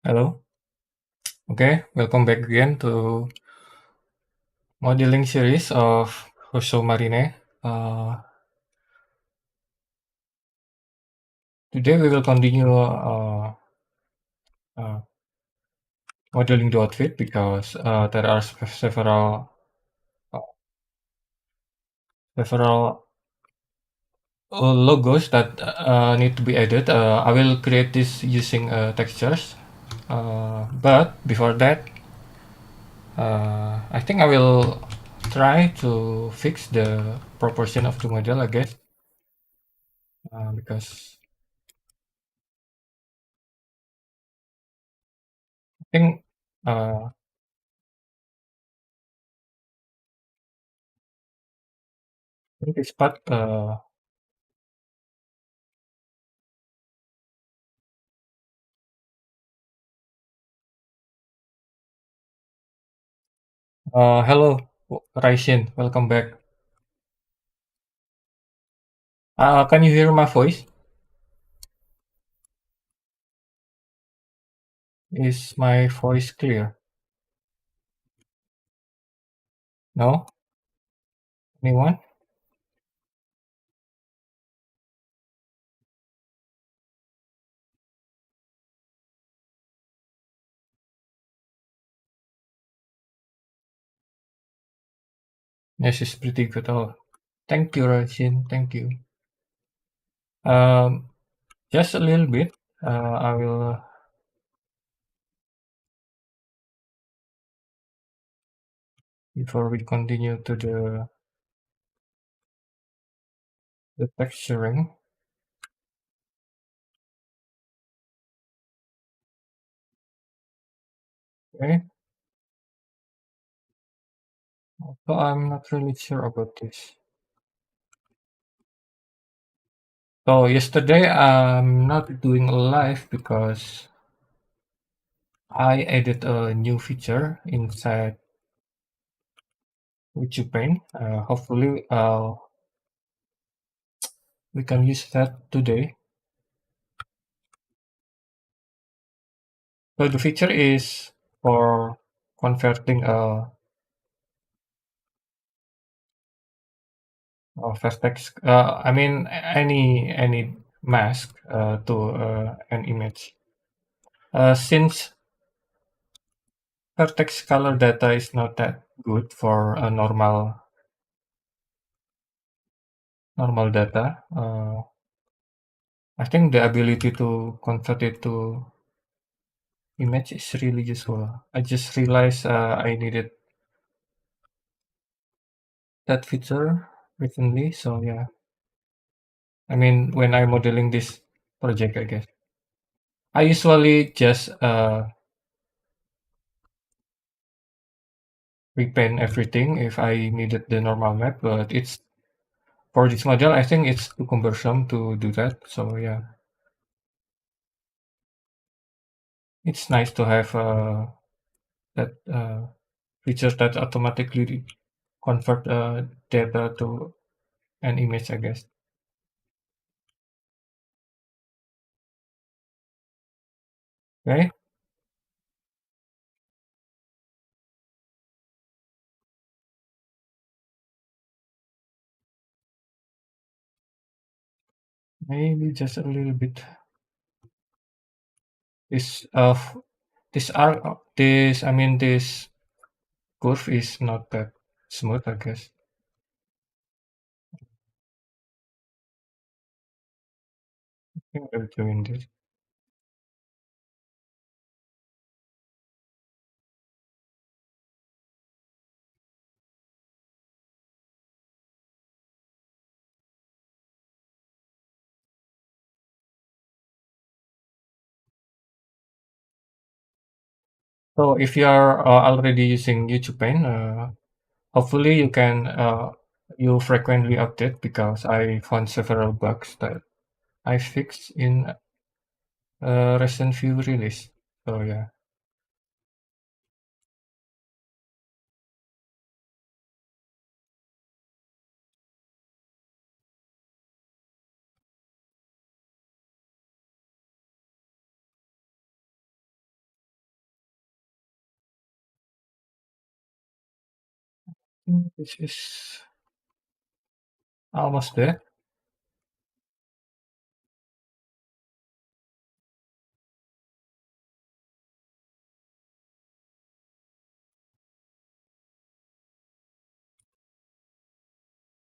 Hello. Okay, welcome back again to modeling series of Rousseau Marine. Uh, Today we will continue uh, modeling the outfit because there are uh, several logos that need to be added. I will create this using textures, but before that, I think I will try to fix the proportion of the model, I guess, because I think. Uh, this part, hello, Raishin, welcome back. Can you hear my voice? Is my voice clear? No? Anyone? Yes, it's pretty good. Oh, thank you, Raishin. Thank you. Um, just a little bit. I will before we continue to the texturing. Okay. So I'm not really sure about this. So yesterday I'm not doing a live because I added a new feature inside YouTube Paint. Hopefully, we can use that today. So the feature is for converting a vertex. I mean any mask to an image. Since vertex color data is not that good for a normal data, I think the ability to convert it to image is really useful. I just realized I needed that feature recently. So yeah, I mean when I'm modeling this project, I guess I usually just repaint everything if I needed the normal map, but it's for this model. I think it's too cumbersome to do that. So yeah, it's nice to have that feature that automatically convert data to an image, I guess. Okay, maybe just a little bit. This this arc, this I mean this curve is not that smooth, I guess. I think I'll doing this. So if you are already using YouTube Paint, hopefully you can you frequently update because I found several bugs that I fixed in recent few release. So yeah, This is almost there.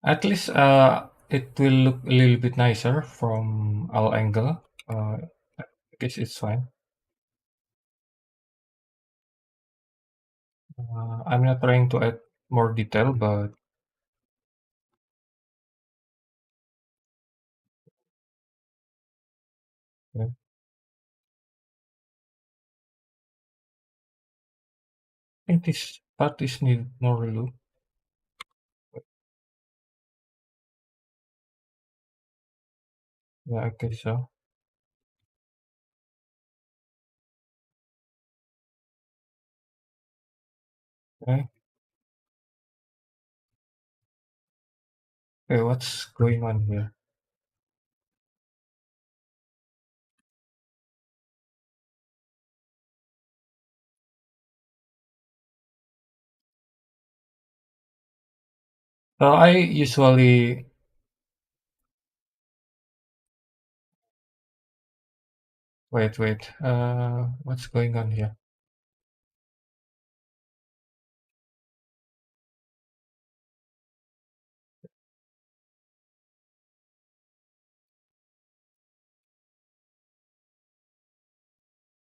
At least it will look a little bit nicer from our angle. I guess it's fine. I'm not trying to add more detail, but yeah, I think this part is need more look. Yeah, okay, so okay. Okay, what's going on here? So I usually wait. What's going on here?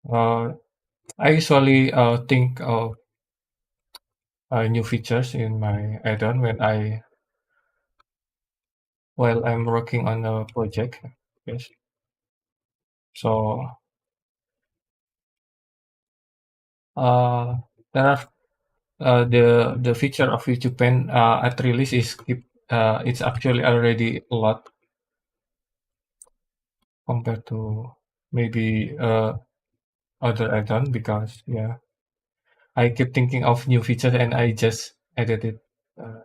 Uh, I usually think of new features in my add-on while I'm working on a project. Yes. So uh, there are the feature of YouTube Pen at release is it's actually already a lot compared to maybe other add-on because yeah, I keep thinking of new features and I just edit it uh,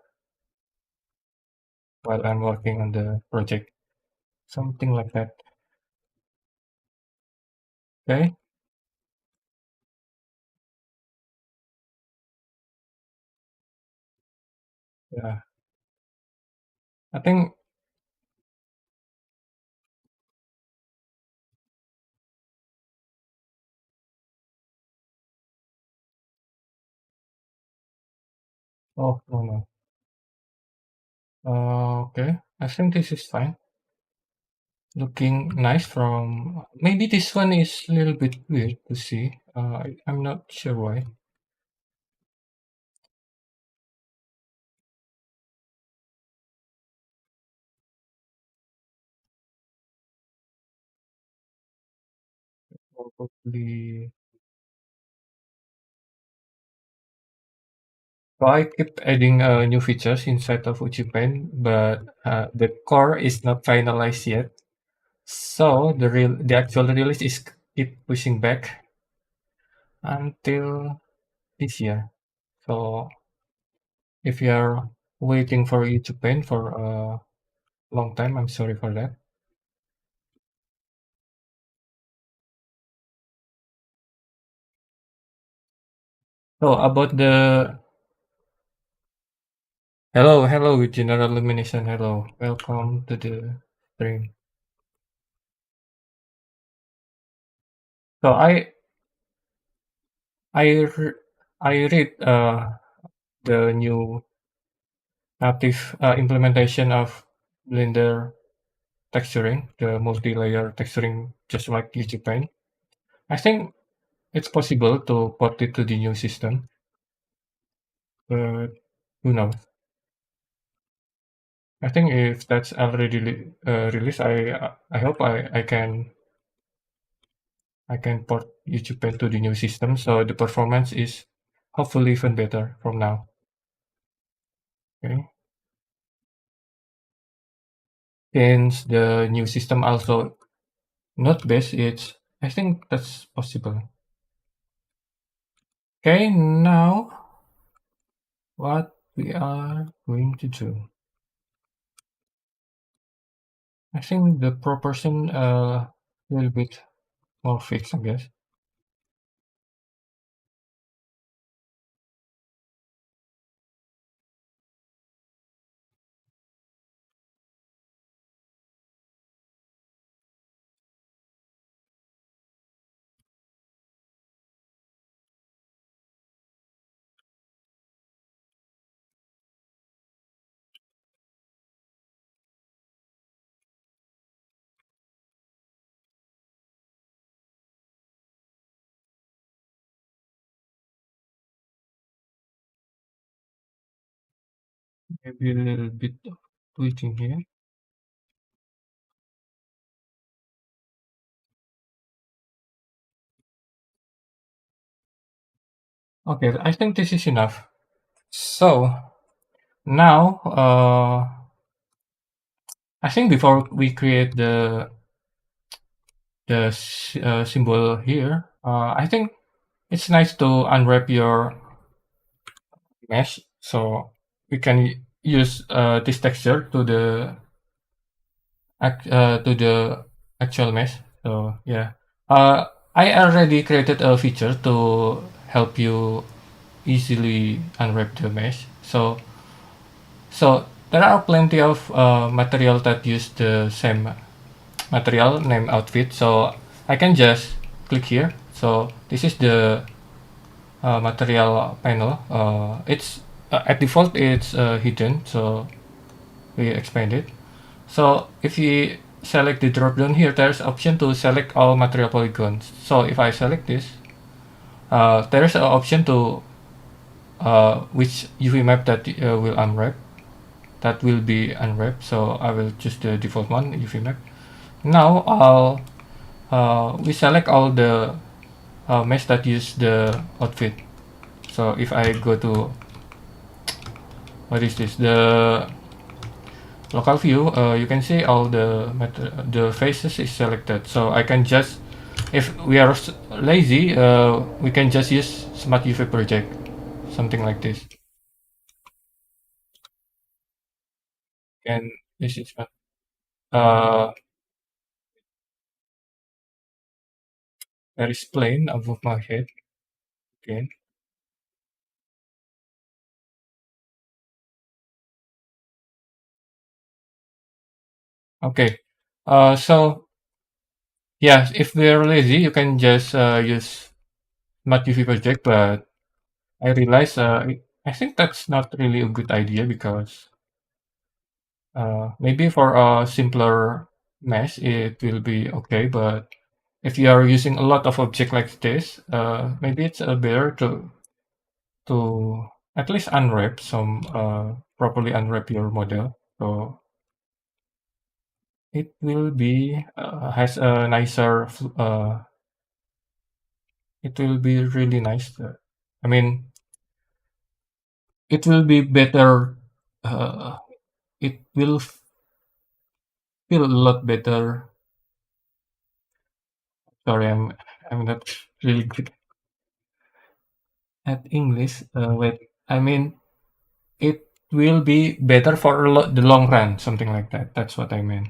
while I'm working on the project, something like that. Okay, yeah, I think oh no. Okay, I think this is fine. Looking nice from maybe this one is a little bit weird to see. I'm not sure why. Probably. So I keep adding new features inside of UchiPen, but the core is not finalized yet. So the actual release is keep pushing back until this year. So if you are waiting for UchiPen for a long time, I'm sorry for that. So about the hello general illumination. Hello, welcome to the stream. So I re- I read the new native implementation of Blender texturing, the multi-layer texturing, just like YouTube Paint. I think it's possible to port it to the new system, but who knows? I think if that's already released, I hope I can port YouTube Paint to the new system, so the performance is hopefully even better from now. Okay, since the new system also not based, it's I think that's possible. Okay, now what we are going to do. I think the proportion a little bit more fixed, I guess. Maybe a little bit of tweaking here. Okay, I think this is enough. So now, I think before we create the symbol here, I think it's nice to unwrap your mesh so we can use this texture to the actual mesh. So yeah, uh, I already created a feature to help you easily unwrap the mesh. So there are plenty of material that use the same material name outfit. So I can just click here. So this is the material panel. It's at default it's hidden. So we expand it. So if you select the drop down here, there's option to select all material polygons. So if I select this, there's an option to which UV map that will unwrap. That will be unwrapped. So I will choose the default one, UV map. Now we select all the mesh that use the outfit. So if I go to what is this, the local view, you can see all the faces is selected. So I can just, if we are lazy, we can just use Smart UV project, something like this. And this is uh, there is plane above my head. Okay. Okay. So yeah, if we're lazy, you can just use Smart UV project, but I realize I think that's not really a good idea because maybe for a simpler mesh it will be okay, but if you are using a lot of object like this, maybe it's better to at least unwrap some properly unwrap your model, so it will be has a nicer it will be really nice. I mean, it will be better. Uh, it will feel a lot better. Sorry, I'm not really good at English. Wait, I mean it will be better for the long run, something like that. That's what I meant.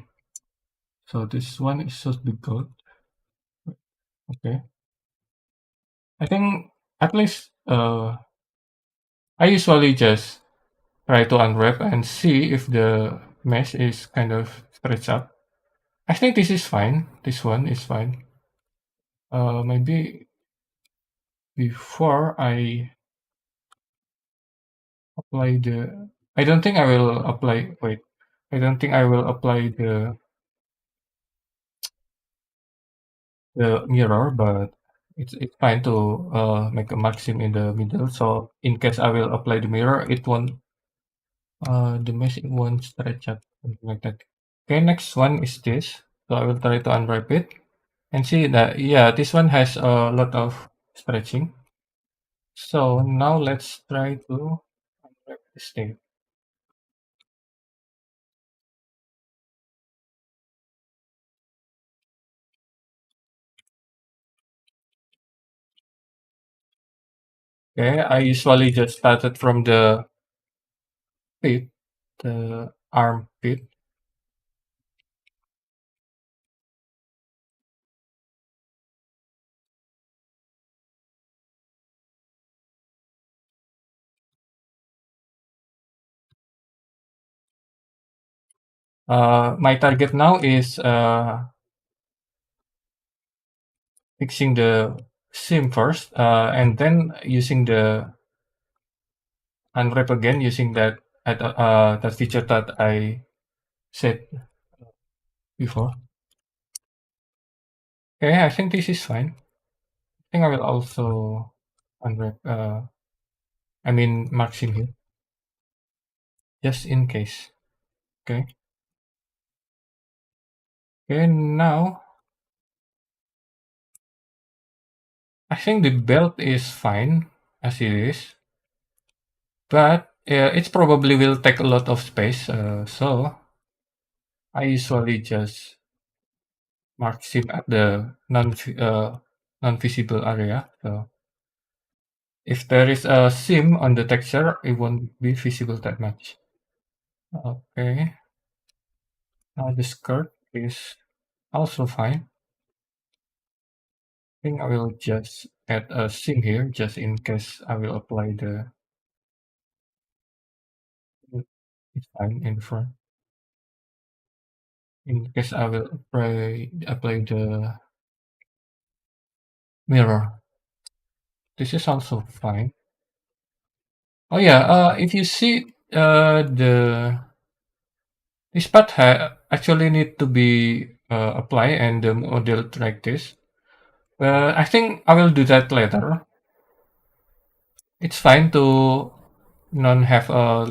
So this one is should be good. Okay, I think at least I usually just try to unwrap and see if the mesh is kind of stretched up. I think this is fine. This one is fine. Maybe before I apply the, I don't think I will apply. Wait, I don't think I will apply the mirror, but it's fine to make a margin in the middle. So in case I will apply the mirror, it won't the mesh it won't stretch out, something like that. Okay, next one is this. So I will try to unwrap it and see that yeah, this one has a lot of stretching. So now let's try to unwrap this thing. Okay, I usually just started from the pit, the armpit. My target now is fixing the sim first, and then using the unwrap again using that feature that I said before. Okay, I think this is fine. I think I will also unwrap. I mean, mark sim here. just in case. Okay. Okay, now I think the belt is fine as it is, but it probably will take a lot of space. So I usually just mark seam at the non-visible area. So if there is a seam on the texture, it won't be visible that much. Okay, now the skirt is also fine. I think I will just add a seam here, just in case I will apply the it's fine in front. In case I will apply the mirror. This is also fine. Oh yeah, if you see the this part actually need to be applied and the model like this. I think I will do that later. It's fine to not have a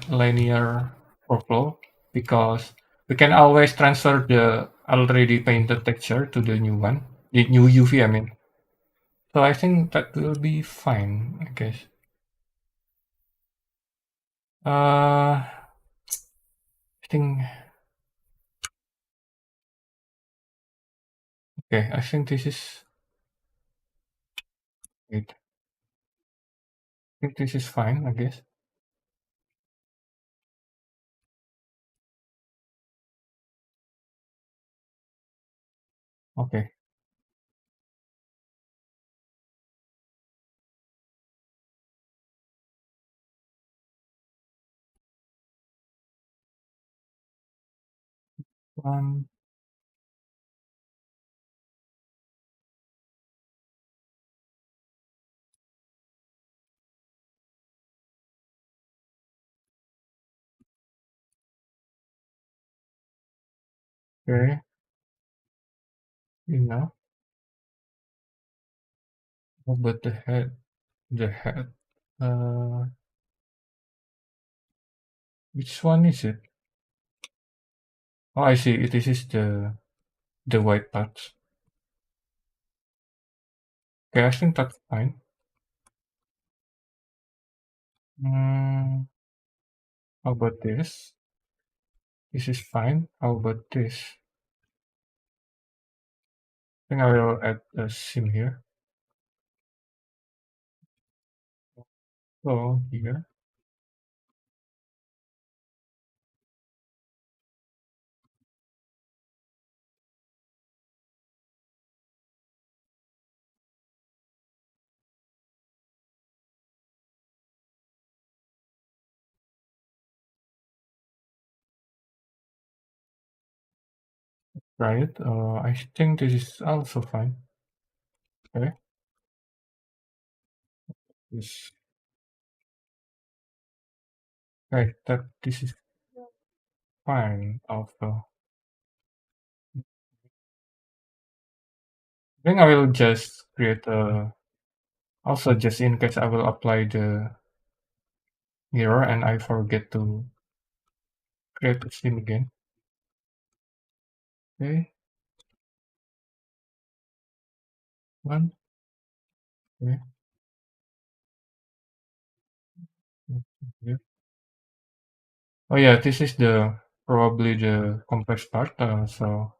linear workflow because we can always transfer the already painted texture to the new one, the new UV, I mean. So I think that will be fine, I guess. I think okay. I think this is it. I think this is fine, I guess. Okay. Um. Okay. You know, what about the head? The head. Uh, which one is it? Oh, I see. This is the white parts. Okay, I think that's fine. Mm, how about this? This is fine. How about this? I think I will add a sim here. So here, try it. I think this is also fine. Okay. This right. That this is fine. Also, I think I will just create a. Also, just in case I will apply the mirror and I forget to create a sim again. Okay. One. Okay. Okay. Oh yeah, this is the probably the complex part. So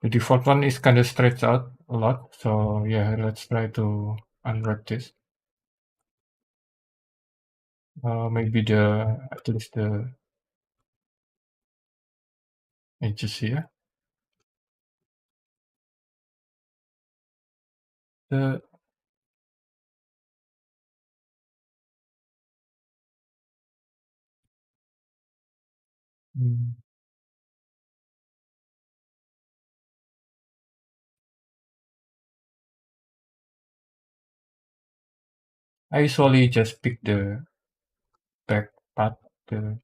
the default one is kind of stretched out a lot. So yeah, let's try to unwrap this. Maybe at least the edges here. The mm, I usually just pick the back part. The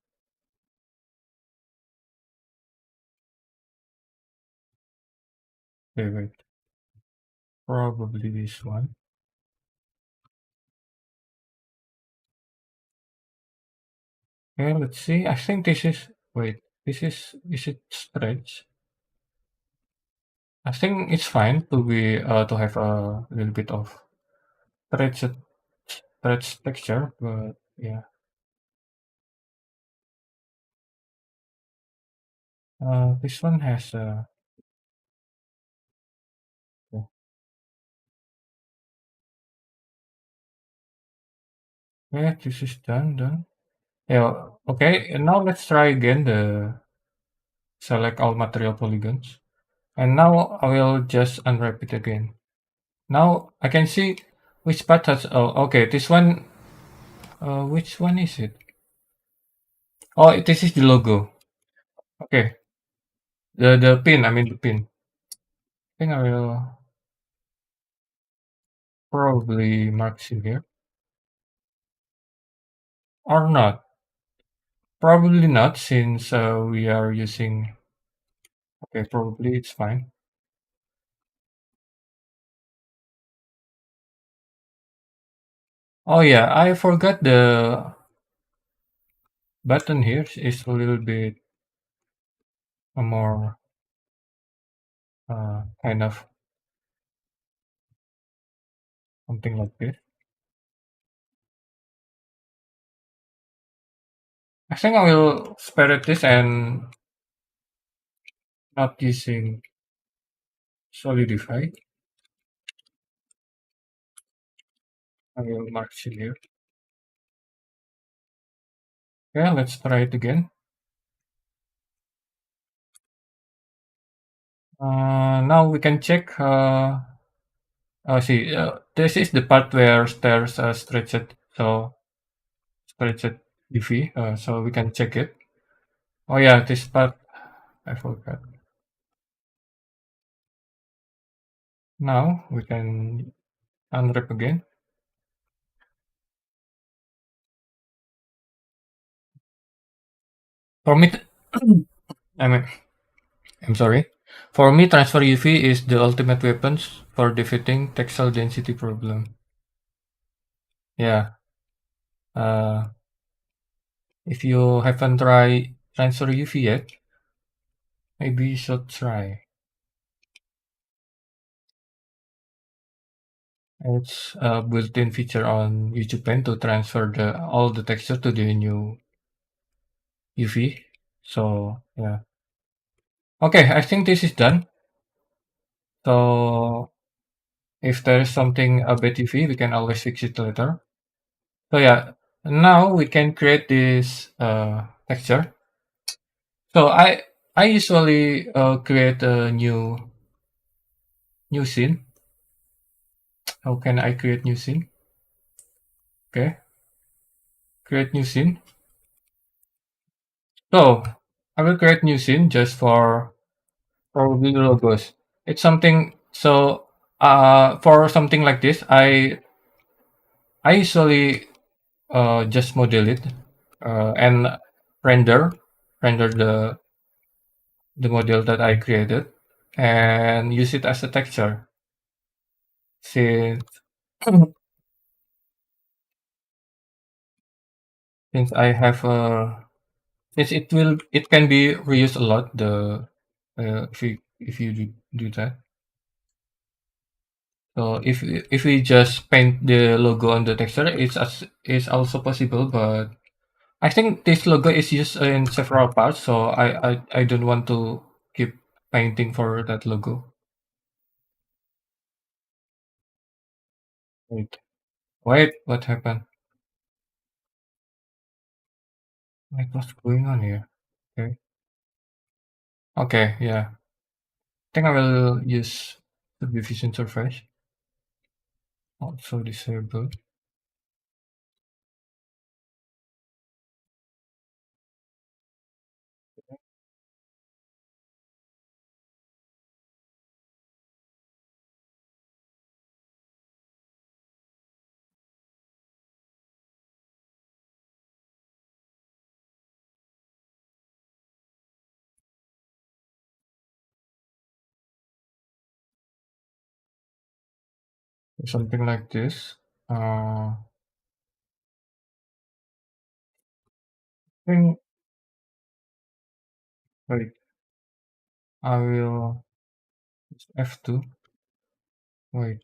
wait, probably this one. Okay, let's see. I think this is wait. Is it stretch? I think it's fine to be to have a little bit of stretch stretch texture, but yeah. This one has yeah, yeah, this is done. Yeah, okay. And now let's try again the select all material polygons. And now I will just unwrap it again. Now I can see which part has. Oh, okay. This one. Which one is it? Oh, this is the logo. Okay. The pin. I mean the pin. I think I will probably mark it here or not. Probably not since we are using. Okay, probably it's fine. Oh yeah, I forgot the button here is a little bit more kind of something like this. I think I will spare it this and not using Solidify. I will mark it here. Yeah, let's try it again. Now we can check. See, this is the part where stairs stretched. So stretched UV. So we can check it. Oh yeah, this part I forgot. Now we can unwrap again. For me, I mean, I'm sorry. For me, transfer UV is the ultimate weapons for defeating textile density problem. Yeah. Uh, if you haven't tried transfer UV yet, maybe you should try. It's a built-in feature on YouTube Paint to transfer all the texture to the new UV. So yeah. Okay, I think this is done. So if there is something a bit UV, we can always fix it later. So yeah, now we can create this texture. So I usually create a new scene. How can I create new scene? Okay, create new scene. So I will create new scene just for probably logos. It's something so for something like this, I usually just model it and render render the model that I created and use it as a texture. Since since I have since it can be reused a lot if you do that. So if we just paint the logo on the texture, it's also possible, but I think this logo is used in several parts, so I don't want to keep painting for that logo. Wait, what happened? Like, what's going on here? Okay. Okay, yeah. I think I will use the Vision surface. Also disable. Something like this. Uh, think wait, I will F2. Wait,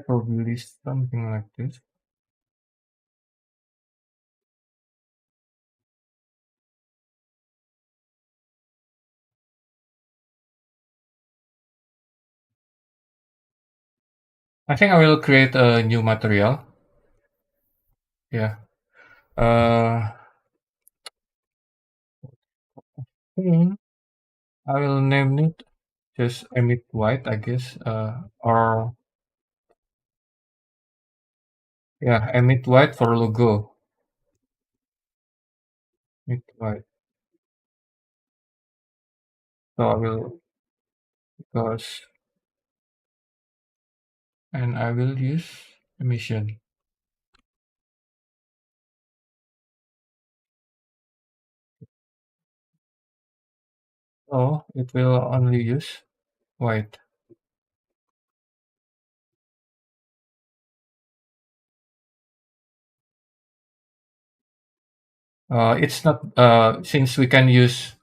probably something like this. I think I will create a new material. Yeah. Uh, hmm, I will name it just emit white, I guess. Or yeah, emit white for logo. Emit white. So I will because and I will use emission. So it will only use white. It's not since we can use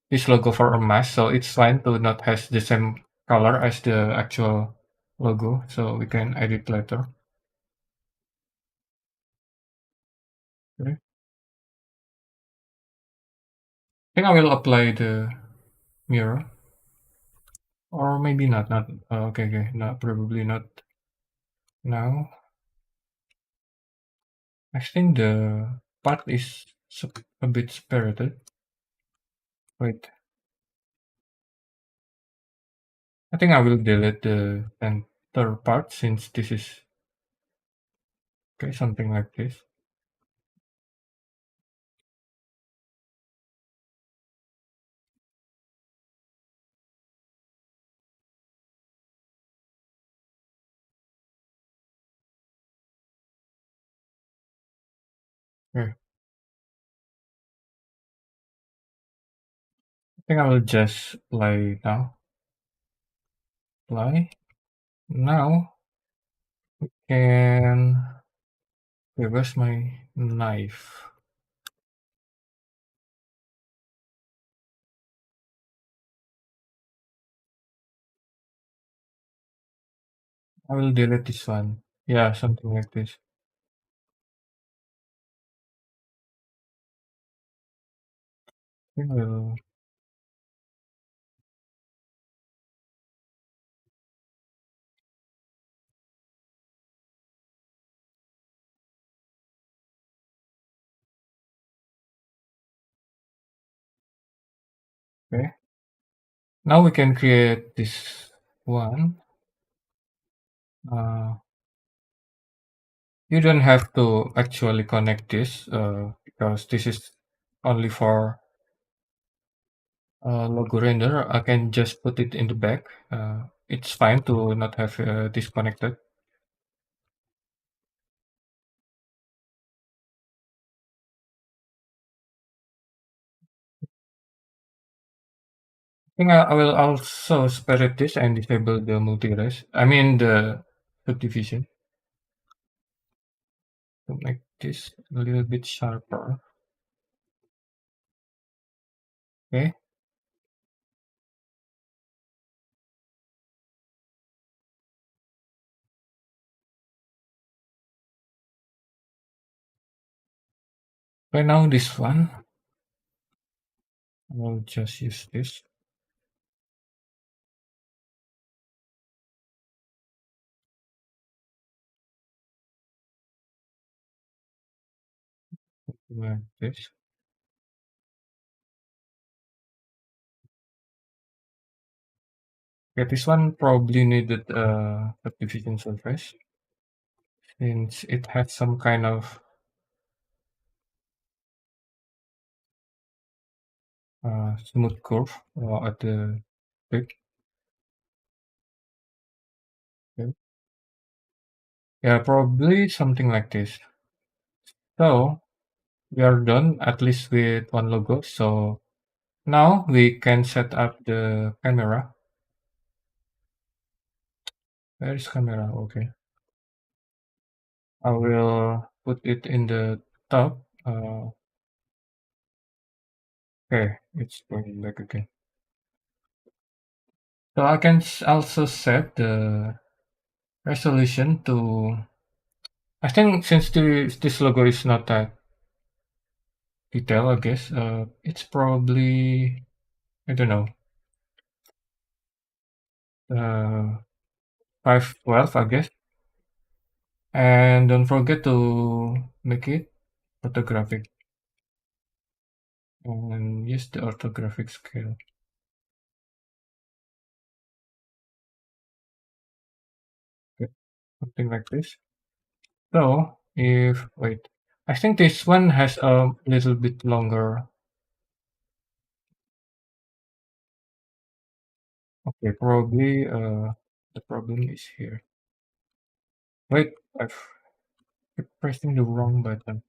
this logo for a mask, so it's fine to not has the same color as the actual logo, so we can edit later. Okay. I think I will apply the mirror, or maybe not. Not okay. Okay, not probably not now. I think the part is a bit spirited. Wait, I think I will delete the center part since this is okay. Something like this. Okay. I think I will just play now. Play now. And where's my knife? I will delete this one. Yeah, something like this. I will, okay. Now we can create this one. Uh, you don't have to actually connect this because this is only for logo render. I can just put it in the back. It's fine to not have this connected. I think I will also separate this and disable the multi-res. I mean the subdivision to make this a little bit sharper. Okay. Right now this one, I'll just use this. Like this. Okay, this one probably needed a subdivision surface since it has some kind of smooth curve at the tip. Okay. Yeah, probably something like this. So we are done at least with one logo. So now we can set up the camera. Where is camera? Okay. I will put it in the top. Okay, it's going back again. So I can also set the resolution to. I think since this logo is not that detailed, I guess it's probably I don't know 512, I guess. And don't forget to make it photographic and use the orthographic scale. Okay, something like this. So if wait, I think this one has a little bit longer. Okay, probably the problem is here. Wait, I've keep pressing the wrong button.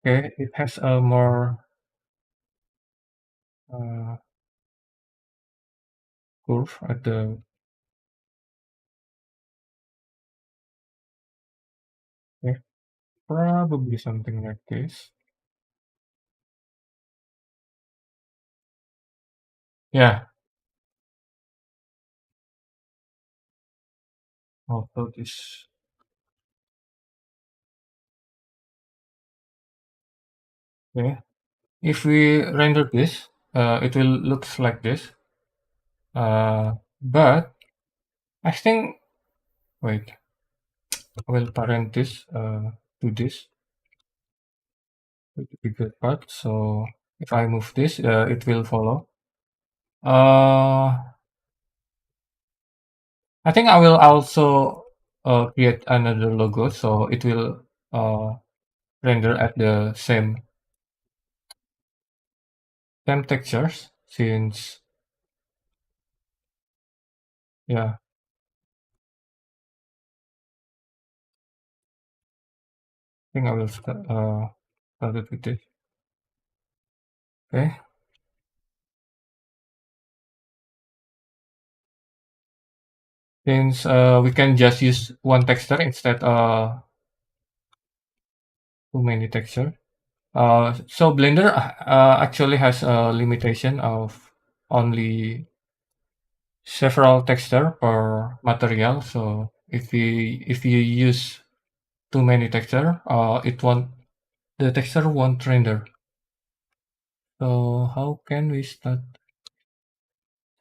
Okay, it has a more uh, curve at the okay, probably something like this. Yeah, also this. Okay, if we render this, it will looks like this. But I think wait, I will parent this to this to the bigger part. So if I move this, it will follow. Uh, I think I will also create another logo, so it will render at the same textures. Since yeah, I think I will start it with this. Okay, since we can just use one texture instead too many texture. So Blender actually has a limitation of only several texture per material. So if you use too many texture, it won't the texture won't render. So how can we start?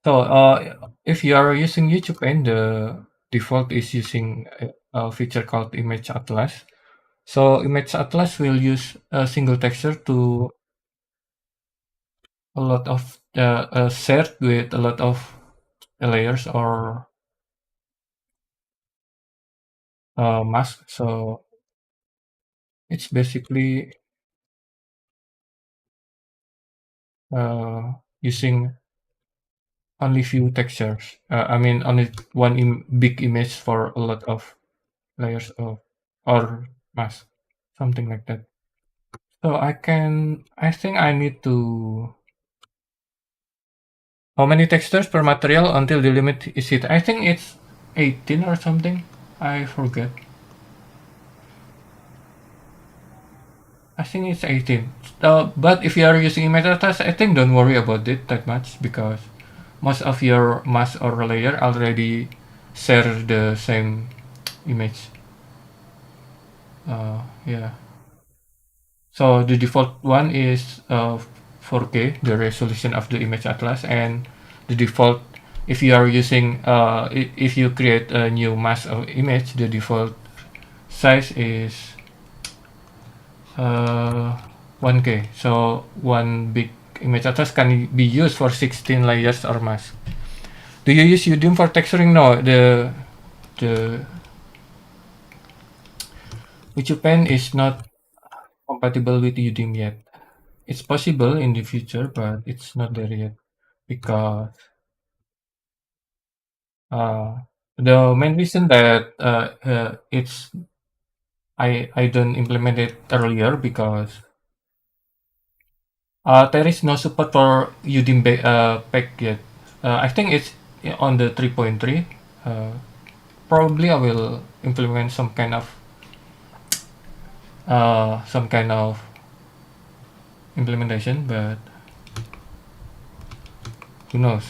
So if you are using YouTube Paint, the default is using a feature called Image Atlas. So Image Atlas will use a single texture to a lot of shared with a lot of layers or mask. So it's basically using only few textures. I mean, only one big image for a lot of layers of or mask, something like that. So I think I need to. How many textures per material until the limit is hit? I think it's 18 or something. I forget. I think it's 18. But if you are using Metatas, I think don't worry about it that much because most of your mask or layer already share the same image. Yeah. So the default one is 4K, the resolution of the image atlas, and the default if you are using if you create a new mask of image, the default size is 1K. So one big image atlas can be used for 16 layers or mask. Do you use Udemy for texturing? No, the YouTube Pen is not compatible with Udemy yet. It's possible in the future, but it's not there yet because uh, The main reason that I don't implement it earlier because there is no support for Udemy pack yet. I think it's on the 3.3. Uh, Probably I will implement some kind of implementation, but who knows?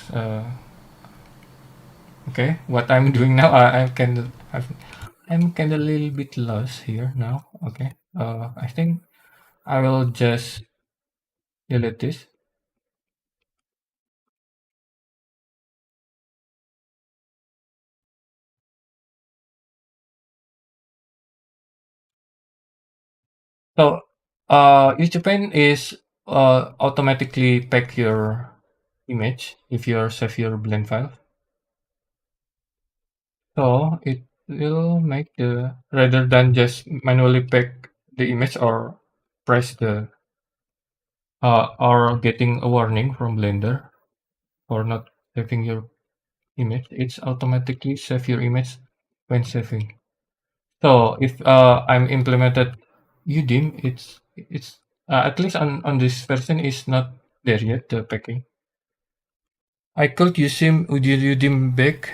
Okay, what I'm doing now, I'm kind of a little bit lost here now. Okay, I think I will just delete this. So, YouTube is automatically pack your image if you save your blend file. So it will make the rather than just manually pack the image or press the or getting a warning from Blender for not saving your image, it's automatically save your image when saving. So if I'm implemented Udemy, it's at least on this version is not there yet the packing. I could use Udemy back.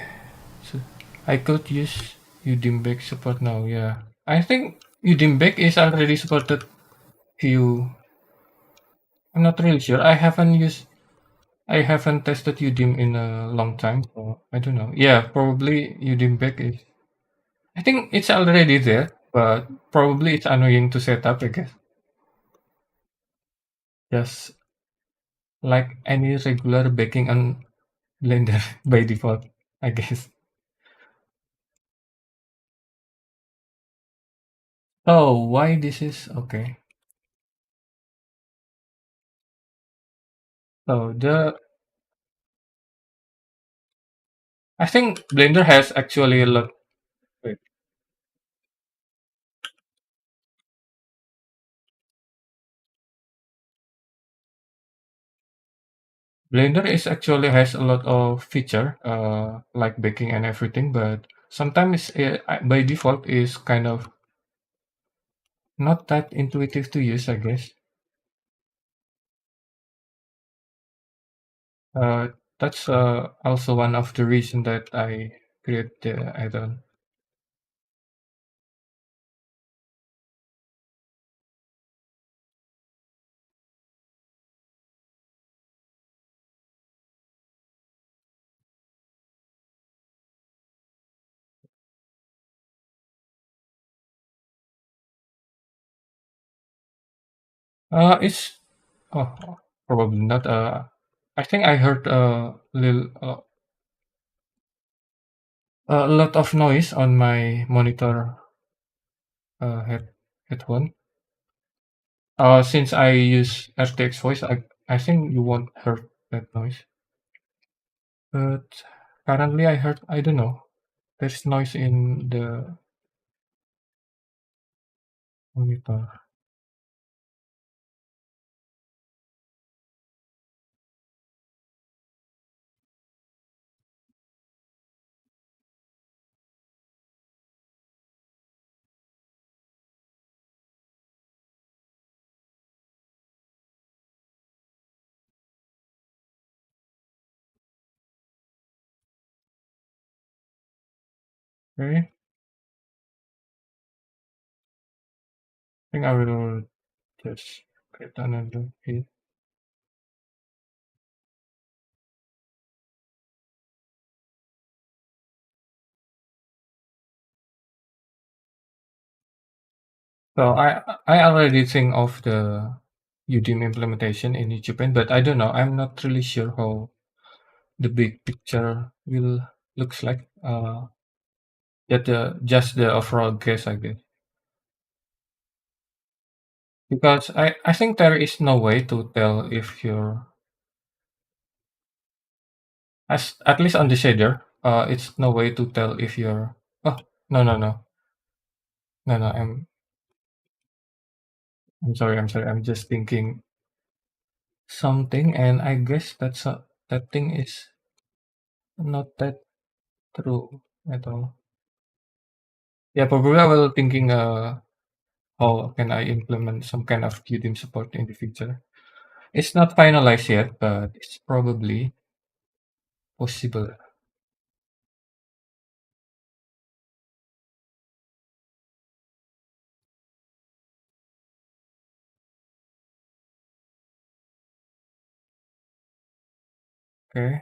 So I could use Udemy back support now. Yeah, I think Udemy back is already supported few. I'm not really sure. I haven't tested Udemy in a long time, so I don't know. Yeah, probably Udemy back is. I think it's already there, but probably it's annoying to set up, I guess. Just like any regular baking on Blender by default, I guess. Oh, why this is okay. So I think Blender has actually a lot. Wait, Blender is actually has a lot of feature, like baking and everything, but sometimes by default is kind of not that intuitive to use, I guess. Uh, that's also one of the reason that I create the add-on. It's oh, probably not. I think I heard a lot of noise on my monitor headphone. Since I use RTX voice, I think you won't hear that noise. But currently, I don't know. There's noise in the monitor. Okay, I think I will just create another feed. So I already think of the Udemy implementation in Japan, but I don't know. I'm not really sure how the big picture will looks like. Just the overall guess, I guess, because I think there is no way to tell if you're as at least on the shader. It's no way to tell if you're. Oh, no. I'm sorry. I'm sorry. I'm just thinking something, and I guess that thing is not that true. at all. Yeah, probably I will thinking, how can I implement some kind of Qdim support in the future. It's not finalized yet, but it's probably possible. Okay,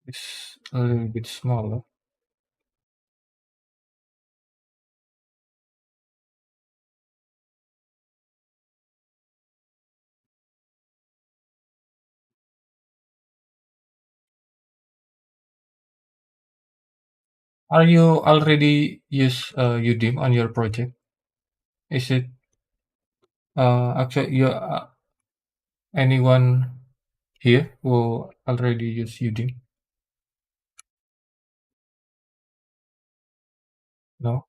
it's a little bit smaller. Are you already use Udemy on your project? Is it actually you anyone here who already use Udemy? No,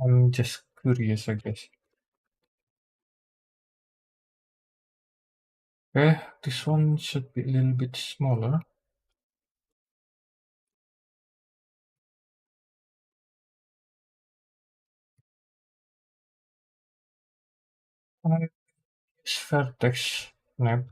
I'm just curious, I guess. Okay, this one should be a little bit smaller. I use Vertex Snap.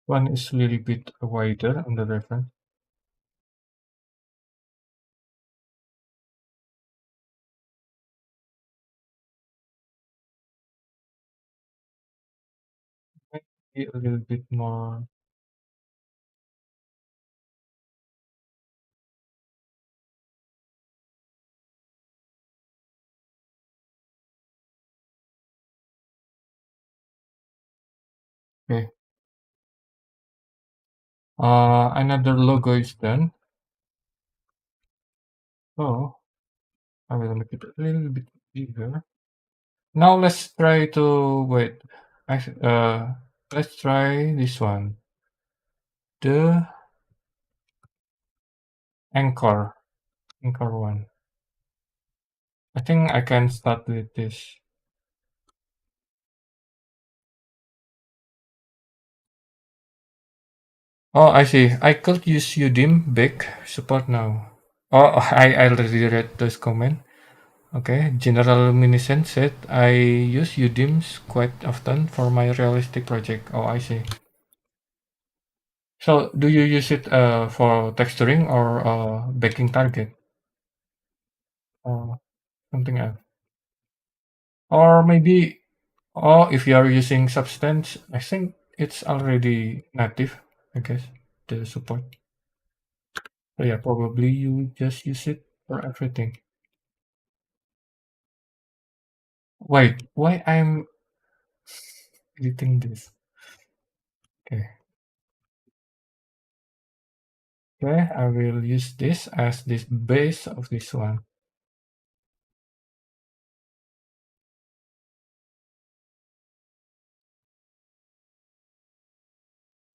One is a little bit wider on the reference. Maybe a little bit more. Okay. Another logo is done. So I will make it a little bit bigger. Now let's try to wait. Let's try this one. The anchor, anchor one. I think I can start with this. Oh, I see. I could use Udemy big support now. Oh, I already read those comment. Okay, General Miniscent said I use Udemy quite often for my realistic project. Oh, I see. So, do you use it for texturing or baking target or something else? Or maybe, or if you are using Substance, I think it's already native, I guess, the support. So yeah, probably you just use it for everything. Wait, why I'm editing this? Okay, okay, I will use this as this base of this one.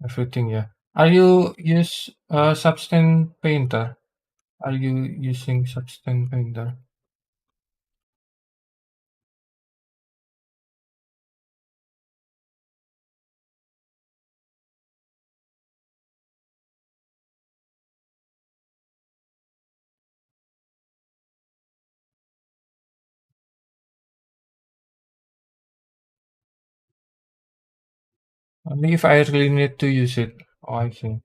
Everything, yeah. Are you use Substance Painter? Are you using Substance Painter? Only if I really need to use it. Oh, I see.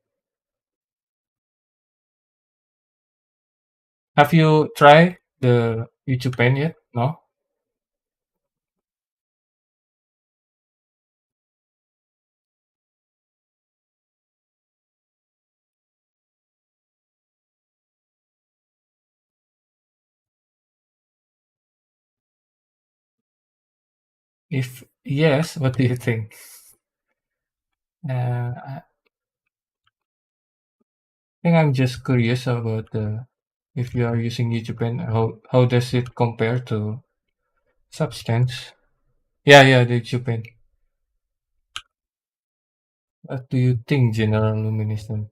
Have you tried the YouTube Pen yet? No? If yes, what do you think? I think I'm just curious about the if you are using YouTube Pen, how does it compare to Substance? Yeah, yeah, the YouTube Pen. What do you think, General Luminiscent?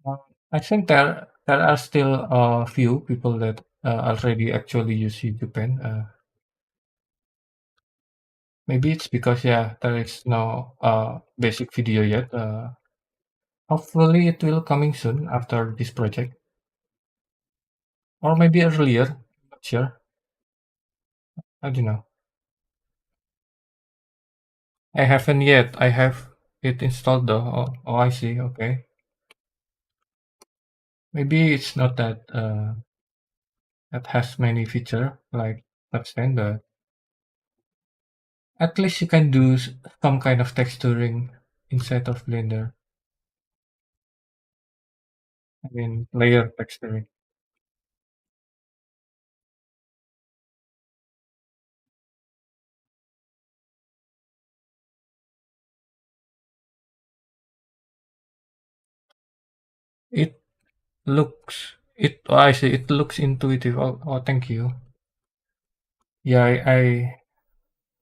Uh, I think there are still a few people that already actually use YouTube Pen. Maybe it's because yeah, there is no basic video yet. Hopefully, it will coming soon after this project, or maybe earlier. Not sure. I don't know. I haven't yet. I have it installed though. Oh, I see. Okay. Maybe it's not that that has many feature like Substance, but at least you can do some kind of texturing inside of Blender. I mean, layer texturing. It Oh, I see. It looks intuitive. Oh, thank you. Yeah,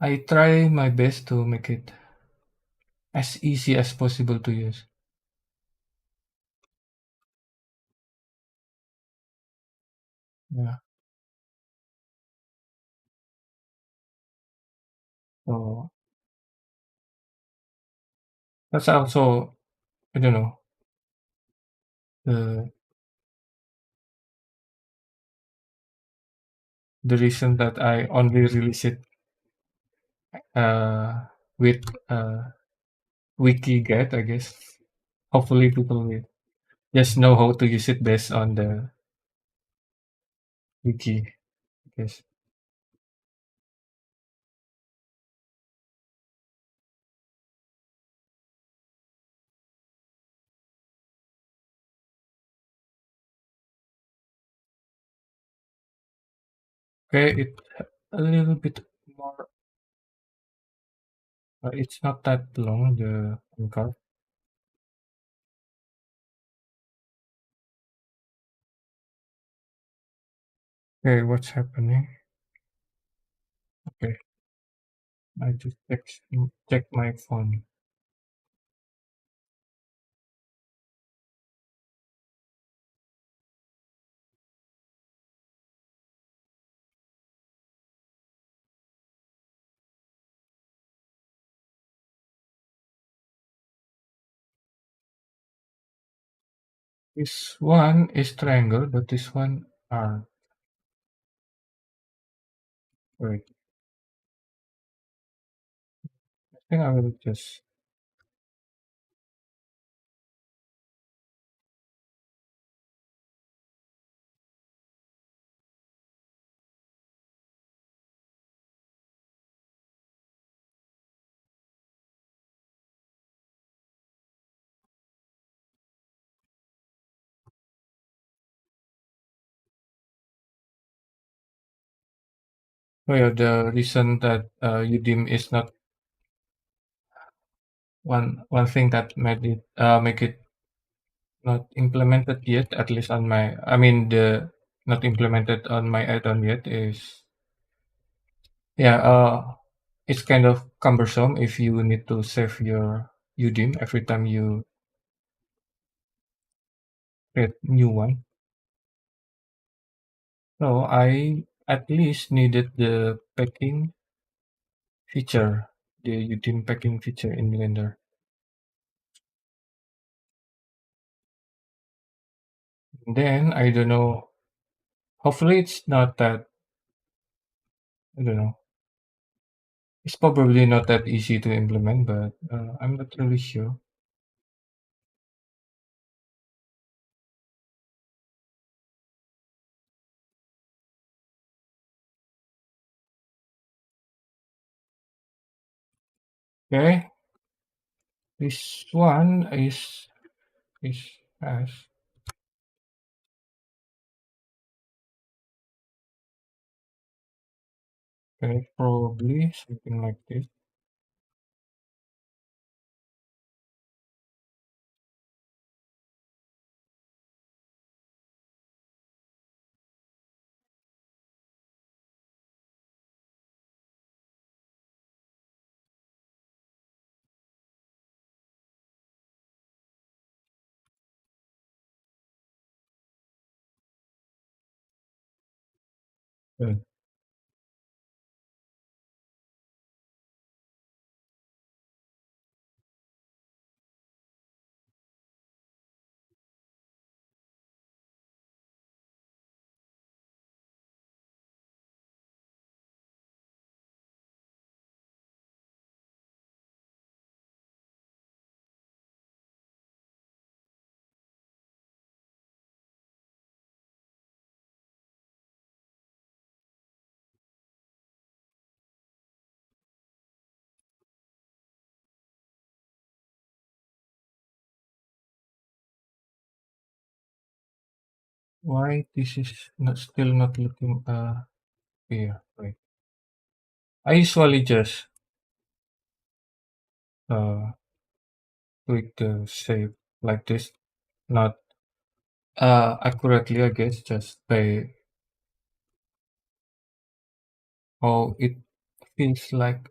I try my best to make it as easy as possible to use. Yeah. So that's also, I don't know, the the reason that I only release it uh with wiki guide, I guess. Hopefully people will just know how to use it based on the wiki, I guess. Okay, it a little bit more. It's not that long. The anchor. Okay, what's happening? Okay, I just check my phone. This one is triangle, but this one are wait. I think I will just oh yeah, the reason that Udemy is not one thing that made it make it not implemented yet, at least on my I mean the not implemented on my add-on yet is yeah, it's kind of cumbersome if you need to save your Udemy every time you create new one. So I at least needed the packing feature, the Udemy packing feature in Blender. Then I don't know Hopefully, it's not that, I don't know. It's probably not that easy to implement, but I'm not really sure. Okay, this one is has okay, probably something like this. Uh, why this is not still not looking here? Wait, I usually just uh tweak the shape like this, not accurately, I guess, just by how it feels like.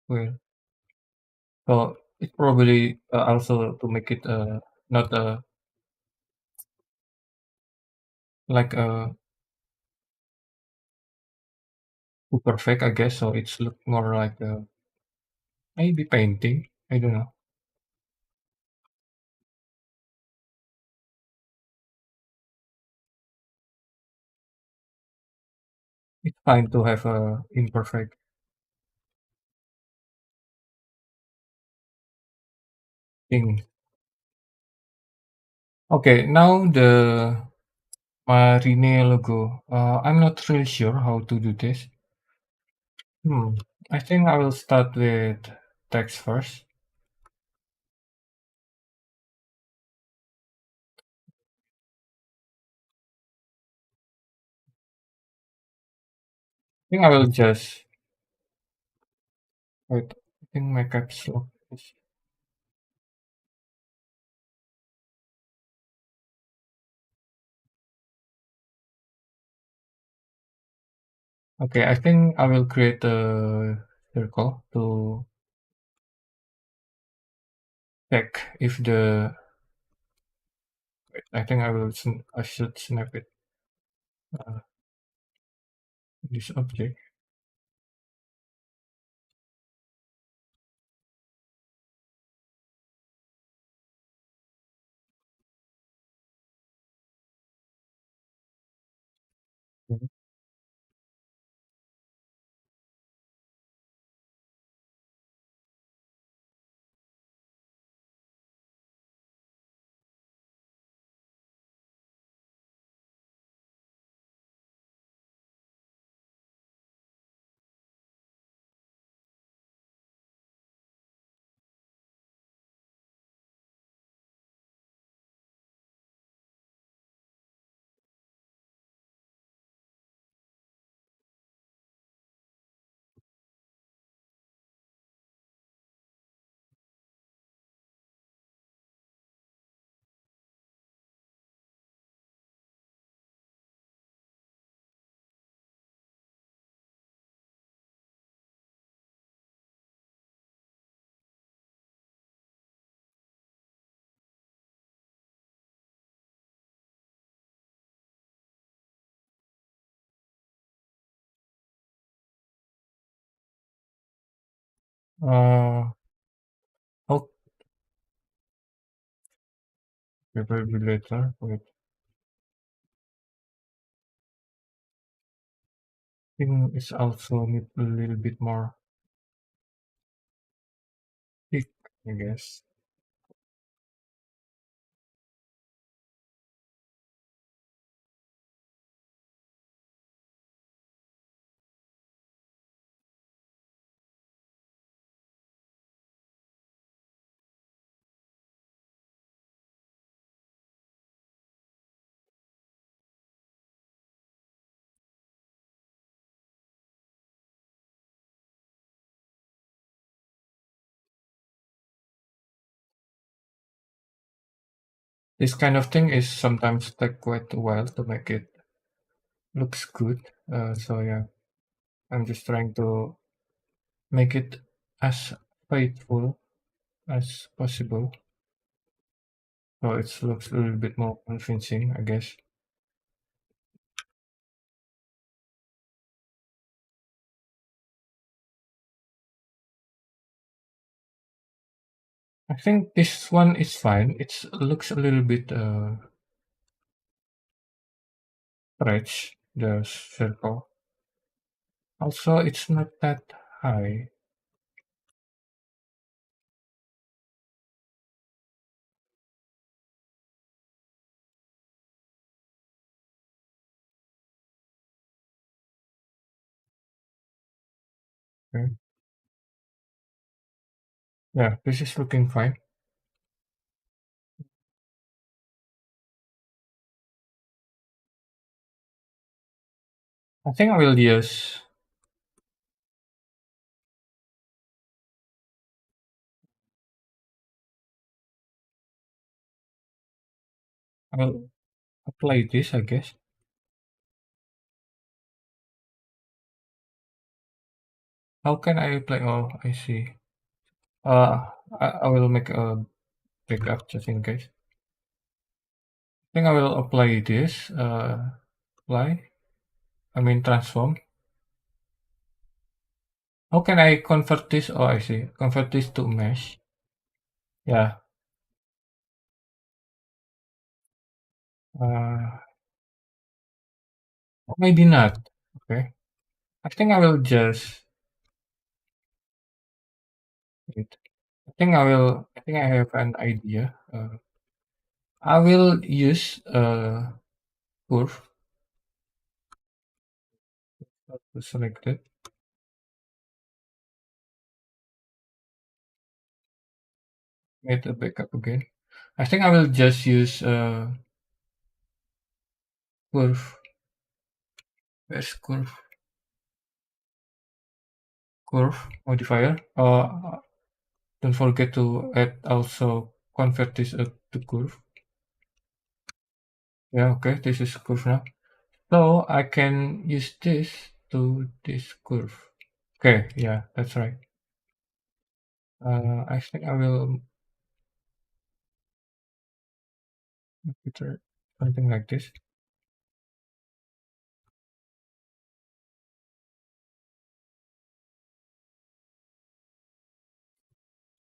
Well, so it probably also to make it not like too perfect, I guess. So it's look more like maybe painting. I don't know. It's fine to have a imperfect thing. Okay, now the Marine logo. I'm not really sure how to do this. Hmm. I think I will start with text first. I think I will just wait. I think my caps lock is okay. I think I will create a circle to check if the. Wait, I think I will. I should snap it. Uh, this object. Mhm. Uh, oh, maybe later. Wait. think it's also need a little bit more thick, I guess. This kind of thing is sometimes take quite a while to make it looks good. So yeah, I'm just trying to make it as faithful as possible, so it looks a little bit more convincing, I guess. I think this one is fine. It looks a little bit stretch the circle. Also, it's not that high. Okay. Yeah, this is looking fine. I think I will use. I'll apply this, I guess. How can I apply? Oh, I see. Uh, I will make a backup just in case. I think I will apply this. Apply. I mean transform. How can I convert this? Oh, I see. Convert this to mesh. Yeah. Uh, maybe not. Okay. I think I will just wait. I think I will. I think I have an idea. I will use curve to select it. Make a backup again. I think I will just use curve. Where's curve modifier? Don't forget to add also convert this to curve. Yeah, okay, this is curve now. So I can use this to this curve. Okay, yeah, that's right. I think I will make it something like this.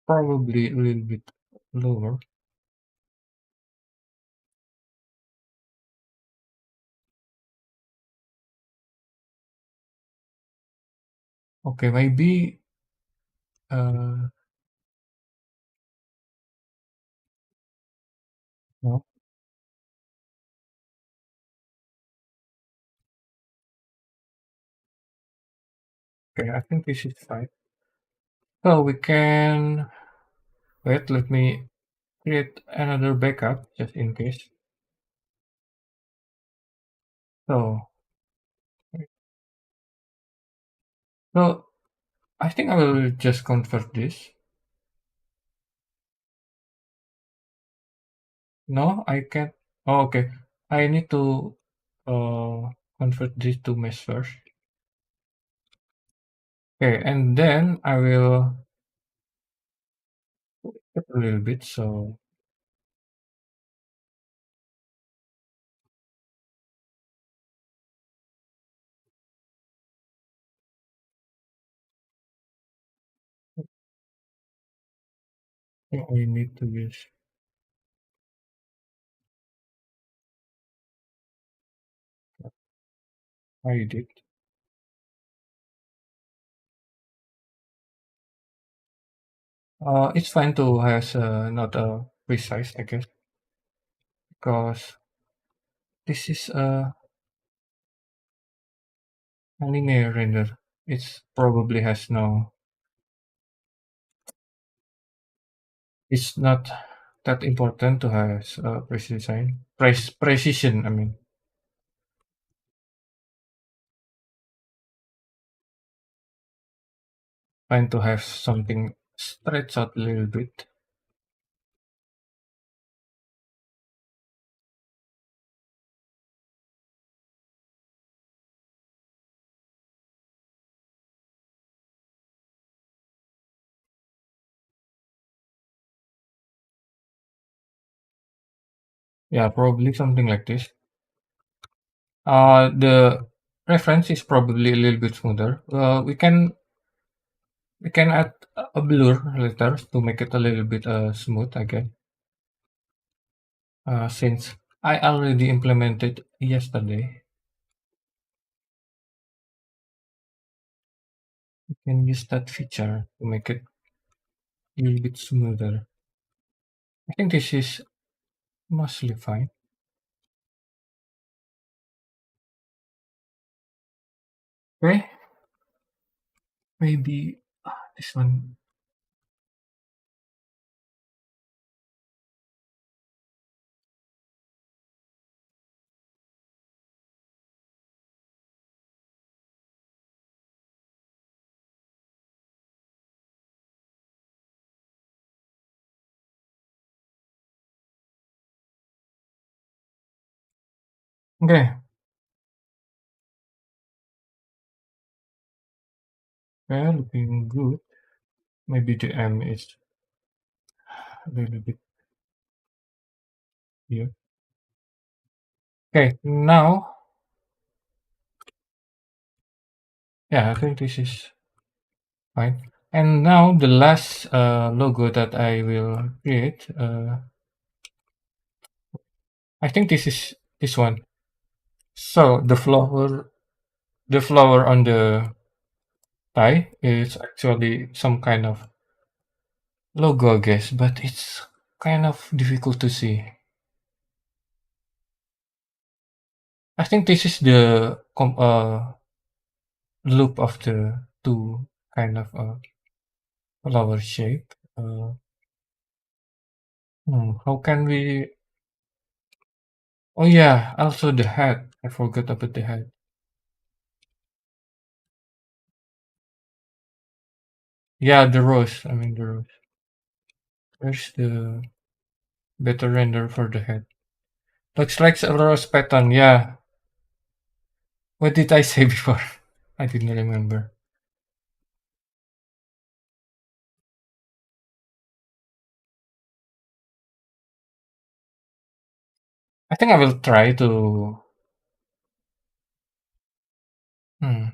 Probably a little bit lower. Okay, maybe uh no. Okay, I think this is fine. So we can wait, let me create another backup just in case. So so I think I will just convert this. No, I can't. Oh, okay. I need to convert this to mesh first. Okay, and then I will put a little bit. So I think I need to use I did. It's fine to has not precise, I guess, because this is a linear render. It's probably has no. It's not that important to has precision. I mean, fine to have something stretch out a little bit. Yeah, probably something like this. The reference is probably a little bit smoother. We can add a blur later to make it a little bit smooth again. Since I already implemented yesterday, you can use that feature to make it a little bit smoother. I think this is mostly fine. Okay, maybe this one. Okay, okay, looking good. Maybe the M is a little bit here. Okay, now, yeah, I think this is fine. And now the last logo that I will create, I think this is this one. So the flower on the tie is actually some kind of logo, I guess, but it's kind of difficult to see. I think this is the loop of the two kind of flower shape. How can we? Oh yeah, also the head. I forgot about the head. Yeah, the rose. I mean the rose. Where's the better render for the head? Looks like a rose pattern. Yeah. What did I say before? I didn't remember. I think I will try to. Hmm.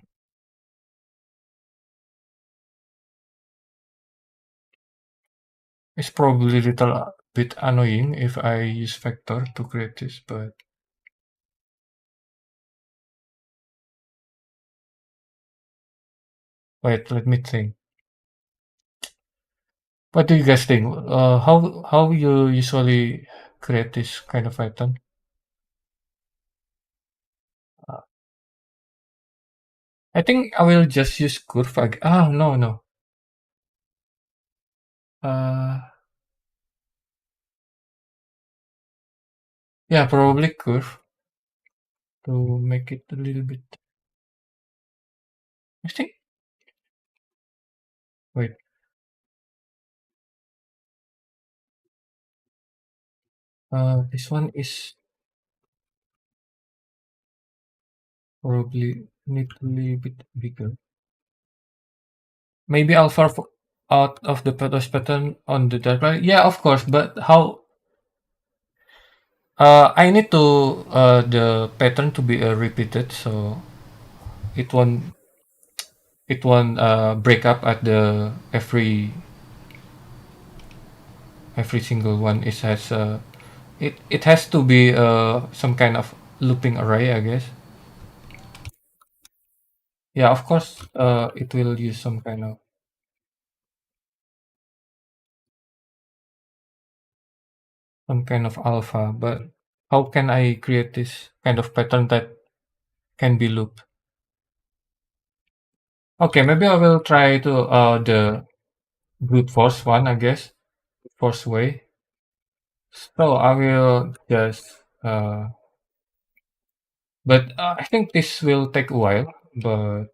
It's probably a little bit annoying if I use vector to create this, but wait, let me think. What do you guys think? How you usually create this kind of pattern? Uh, I think I will just use curve. No, no. Uh, yeah, probably curve to make it a little bit. I think. Wait. This one is probably need a little bit bigger. Maybe I'll far out of the those pattern on the dark. Yeah, of course. But how? I need to the pattern to be repeated, so it won't break up at the every single one. It has to be some kind of looping array, I guess. Yeah, of course. It will use some kind of some kind of alpha, but how can I create this kind of pattern that can be looped? Okay, maybe I will try to the brute force one, I guess. Force way. So I will just but I think this will take a while, but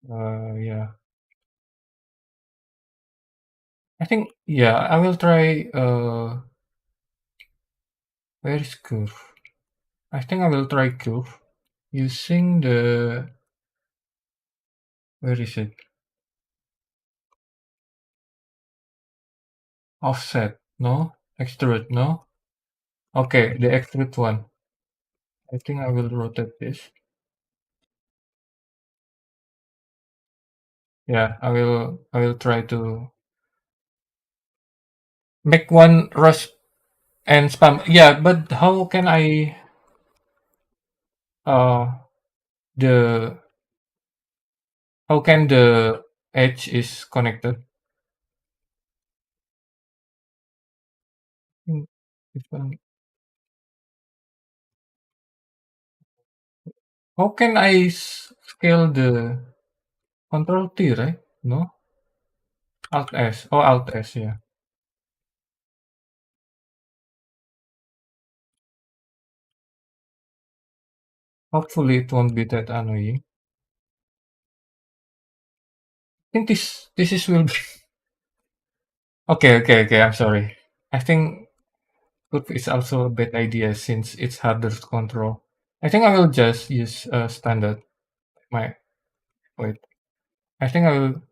yeah. I think yeah, I will try where is curve? I think I will try curve using the where is it? Offset, no? Extrude, no? Okay, the extrude one. I think I will rotate this. Yeah, I will try to make one rush and spam. Yeah, but how can I uh the how can the edge is connected? Hmm, this one. How can I scale the control T, right? No? Alt S. Oh, Alt S, yeah. Hopefully it won't be that annoying. I think this is will be okay, I'm sorry. I think Curve is also a bad idea since it's harder to control. I think I will just use standard. My wait. I think I will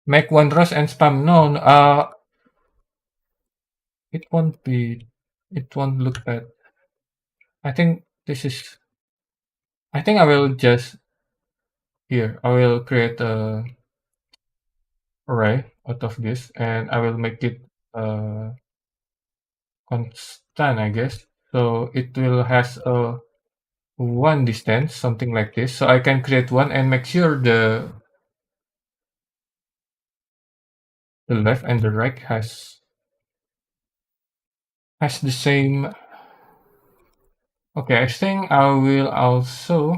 make one rush and spam. No, it won't be. It won't look bad. I think this is. I think I will just here. I will create a array out of this, and I will make it constant, I guess. So it will has a one distance, something like this. So I can create one and make sure the left and the right has the same. Okay, I think I will also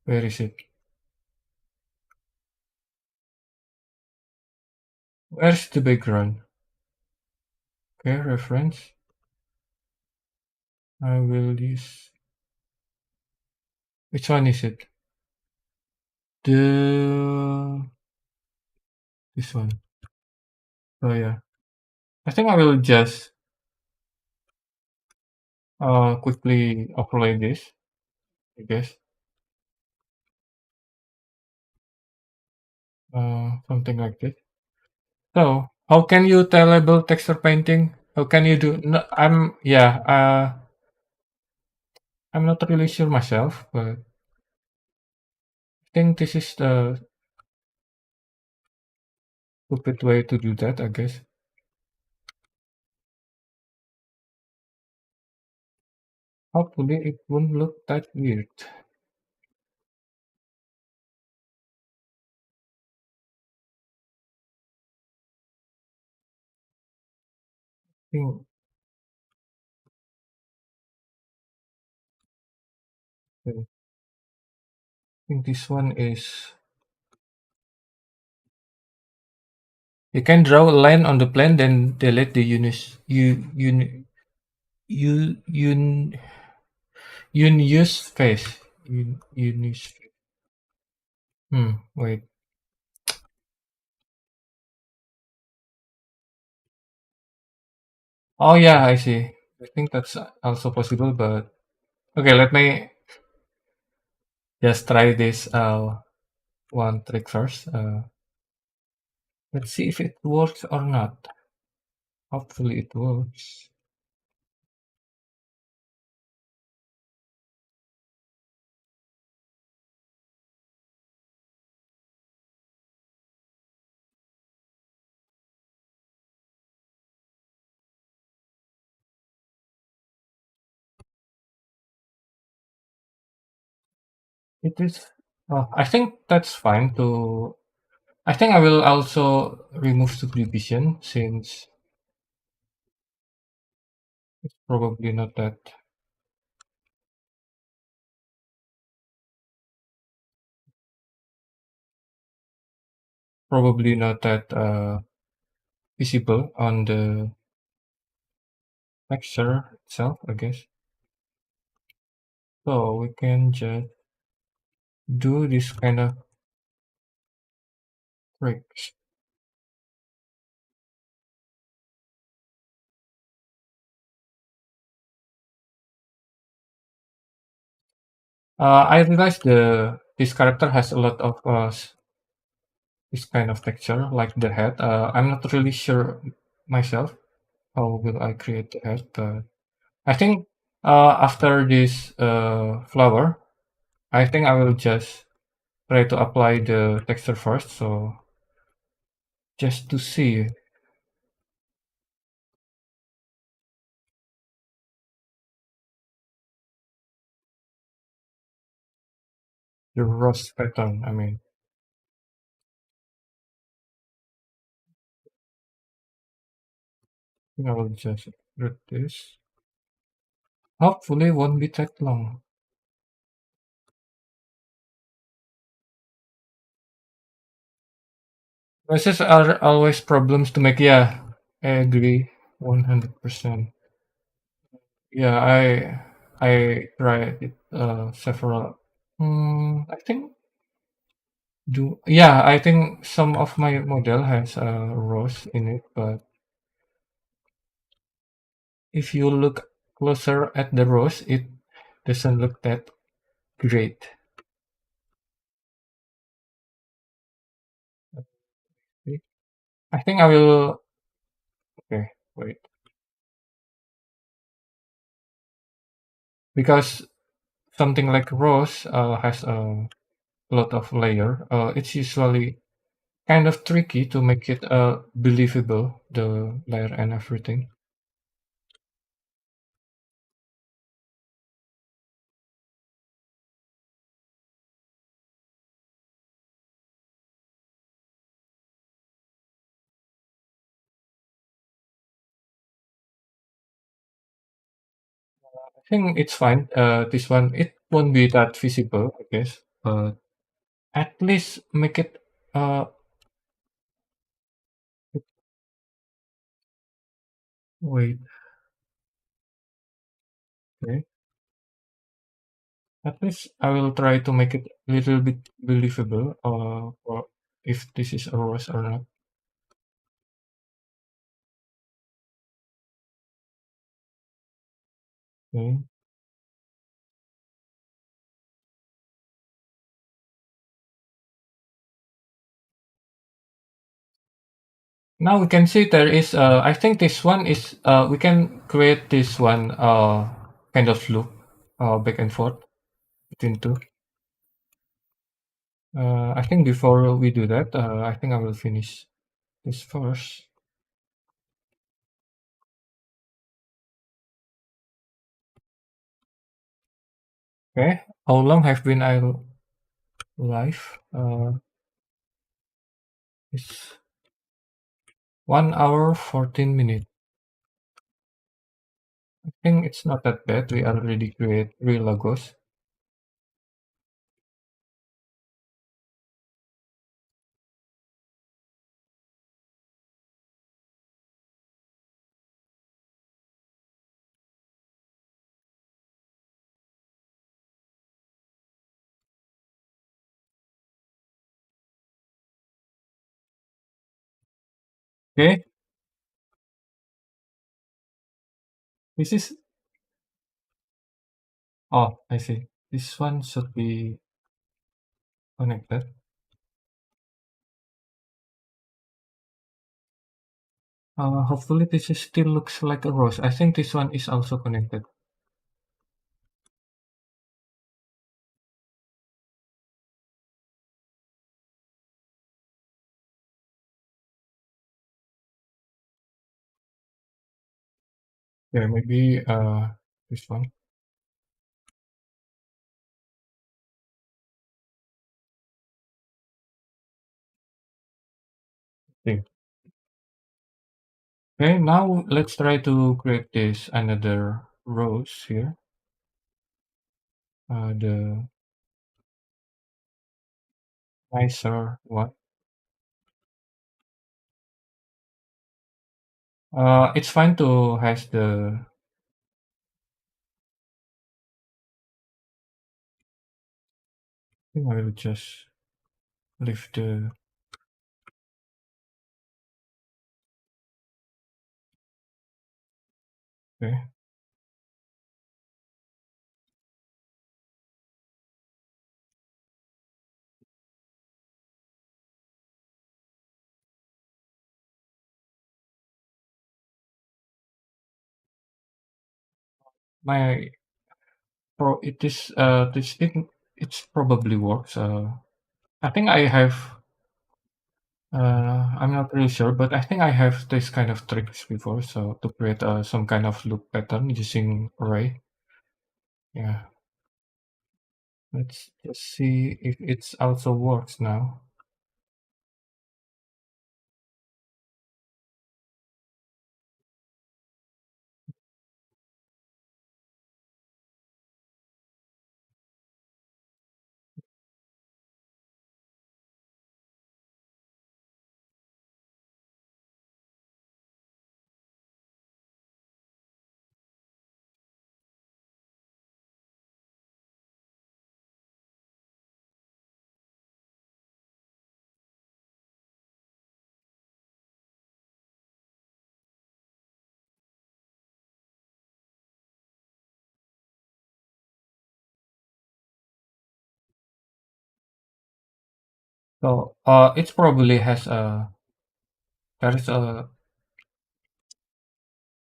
where is it? Where's the background? Okay, reference. I will use which one is it? The this one. Oh yeah. I think I will just quickly overlay this, I guess. Something like this. So how can you tellable texture painting? How can you do no, I'm yeah, I'm not really sure myself, but I think this is the stupid way to do that, I guess. Hopefully it won't look that weird. Think, I think this one is you can draw a line on the plane, then delete the units. You use face. You use. Wait. Oh yeah, I see. I think that's also possible, but okay. Let me just try this one trick first. Let's see if it works or not. Hopefully it works. It is. I think that's fine to. I think I will also remove subdivision since it's probably not that visible on the texture itself, I guess. So we can just do this kind of tricks. I realized the this character has a lot of this kind of texture, like the head. I'm not really sure myself how will I create the head, but I think after this flower, I think I will just try to apply the texture first. So just to see the rose pattern. I will just read this. Hopefully, it won't be that long. Roses are always problems to make. Yeah, I agree, 100%. Yeah, I tried it several. I think I think some of my model has a rose in it, but if you look closer at the rose, it doesn't look that great. Okay. I think I will. Okay, wait, because something like rose has a lot of layer. It's usually kind of tricky to make it believable, the layer and everything. I think it's fine. This one, it won't be that visible, I guess. But at least make it. Uh, wait. Okay. At least I will try to make it a little bit believable. Or if this is a rose or not. Okay. Now we can see there is. I think this one is. We can create this one. Kind of loop. Back and forth between two. I think before we do that, I think I will finish this first. Okay. How long have been I live? It's 1 hour 14 minutes. I think it's not that bad. We already create real logos. Okay. This is. Oh, I see. This one should be connected. Hopefully this is still looks like a rose. I think this one is also connected. Yeah, maybe this one. thing. Okay, now let's try to create this another rows here. The nicer one. It's fine to has the. I think I will just leave the. Okay, my it is this thing. It's probably works. I think I have. I'm not really sure, but I think I have this kind of tricks before. So to create some kind of loop pattern using array. Yeah, let's just see if it's also works now. So it probably has a there is a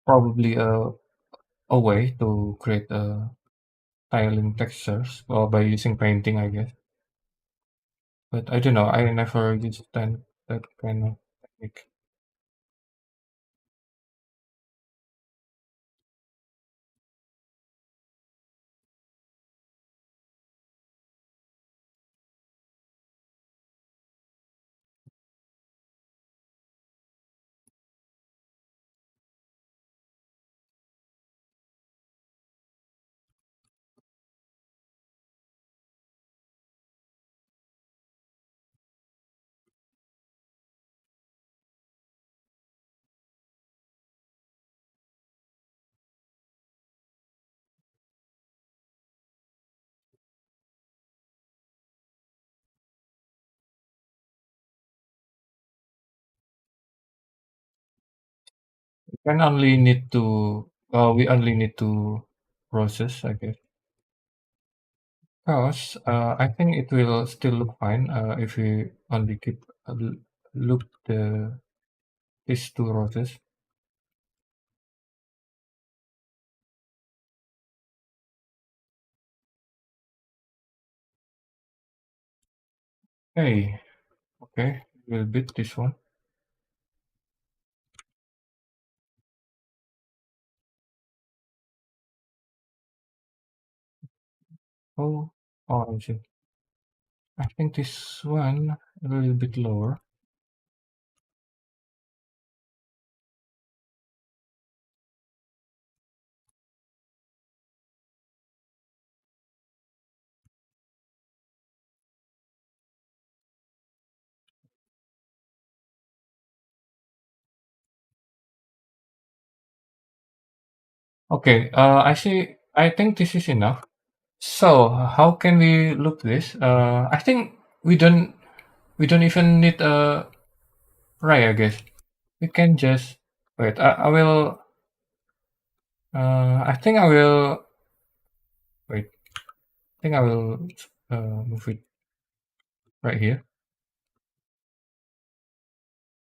probably a way to create tiling textures by using painting, I guess. But I don't know. I never used that kind of technique. We can only need to. We only need to process, I guess. Because I think it will still look fine if we only keep loop these two roses. Hey, okay, we'll beat this one. Oh, oh, I see. I think this one a little bit lower. Okay, I see. I think this is enough. So how can we look this? I think we don't we don't even need a array. I guess we can just wait. I will. I think I will wait. I think I will move it right here.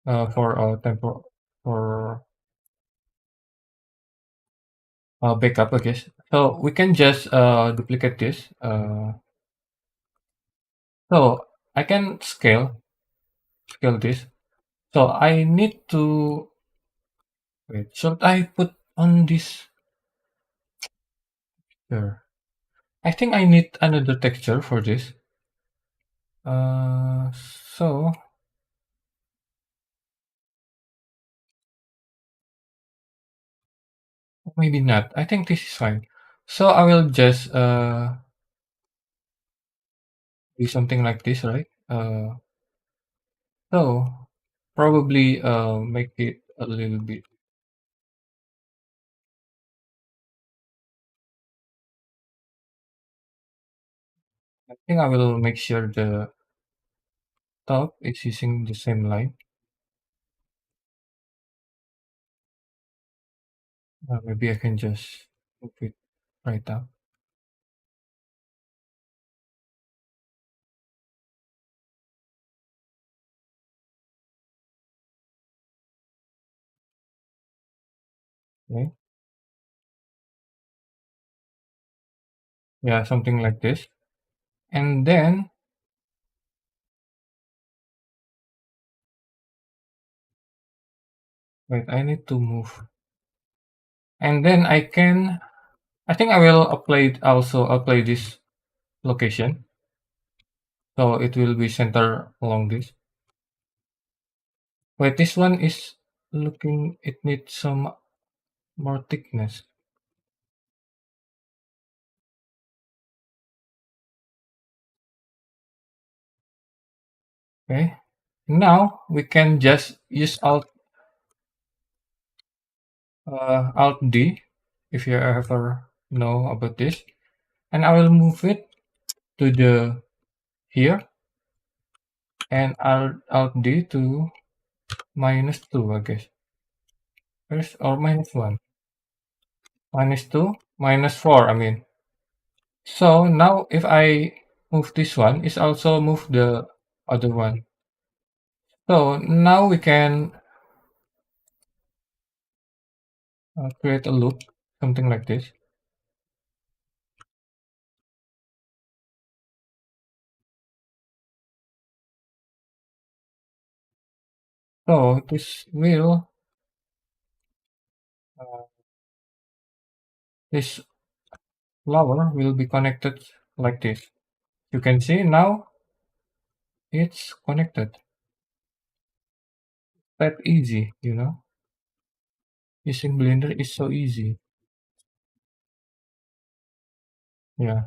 For tempo for backup. I guess. So we can just duplicate this. So I can scale this. So I need to wait. Should I put on this here? I think I need another texture for this. So maybe not. I think this is fine. So I will just do something like this, right? So probably make it a little bit. I think I will make sure the top is using the same line. Maybe I can just move it right up. Okay. Yeah, something like this. And then wait, I need to move. And then I think I will apply this location. So it will be center along this. Wait, this one is looking, it needs some more thickness. Okay. Now we can just use Alt D if you ever know about this. And I will move it to the here and Alt D to -2, I guess. First or -1. -2, -4, I mean. So now if I move this one, it's also move the other one. So now we can create a loop, something like this. So uh, this flower will be connected like this. You can see now it's connected. That easy, you know. Using Blender is so easy. Yeah.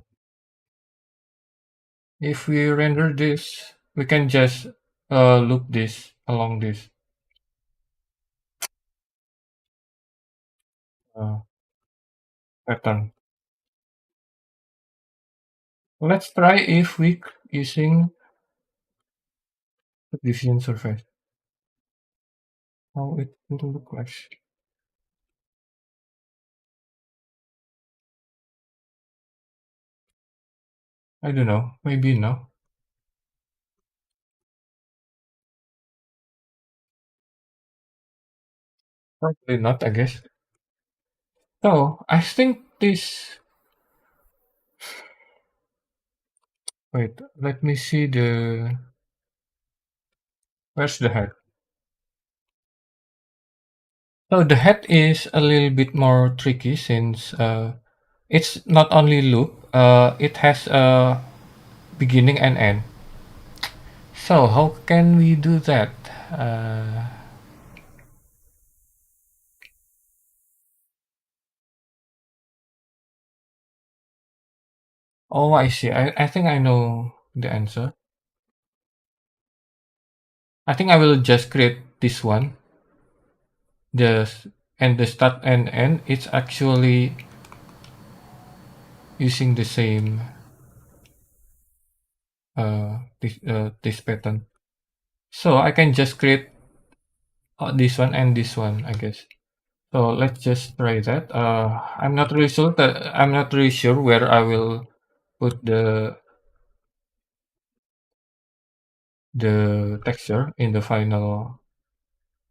If we render this, we can just loop this along this uh, pattern. Let's try if we using the diffusion surface. How it will look like. I don't know. Maybe no. Probably not, I guess. So I think this. Wait, let me see the. Where's the head? So the head is a little bit more tricky since it's not only loop. It has a beginning and end. So how can we do that? Uh, oh, I see. I think I know the answer. I think I will just create this one. The and the start and end. It's actually using the same this pattern. So I can just create this one and this one, I guess. So let's just try that. I'm not really sure where I will put the texture in the final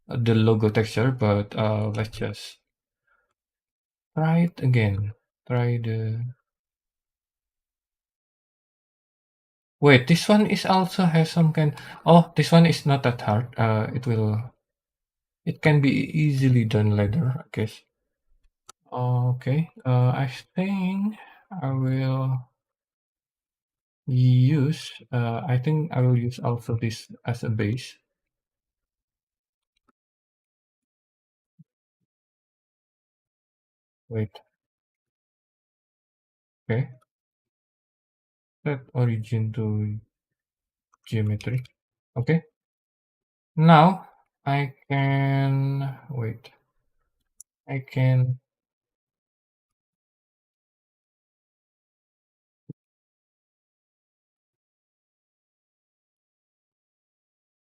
the logo texture, but let's just try it again. Try the wait. This one is also has some kind. Oh, this one is not that hard. It can be easily done later, I guess. Okay. I think I will I think I will use also this as a base. Wait. Okay. Set origin to geometry. Okay. Now I can wait. I can.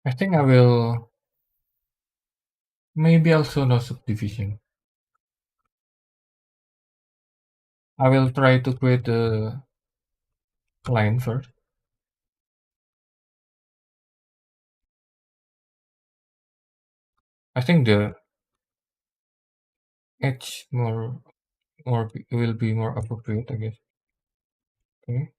I think I will. Maybe also no subdivision. I will try to create a line first. I think the edge will be more appropriate, I guess. Okay.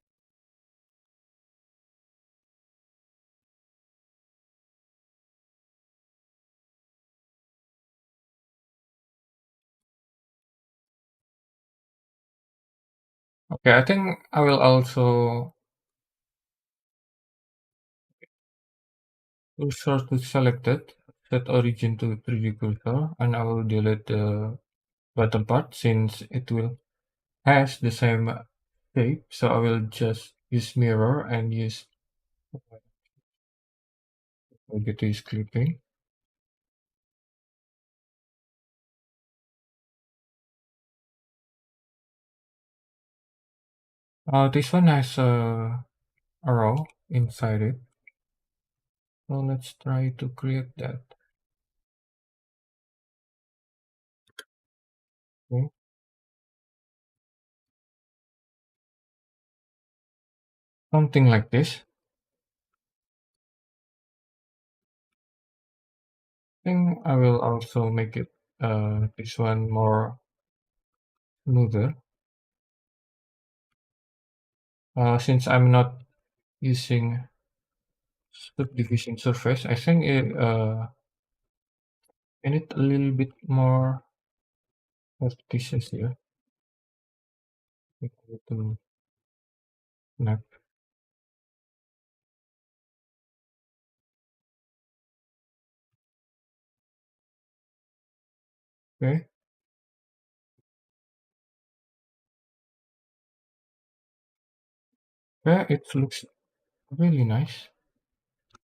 Okay, I think I will also cursor to selected, set origin to 3D cursor, and I will delete the bottom part since it will has the same shape. So I will just use mirror and use use clipping. This one has a arrow inside it. So let's try to create that. Okay. Something like this. I think I will also make it this one more smoother. Since I'm not using subdivision surface, I think I need a little bit more repetitions here. To snap. Okay. Yeah, it looks really nice.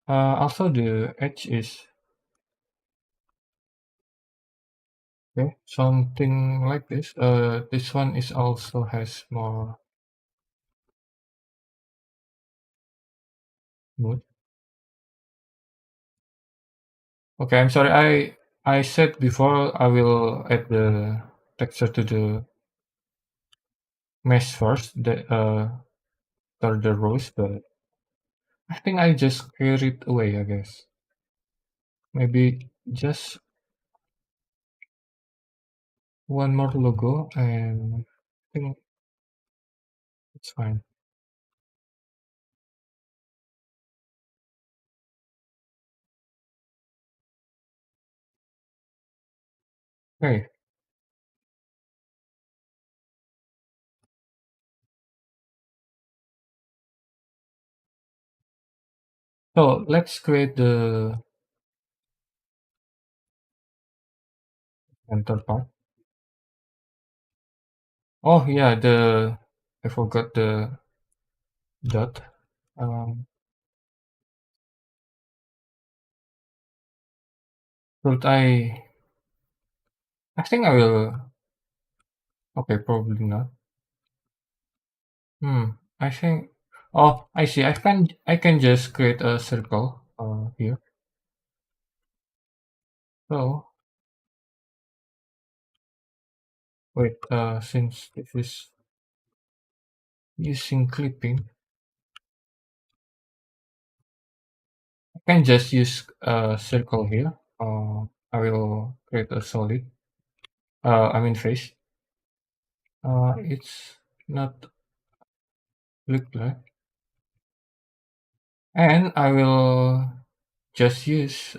Also the edge is okay, something like this. This one is also has more mood. Okay, I'm sorry. I said before I will add the texture to the mesh first, the rows, but I think I just clear it away. I guess maybe just one more logo, and I think it's fine. Okay, so let's create the center part. Oh yeah, the I forgot the dot. Um, but I think I will. Okay, probably not. Hmm. I think. Oh, I see. I can just create a circle. Here. So wait. Since this is using clipping, I can just use a circle here. I will create a solid. I mean face. It's not look like, and I will just use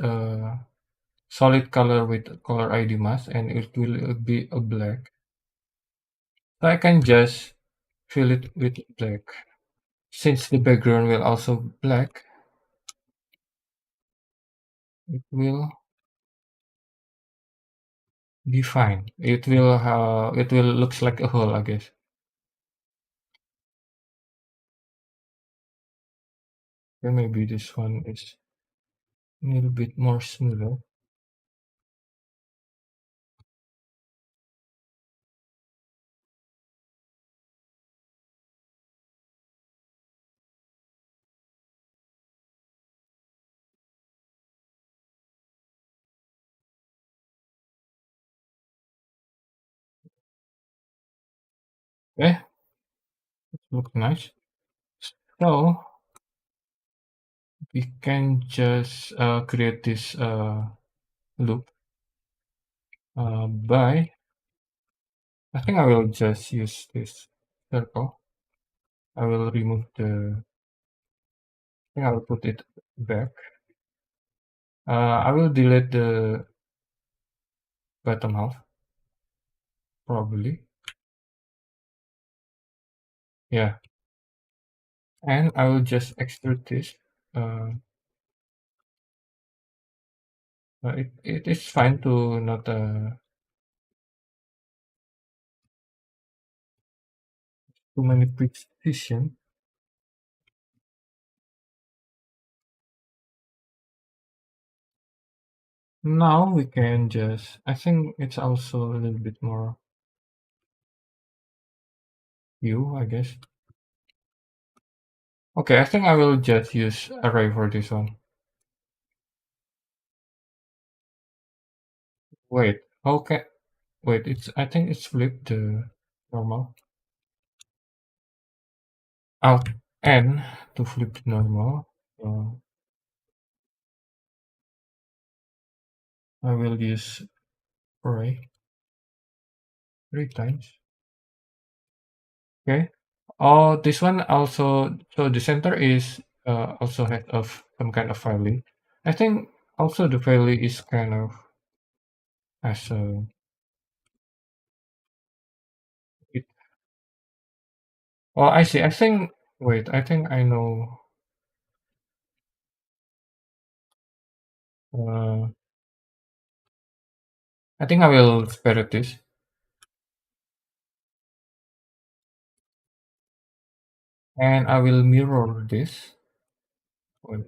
solid color with color ID mask, and it will be a black. So I can just fill it with black. Since the background will also black, it will be fine. It will looks like a hole, I guess. Okay, maybe this one is a little bit more smoother. Okay, look nice. So we can just create this loop by I think I will just use this circle. I will remove the I think I will put it back. I will delete the bottom half probably. Yeah, and I will just extrude this. Uh, it is fine to not too many precision. Now we can just. I think it's also a little bit more view, I guess. Okay, I think I will just use array for this one. Wait, okay. Wait, it's. I think it's flipped the normal. Alt N to flip to normal. I will use array 3 times. Okay. Oh, this one also. So the center is also has of some kind of value. I think also the value is kind of as a. It, oh, I see. I think. Wait, I think I know. Uh, I think I will spare this, and I will mirror this. Wait,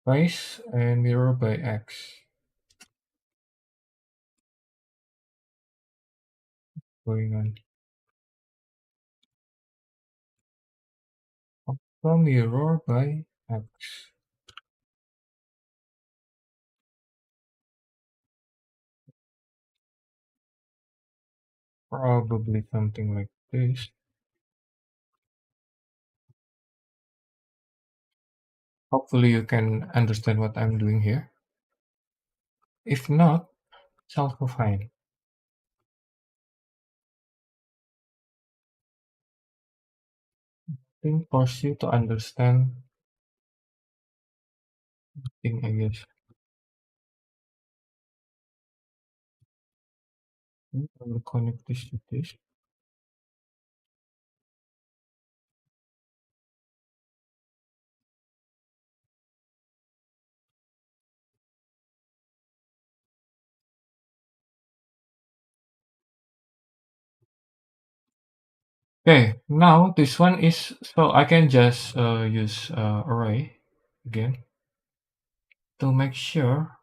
twice and mirror by X. Going on. Also mirror by X. Probably something like this. Hopefully you can understand what I'm doing here. If not, it's also fine. I think force you to understand thing, I guess. I will connect this to this. Okay, now this one is so I can just use array again to make sure.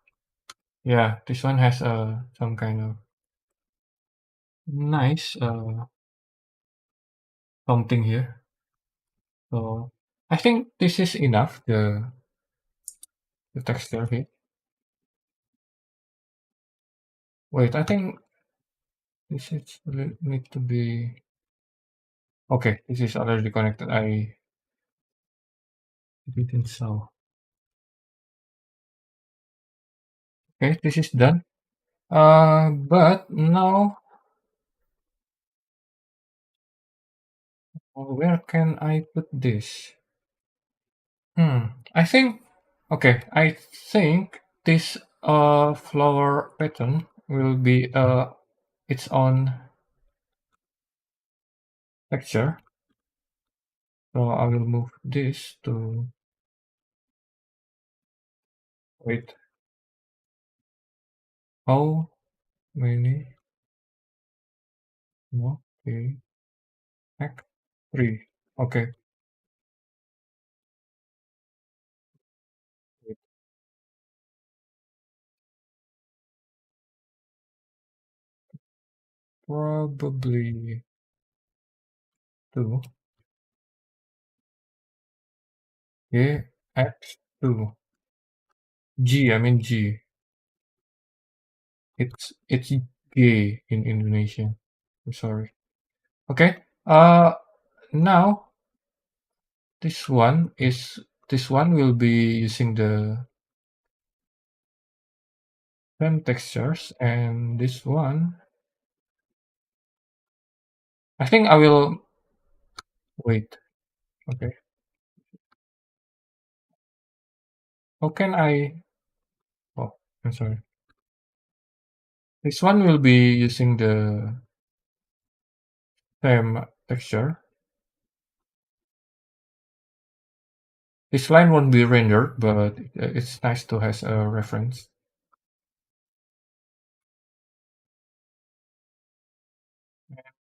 Yeah, this one has some kind of nice something here. So I think this is enough. The texture here. Wait, I think this is need to be okay. This is already connected. I didn't saw. Okay, this is done. But now where can I put this? I think okay. I think this flower pattern will be its own texture. So I will move this to Wait, how many? No, okay, act three. Okay, wait, probably two. Yeah, act two. G, I mean G. It's G in Indonesia. I'm sorry. Okay. Now this one will be using the same textures, and this one I think I will wait. Okay. How can I? Oh, I'm sorry. This one will be using the same texture. This line won't be rendered, but it's nice to have a reference.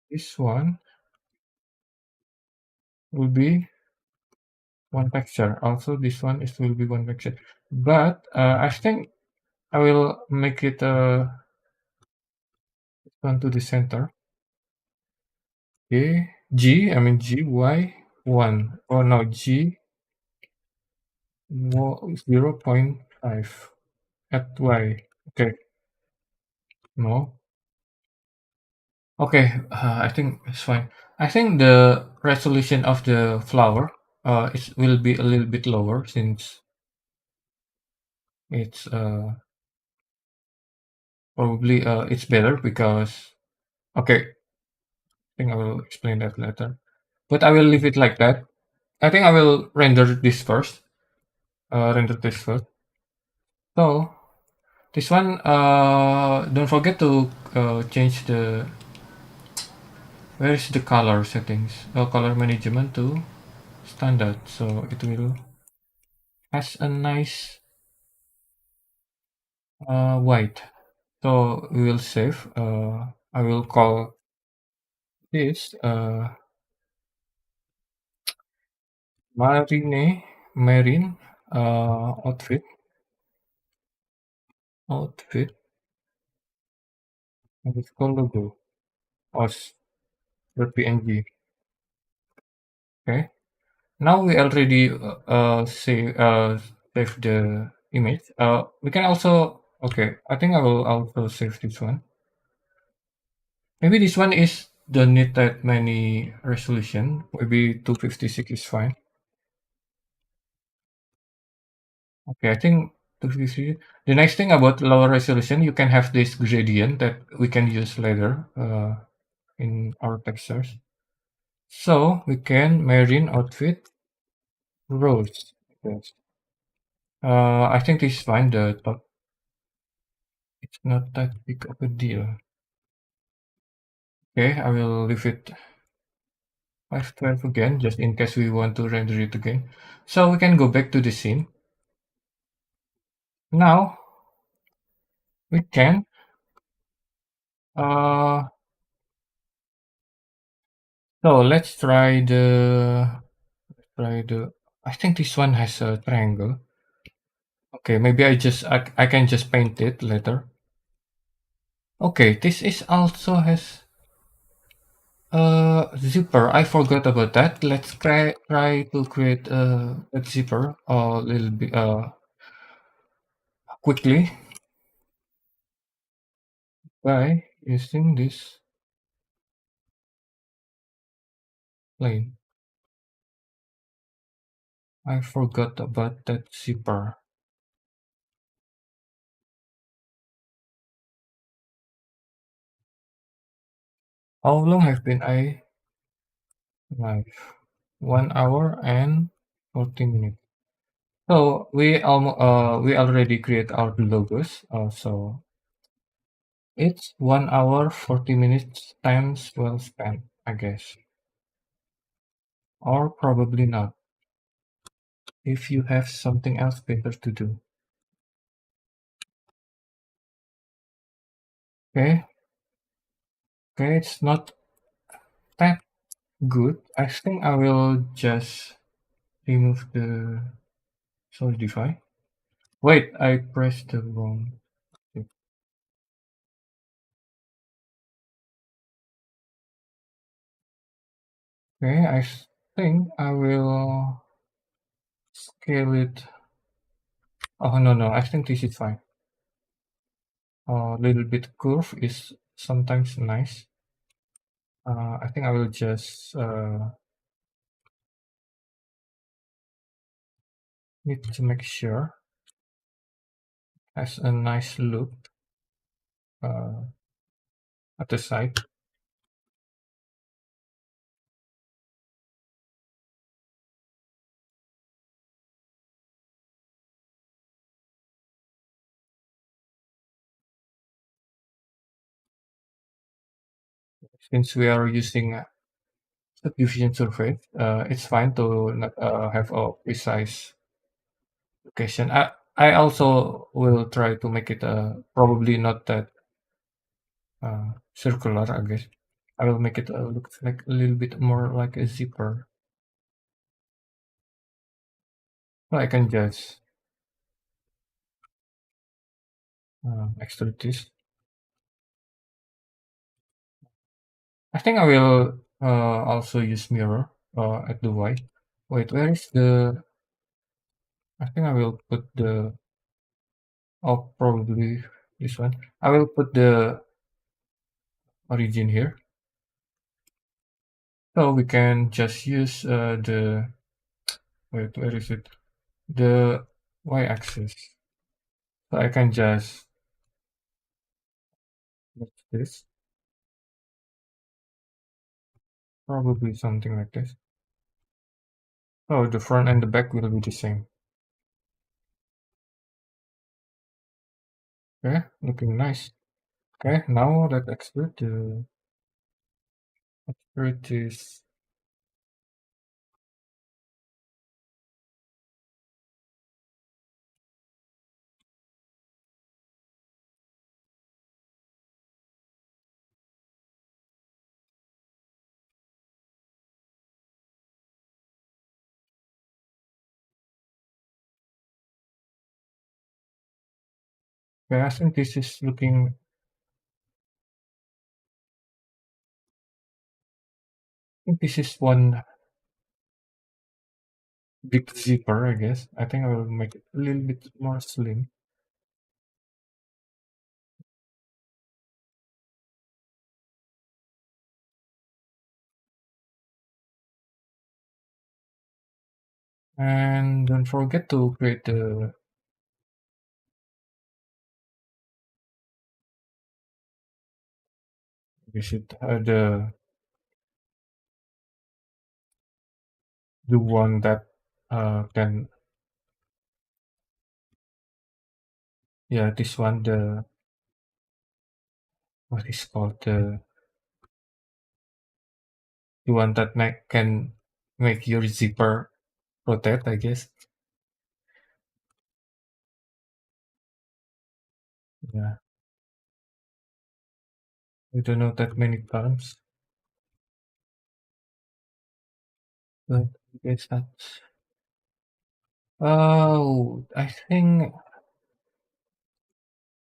This one will be one texture. Also, this one is will be one texture. But I think I will make it one to the center. Okay, G. I mean G Y one. Oh no, G 0.5 at Y. Okay, no. Okay, I think it's fine. I think the resolution of the flower it will be a little bit lower since it's probably it's better because okay, I think I will explain that later. But I will leave it like that. I think I will render this first. Render this first. So this one, don't forget to change the where is the color settings? Color management to standard, so it will has a nice white. So we will save. I will call this marine outfit and it's called logo os.png. Okay. Now we already save the image. We can also okay. I think I will also save this one. Maybe this one is don't need that many resolution. Maybe 256 is fine. Okay, I think 256. The next thing about lower resolution, you can have this gradient that we can use later in our textures. So we can marine outfit rose. Yes. I think this is fine. The top, it's not that big of a deal. Okay, I will leave it 512 again, just in case we want to render it again. So we can go back to the scene. Now we can uh so let's try the I think this one has a triangle. Okay, maybe I can just paint it later. Okay, this is also has zipper. I forgot about that. Let's try to create a zipper a little bit quickly by using this plane. I forgot about that zipper. How long have been I live? 1 hour and 40 minutes. So we already create our logos. So it's 1 hour 40 minutes times well spent, I guess, or probably not if you have something else better to do. Okay, okay, it's not that good. I think I will just remove the solidify. Wait, I pressed the wrong. Okay, think I will scale it. Oh no, no, I think this is fine. A little bit curve is sometimes nice. I think I will just need to make sure has a nice look uh, at the side. Since we are using subdivision surface, it's fine to not have a precise location. I also will try to make it probably not that circular, I guess. I will make it look like a little bit more like a zipper. So I can just extrude this. I think I will also use mirror at the Y. Wait, where is the? I think I will put the. Oh, probably this one. I will put the origin here. So we can just use the. Wait, where is it? The Y-axis. So I can just. What's this? Probably something like this. Oh, the front and the back will be the same. Okay, looking nice. Okay, now let's extrude the extrude this. Okay, I think this is looking. I think this is one big zipper, I guess. I think I will make it a little bit more slim. And don't forget to create the visit the one that can yeah this one the what is called the one that can make your zipper rotate, I guess. Yeah, I don't know that many terms, but I guess that's. Oh, I think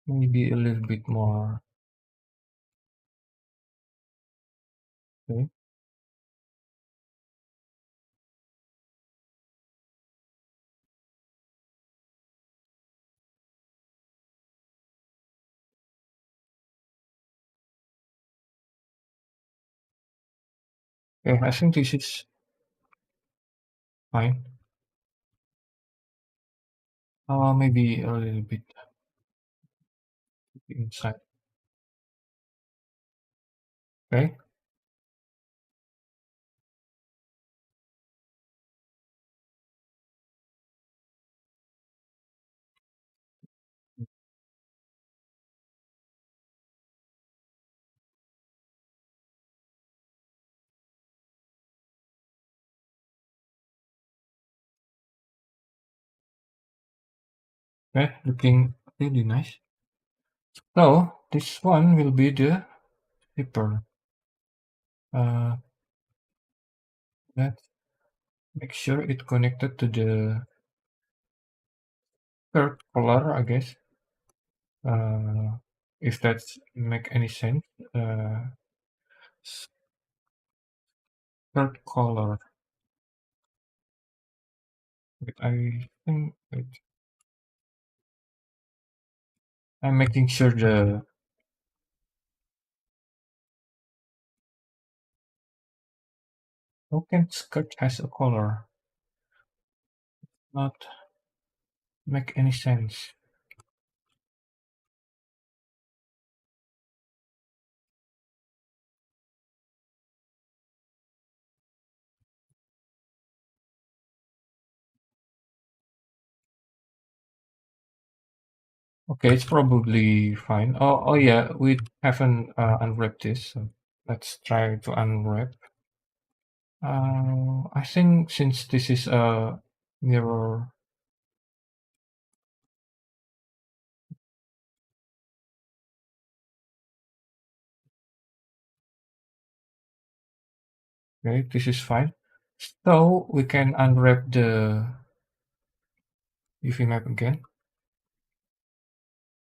maybe a little bit more. Okay. Okay, I think this is fine. Maybe a little bit inside. Okay. Okay, looking really nice. So this one will be the zipper. Uh, let's make sure it connected to the third color, I guess. Uh, if that's make any sense. Uh, third color. Wait, I think I'm making sure the token skirt has a color. Not make any sense. Okay, it's probably fine. Oh yeah, we haven't unwrapped this, so let's try to unwrap. I think since this is a mirror, okay, this is fine. So we can unwrap the UV map again.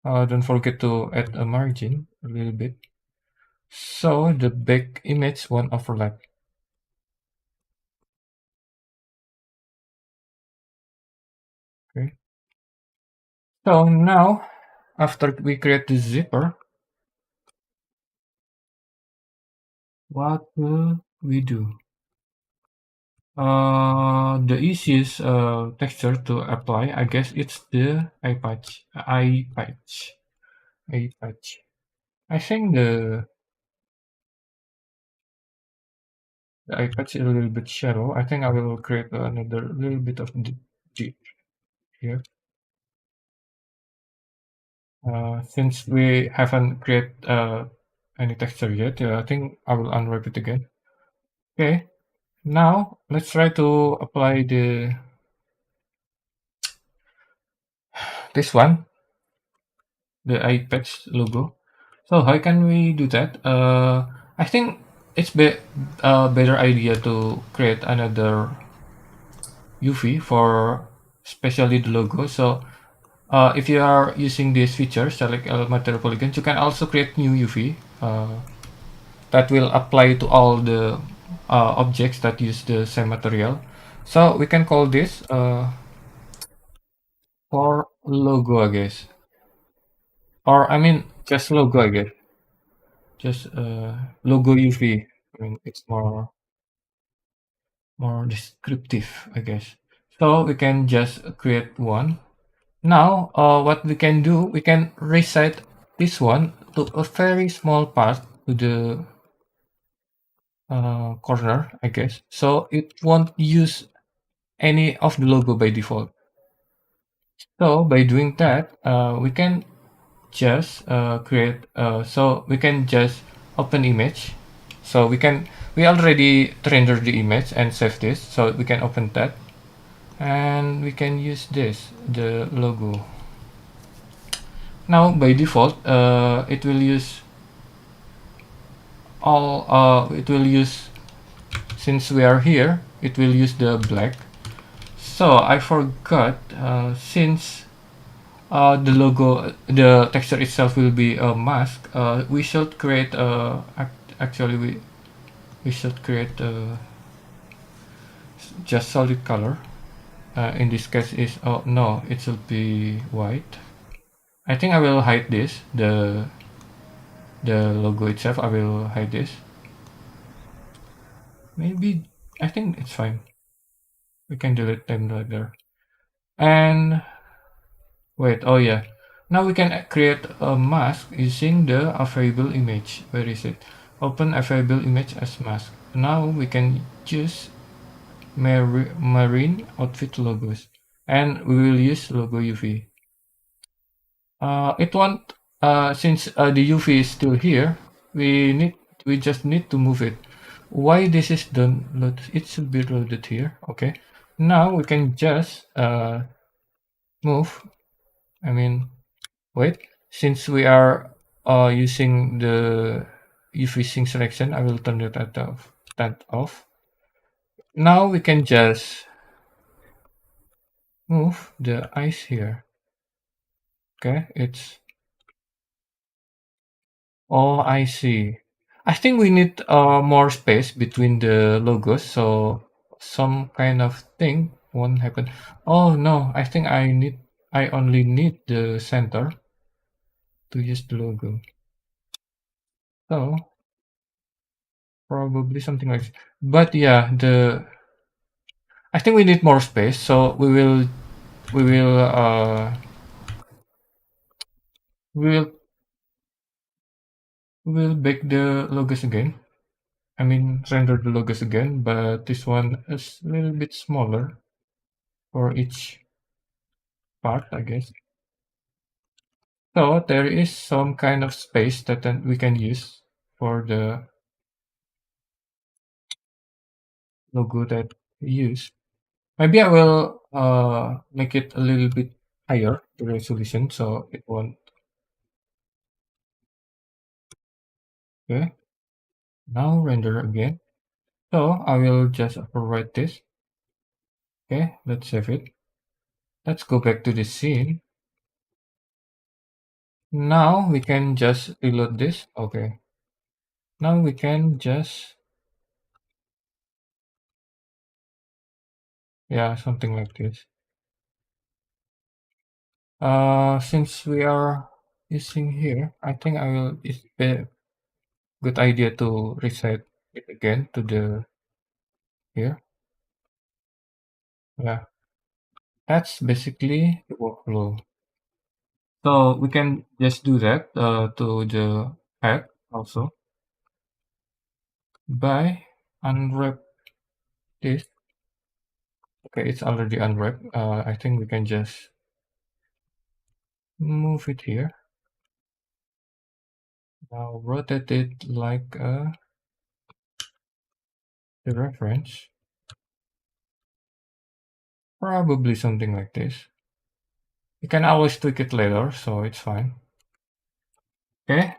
Don't forget to add a margin a little bit. So the back image won't overlap. Okay. So now, after we create the zipper, what will we do? The easiest texture to apply, I guess, it's the eye patch. I think the eye patch is a little bit shallow. I think I will create another little bit of deep here. Since we haven't created any texture yet, I think I will unwrap it again. Okay, now let's try to apply this one, the eye patch logo. So how can we do that? I think it's a better idea to create another UV for especially the logo. So if you are using this feature, select material polygons, you can also create new UV that will apply to all the objects that use the same material. So we can call this for logo, I guess. Or I mean, just logo, I guess. Just logo UV. I mean, it's more descriptive, I guess. So we can just create one. Now, what we can do, we can reset this one to a very small part to the corner, I guess. So it won't use any of the logo by default. So by doing that, we can just create, so we can just open image. So we already rendered the image and save this. So we can open that and we can use this, the logo. Now by default, it will use since we are here, it will use the black. So I forgot, since the logo, the texture itself will be a mask, we should create actually we should create just solid color. In this case is, oh no, it should be white. I think I will hide this, the logo itself. I will hide this. Maybe, I think it's fine. We can delete them later. And wait, oh yeah. Now we can create a mask using the available image. Where is it? Open available image as mask. Now we can choose marine outfit logos. And we will use logo UV. It won't, since the UV is still here, we just need to move it. Why this is done? It should be loaded here. Okay. Now we can just move. I mean, wait. Since we are using the UV sync selection. I will turn that off. Now we can just move the eyes here. Okay, it's oh, I see. I think we need more space between the logos, so some kind of thing won't happen. Oh no, I think I only need the center to use the logo. So probably something like, but yeah, I think we need more space, so we will we will we will bake the logos again. I mean, render the logos again, but this one is a little bit smaller for each part, I guess. So there is some kind of space that then we can use for the logo that we use. Maybe I will make it a little bit higher, the resolution, so it won't. Okay, now render again. So I will just overwrite this. Okay, let's save it. Let's go back to the scene. Now we can just reload this. Okay, now we can just, yeah, something like this. Since we are using here, I think I will, it's a good idea to reset it again to the here. Yeah, that's basically the workflow. So we can just do that to the head also by unwrap this. Okay, it's already unwrapped. I think we can just move it here. Now rotate it like the reference. Probably something like this. You can always tweak it later, so it's fine. Okay,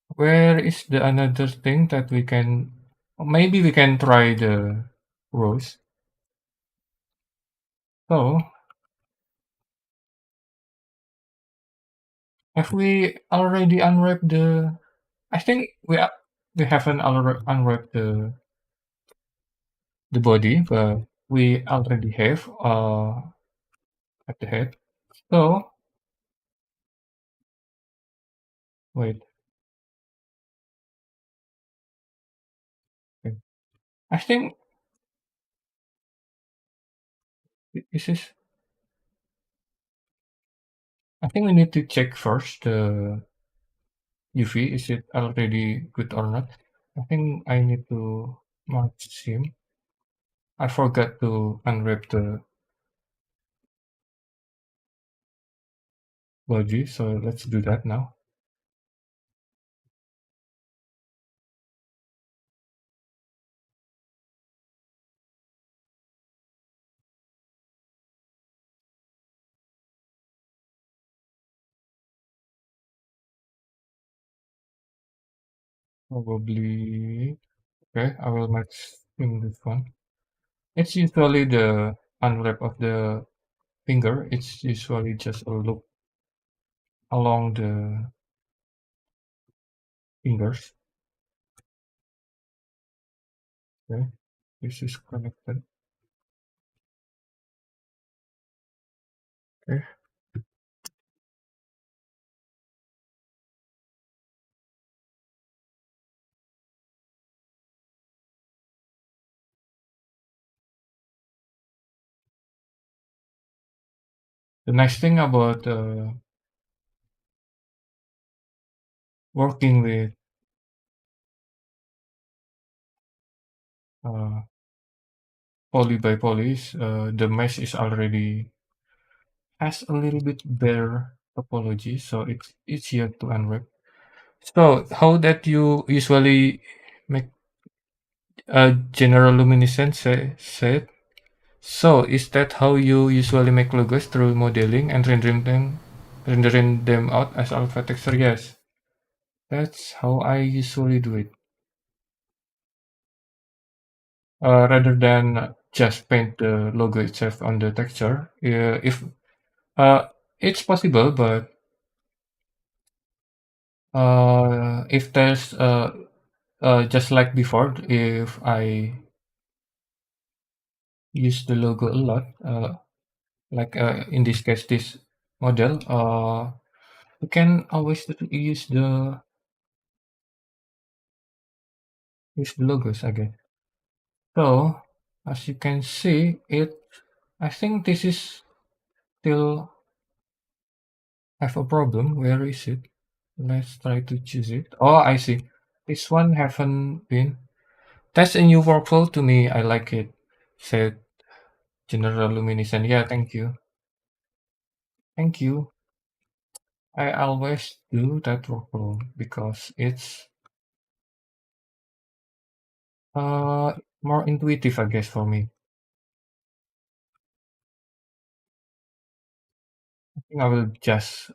where is the another thing that we can, maybe we can try the rows. So have we already unwrapped the, I think we haven't unwrapped the body, but we already have at the head. So wait, okay. I think this is, I think we need to check first the UV, is it already good or not? I think I need to match him. I forgot to unwrap the body, so let's do that now. Probably, okay, I will match him this one. It's usually the unwrap of the finger. It's usually just a loop along the fingers. Okay, this is connected. Okay, the nice thing about working with uh, poly by poly is the mesh is already has a little bit better topology, so it's easier to unwrap. So how that you usually make a general luminescence set? So is that how you usually make logos through modeling and rendering them out as alpha texture? Yes. That's how I usually do it. Rather than just paint the logo itself on the texture. If uh, it's possible, but if there's just like before, if I use the logo a lot, like in this case, this model, you can always use the logos again. So as you can see, I think this is still have a problem. Where is it? Let's try to choose it. Oh, I see. This one haven't been. That's a new workflow to me. I like it. Set general luminescence. Yeah, thank you. Thank you. I always do that workflow because it's uh more intuitive, I guess, for me. I think I will just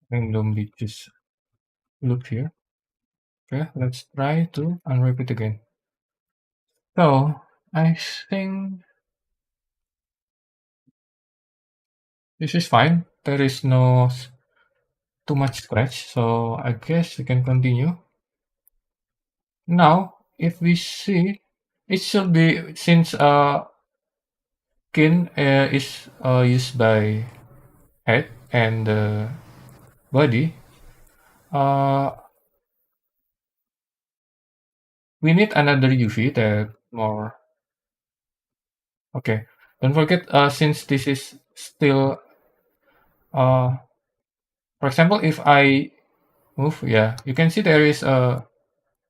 randomly just look here. Okay, let's try to unwrap it again. So I think this is fine. There is no too much scratch, so I guess we can continue. Now, if we see, it should be since skin is used by head and body. Uh, we need another UV that more. Okay, don't forget since this is still uh, for example, if I move, yeah, you can see there is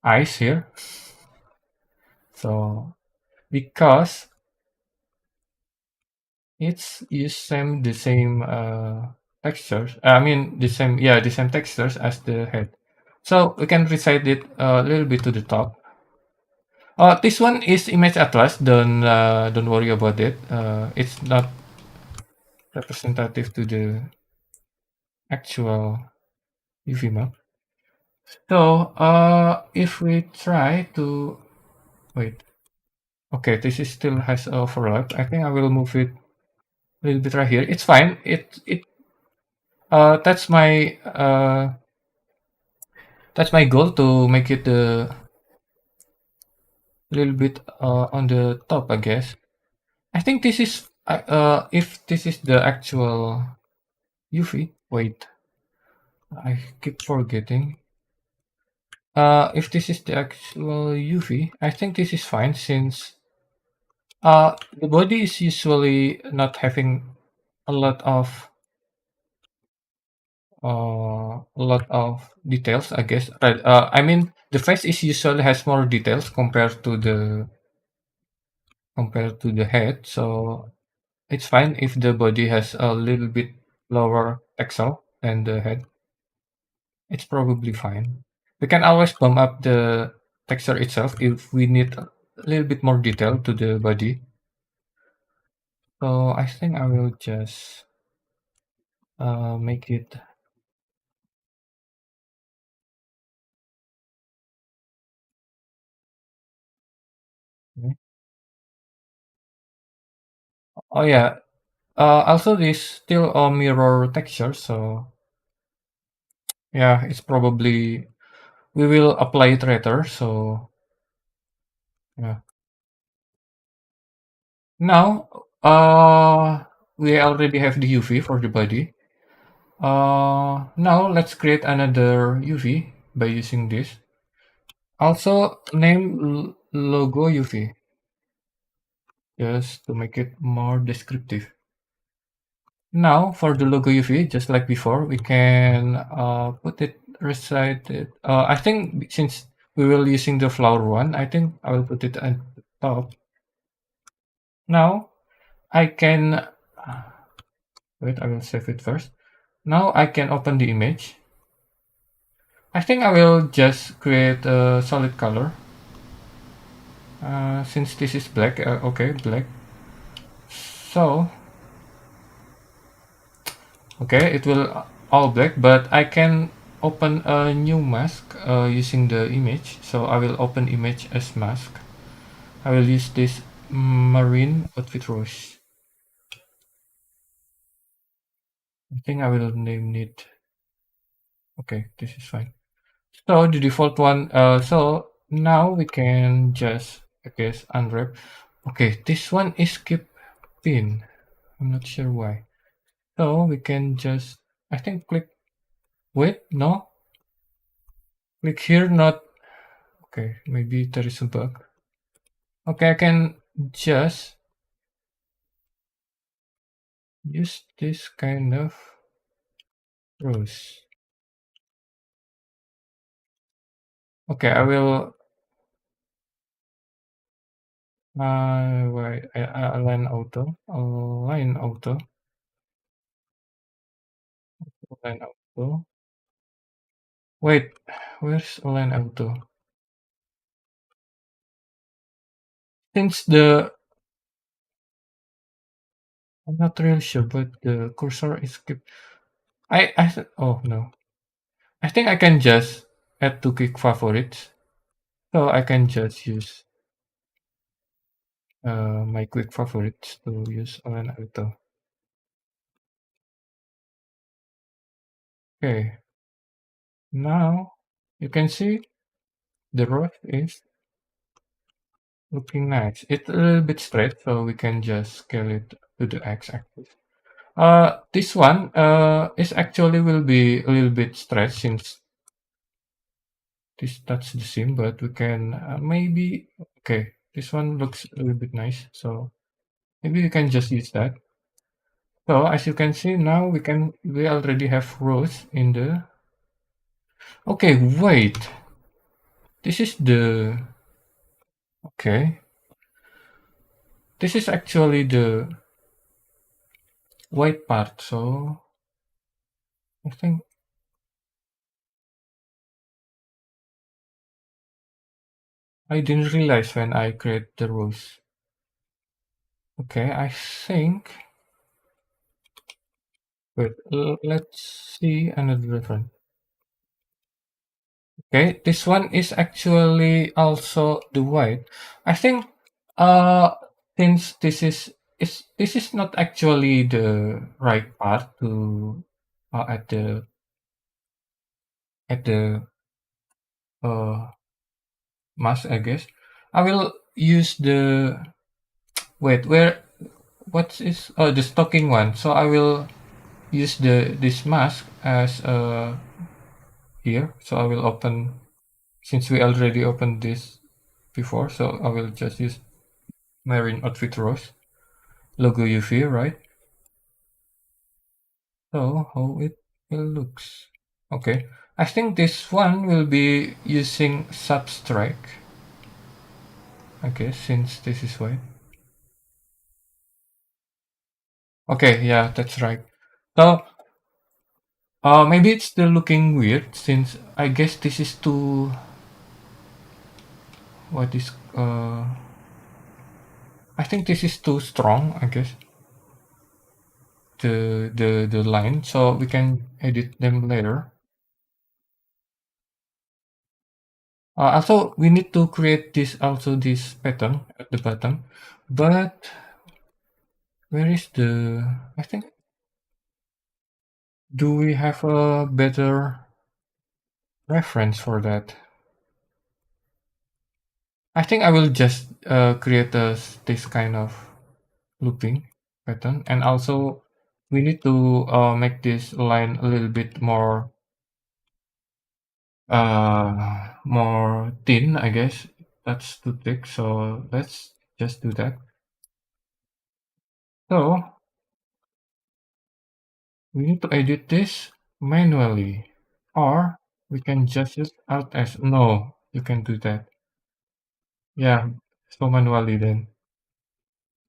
ice here. So because it's use the same textures. I mean the same textures as the head. So we can resize it a little bit to the top. This one is image atlas. Don't worry about it. It's not representative to the actual UV map. So if we try to wait, okay, this is still has overlap. I think I will move it a little bit right here. It's fine. That's my goal to make it a little bit on the top, I guess. I think this is if this is the actual UV. Wait, I keep forgetting. If this is the actual UV, I think this is fine since the body is usually not having a lot of details, I guess. Right. I mean, the face is usually has more details compared to the head, so it's fine if the body has a little bit lower pixel than the head. It's probably fine. We can always bump up the texture itself if we need a little bit more detail to the body. So I think I will just make it. Oh yeah. Also, this still a mirror texture, so yeah, it's probably we will apply it later. So yeah. Now, we already have the UV for the body. Now let's create another UV by using this. Also name logo UV just to make it more descriptive. Now for the logo UV, just like before, we can put it reside it. I think since we will using the flower one, I think I will put it at the top. Now I can wait. I will save it first. Now I can open the image. I think I will just create a solid color. Since this is black, okay, black. So Okay, it will all black, but I can open a new mask using the image. So I will open image as mask. I will use this marine outfit rose. I think I will name it. Okay, this is fine. So the default one. So now we can just, I guess, unwrap. Okay, this one is keep pin. I'm not sure why. So we can just, I think, click. Wait, no, click here. Not okay. Maybe there is a bug. Okay, I can just use this kind of rules. Okay, I will wait, align auto. Wait, where's align auto? Since the I'm not really sure, but the cursor is keep. Oh no, I think I can just add to quick favorites, so I can just use my quick favorites to use align auto. Okay, now you can see the roof is looking nice. It's a little bit straight, so we can just scale it to the x-axis. This one is actually will be a little bit stretched since this that's the same, but we can maybe okay. This one looks a little bit nice, so maybe we can just use that. So as you can see now, we already have rows in the. Okay, wait. This is the okay. This is actually the white part. So I think I didn't realize when I create the rows. Okay, I think. Wait, let's see another different. Okay, this one is actually also the white. I think since this is not actually the right part to at the uh mask, I guess. I will use the wait where what is the stocking one. So I will use this mask as here. So I will open since we already opened this before. So I will just use marine outfit rose logo UV, right? So how it will looks. Okay, I think this one will be using substrate. Okay, since this is white. Okay, yeah, that's right. So maybe it's still looking weird since I guess this is too what is I think this is too strong, I guess. The line, so we can edit them later. Also, we need to create this pattern at the bottom, but where is the? I think do we have a better reference for that? I think I will just create this kind of looping pattern, and also we need to make this line a little bit more thin, I guess. That's too thick, so let's just do that. So we need to edit this manually, or we can just use Alt S. No, you can do that. Yeah, so manually then.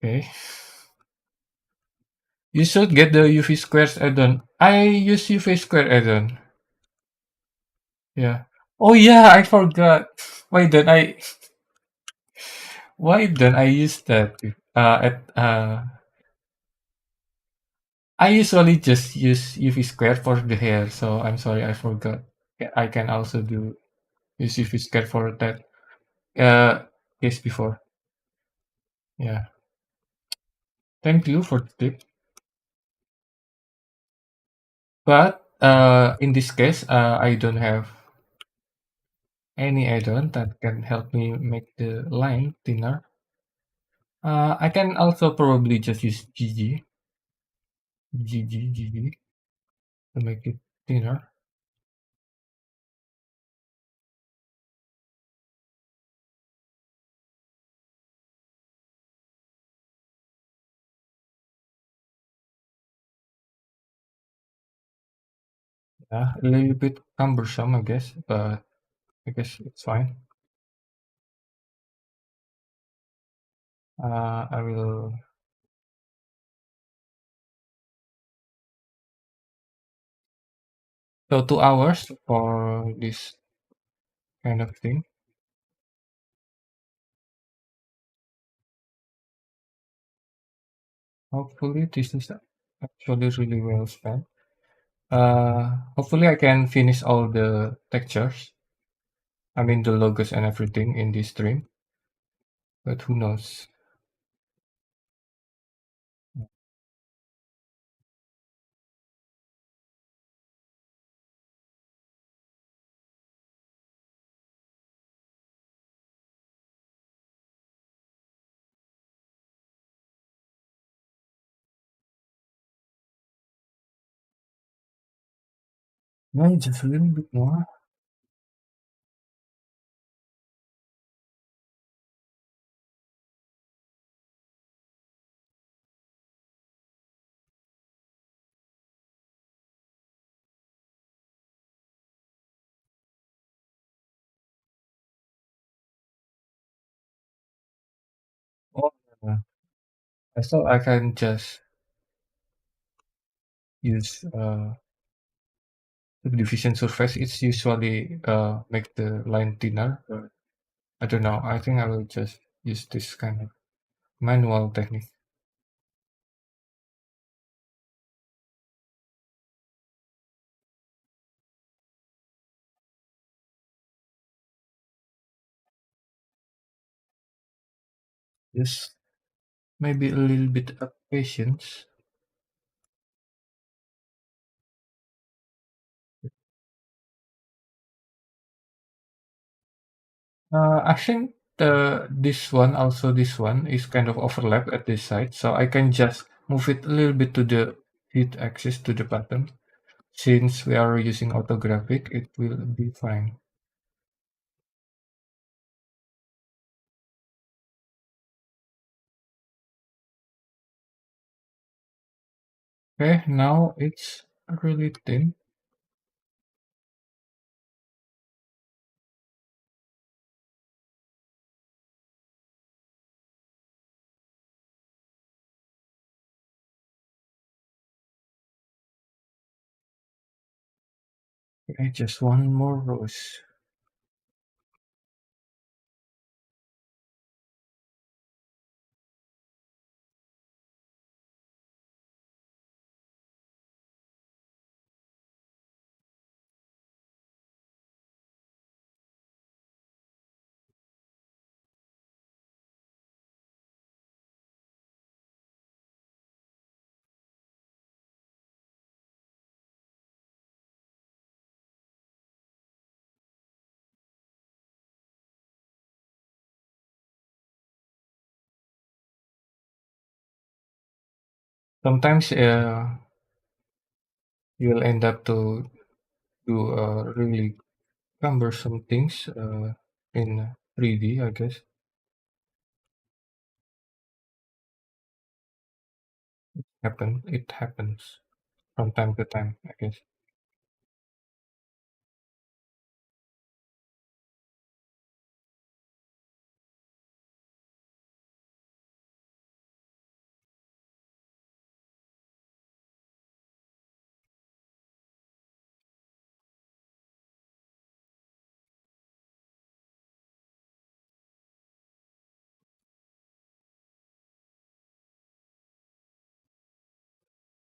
Okay. You should get the UV squares add-on. I use UV square add-on. Yeah. Oh yeah, I forgot. Why don't I? Why don't I use that? At I usually just use UV square for the hair, so I'm sorry I forgot. Yeah, I can also do use UV square for that case before. Yeah. Thank you for the tip. But in this case, I don't have any add-on that can help me make the line thinner. I can also probably just use GG to make it thinner. Yeah, a little bit cumbersome, I guess, but I guess it's fine. I will. So 2 hours for this kind of thing. Hopefully, this is actually really well spent. Hopefully, I can finish all the textures. I mean, the logos and everything in this stream. But who knows? No, just a little bit more. Oh, yeah. I thought I can just use subdivision surface. It's usually make the line thinner. But I don't know. I think I will just use this kind of manual technique. Just maybe a little bit of patience. I think this one is kind of overlap at this side, so I can just move it a little bit to the heat axis to the bottom. Since we are using orthographic, it will be fine. Okay, now it's really thin. Okay, just one more rose. Sometimes you'll end up to do really cumbersome things in 3D, I guess. It happens from time to time, I guess.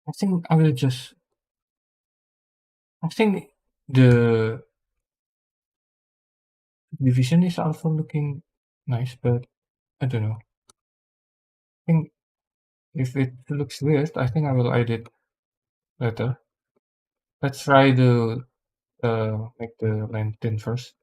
I think I will just. I think the division is also looking nice, but I don't know. I think if it looks weird, I think I will edit later. Let's try to make the line thin first.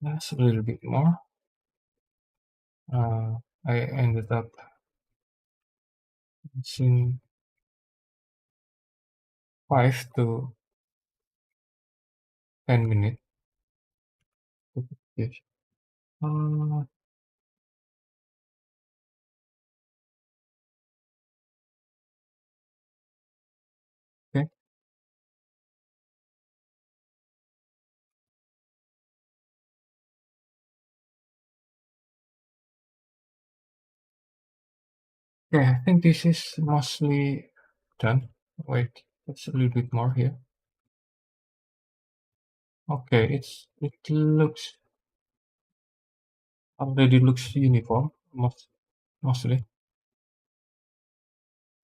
That's a little bit more. I ended up using 5 to 10 minutes to do this. Uh, okay. Yeah, I think this is mostly done. Wait, it's a little bit more here. Okay, it looks already looks uniform mostly.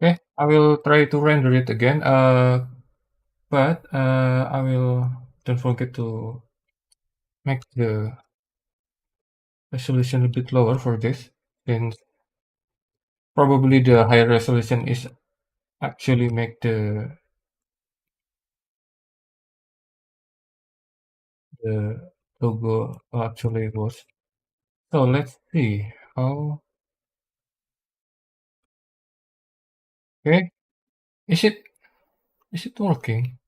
Okay, I will try to render it again. But I will don't forget to make the resolution a bit lower for this, since probably the higher resolution is actually make the logo actually worse. So let's see how. Okay, is it is it working?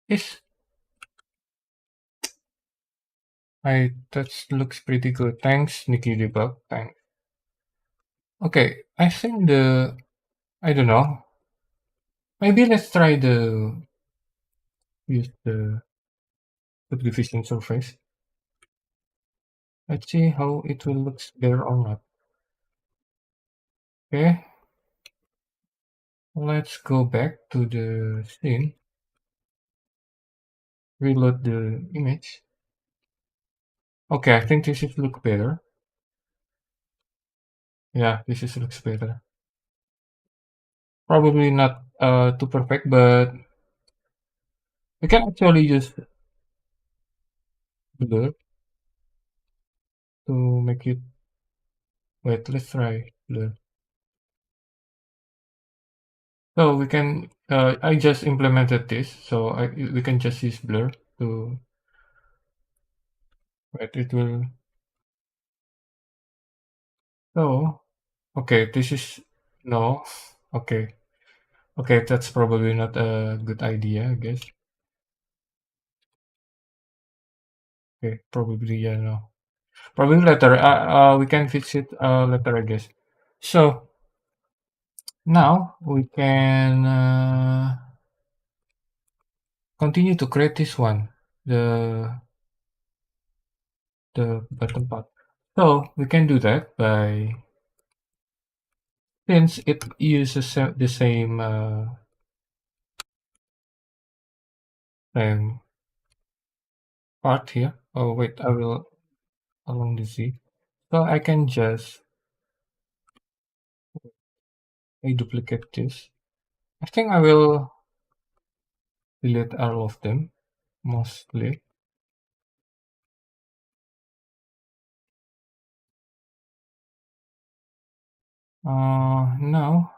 Is I that looks pretty good. Thanks, Nikki Debug. Thanks. Okay, I think the I don't know. Maybe let's try the use the subdivision surface. Let's see how it will look better or not. Okay, let's go back to the scene, reload the image. Okay, I think this is look better. Yeah, this is looks better. Probably not too perfect, but we can actually use blur to make it. Wait, let's try blur. So we can. I just implemented this, so we can just use blur to. Wait, it will. So okay, this is no. Okay, okay, that's probably not a good idea, I guess. Okay, probably yeah, no. Probably later. We can fix it later, I guess. So now we can continue to create this one, the bottom part. So we can do that by since it uses the same part here. Oh wait, I will along the Z. So I can just I duplicate this. I think I will delete all of them mostly. Now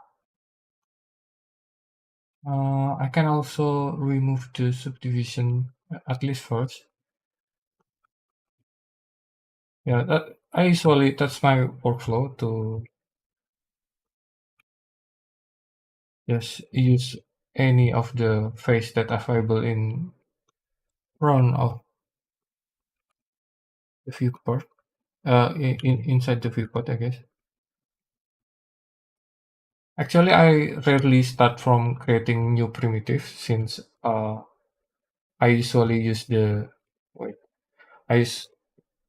I can also remove the subdivision at least first. Yeah, I usually that's my workflow to just use any of the face that available in front of the viewport. Inside the viewport, I guess. Actually, I rarely start from creating new primitives since I usually use the wait. I use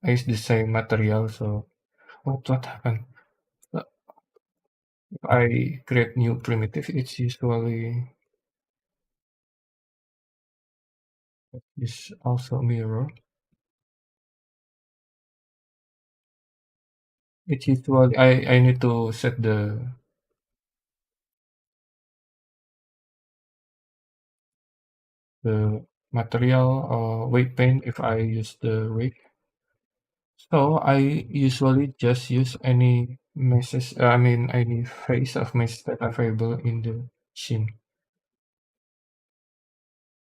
I use the same material. So what happened? Uh, If I create new primitive, it's usually is also a mirror. It's usually I need to set the material or weight paint if I use the rig. So I usually just use any meshes, I mean any face of mesh that are available in the scene.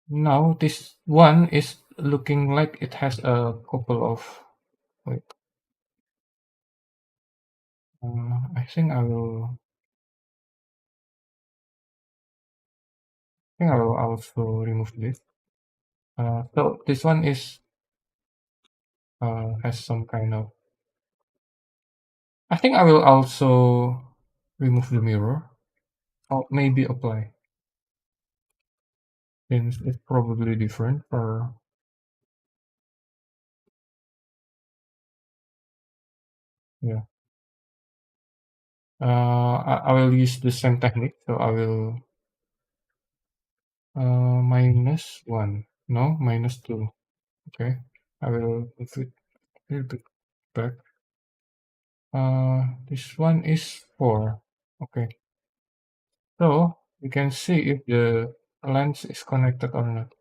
Now this one is looking like it has a couple of, wait, I think I will also remove this. So this one is has some kind of. I think I will also remove the mirror or maybe apply since it's probably different for, yeah. I will use the same technique. So I will minus one. No, minus two. Okay. I will move it a little bit back. This one is four. Okay. So you can see if the lens is connected or not.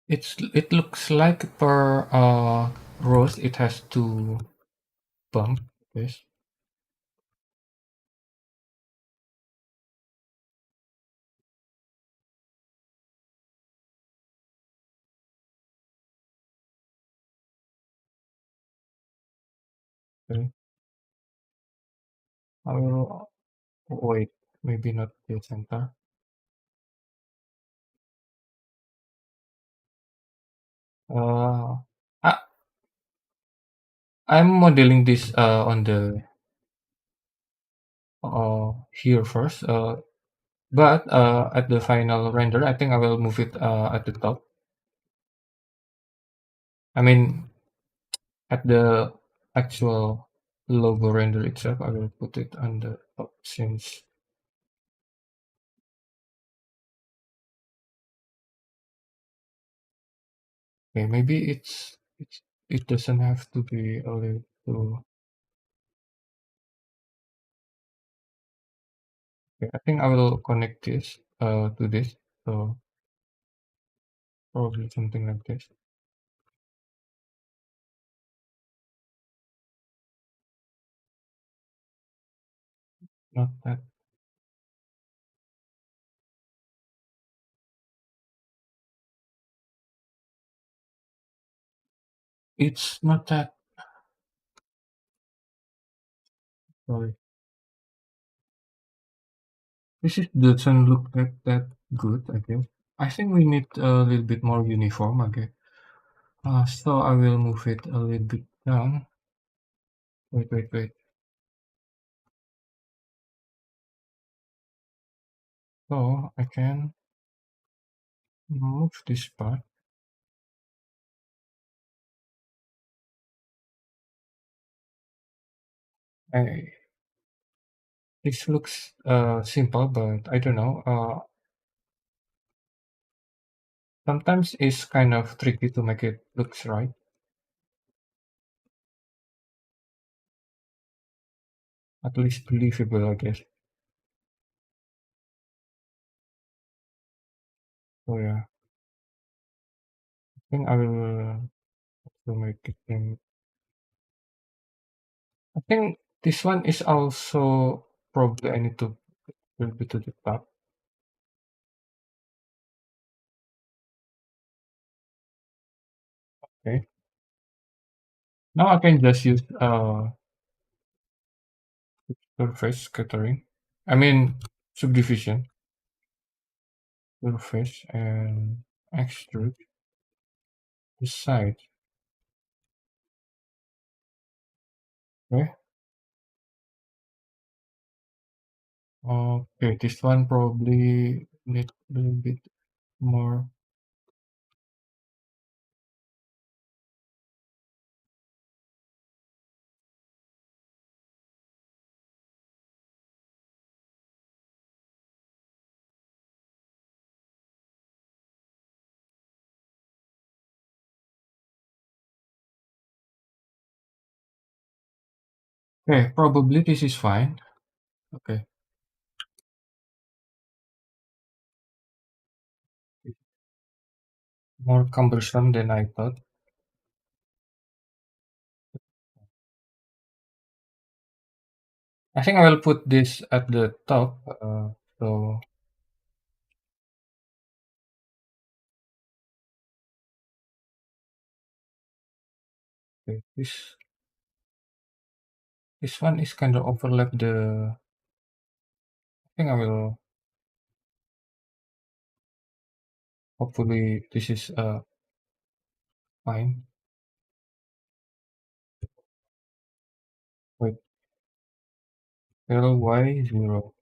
It looks like per rows it has two bump. Yes. Okay. I will wait. Maybe not the center. Uh, I, I'm modeling this on the here first. But at the final render, I think I will move it at the top. I mean, at the actual logo render itself, I will put it on the top since. Okay, maybe it doesn't have to be a little. Okay, I think I will connect this to this. So probably something like this. Not that. It's not that. Sorry. This is doesn't look like that good, I guess. I think we need a little bit more uniform, okay. So I will move it a little bit down. Wait. So I can move this part. I, this looks simple, but I don't know. Sometimes it's kind of tricky to make it looks right. At least believable, I guess. So yeah, I think I will also make it. I think this one is also probably I need to a little bit to the top. Okay. Now I can just use surface scattering. I mean subdivision, surface and extrude the side. Okay. Okay, this one probably need a little bit more. Okay, probably this is fine. Okay, it's more cumbersome than I thought. I think I will put this at the top. So okay, this one is kind of overlap the. I think I will. Hopefully, this is fine. Wait, ly0,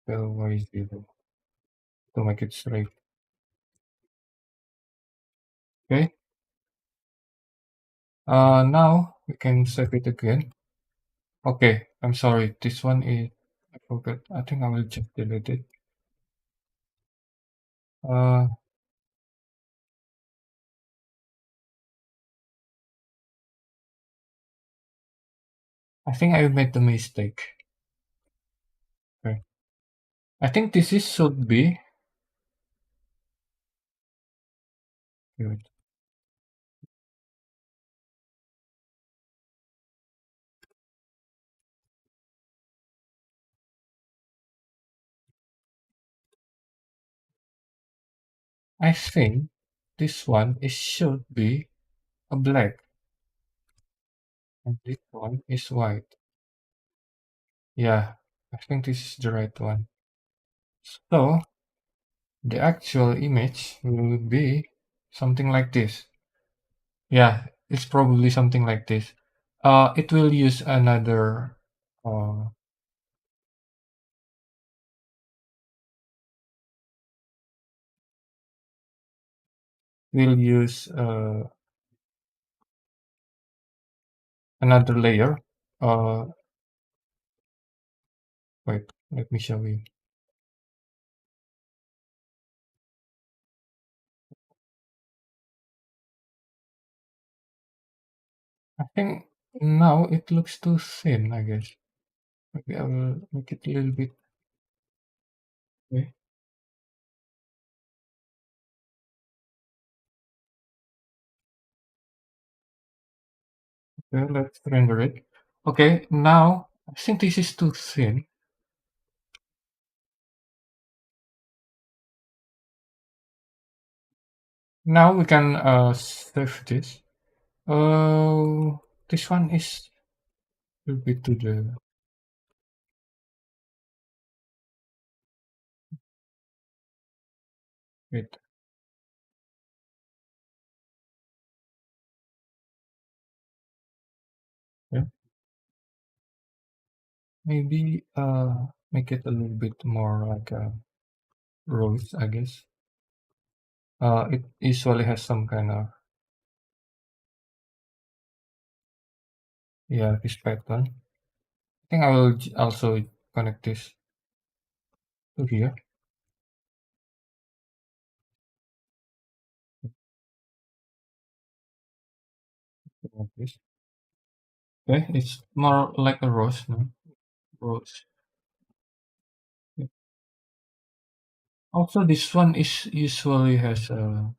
ly0 to make it straight. Okay. Now we can save it again. Okay, I'm sorry. This one is I forgot. I think I will just delete it. Uh, I think I made the mistake. Okay. I think this is should be. Wait, I think this one is should be a black and this one is white. Yeah, I think this is the right one. So the actual image will be something like this. Yeah, it's probably something like this. It will use another. Uh, will use another layer. Uh, Wait, let me show you. I think now it looks too thin. I guess maybe I will make it a little bit. Okay, okay, let's render it. Okay, now I think this is too thin. Now we can save this. This one is a little bit to the wait. Yeah, maybe make it a little bit more like rose. I guess. It usually has some kind of yeah this pattern. I think I will also connect this to here. Like this. Okay, it's more like a rose, no? Rose. Yeah. Also, this one is usually has a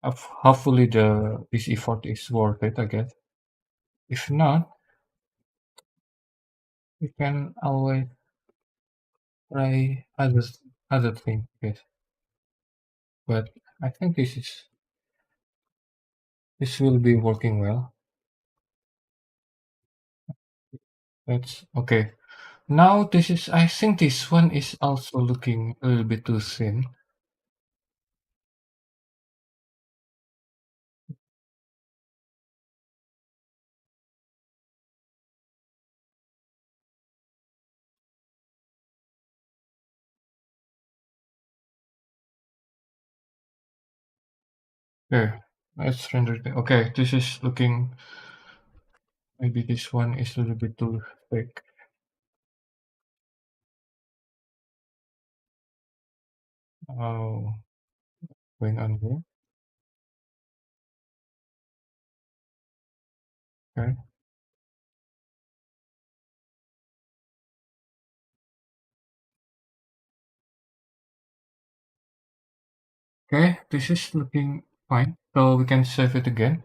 hopefully the this effort is worth it, I guess. If not, we can always try other thing, I guess. But I think this will be working well. That's okay. Now this is I think this one is also looking a little bit too thin. Okay, let's render it. Okay, this is looking maybe this one is a little bit too thick. Oh, going on here. Okay. Okay, this is looking fine. So we can save it again.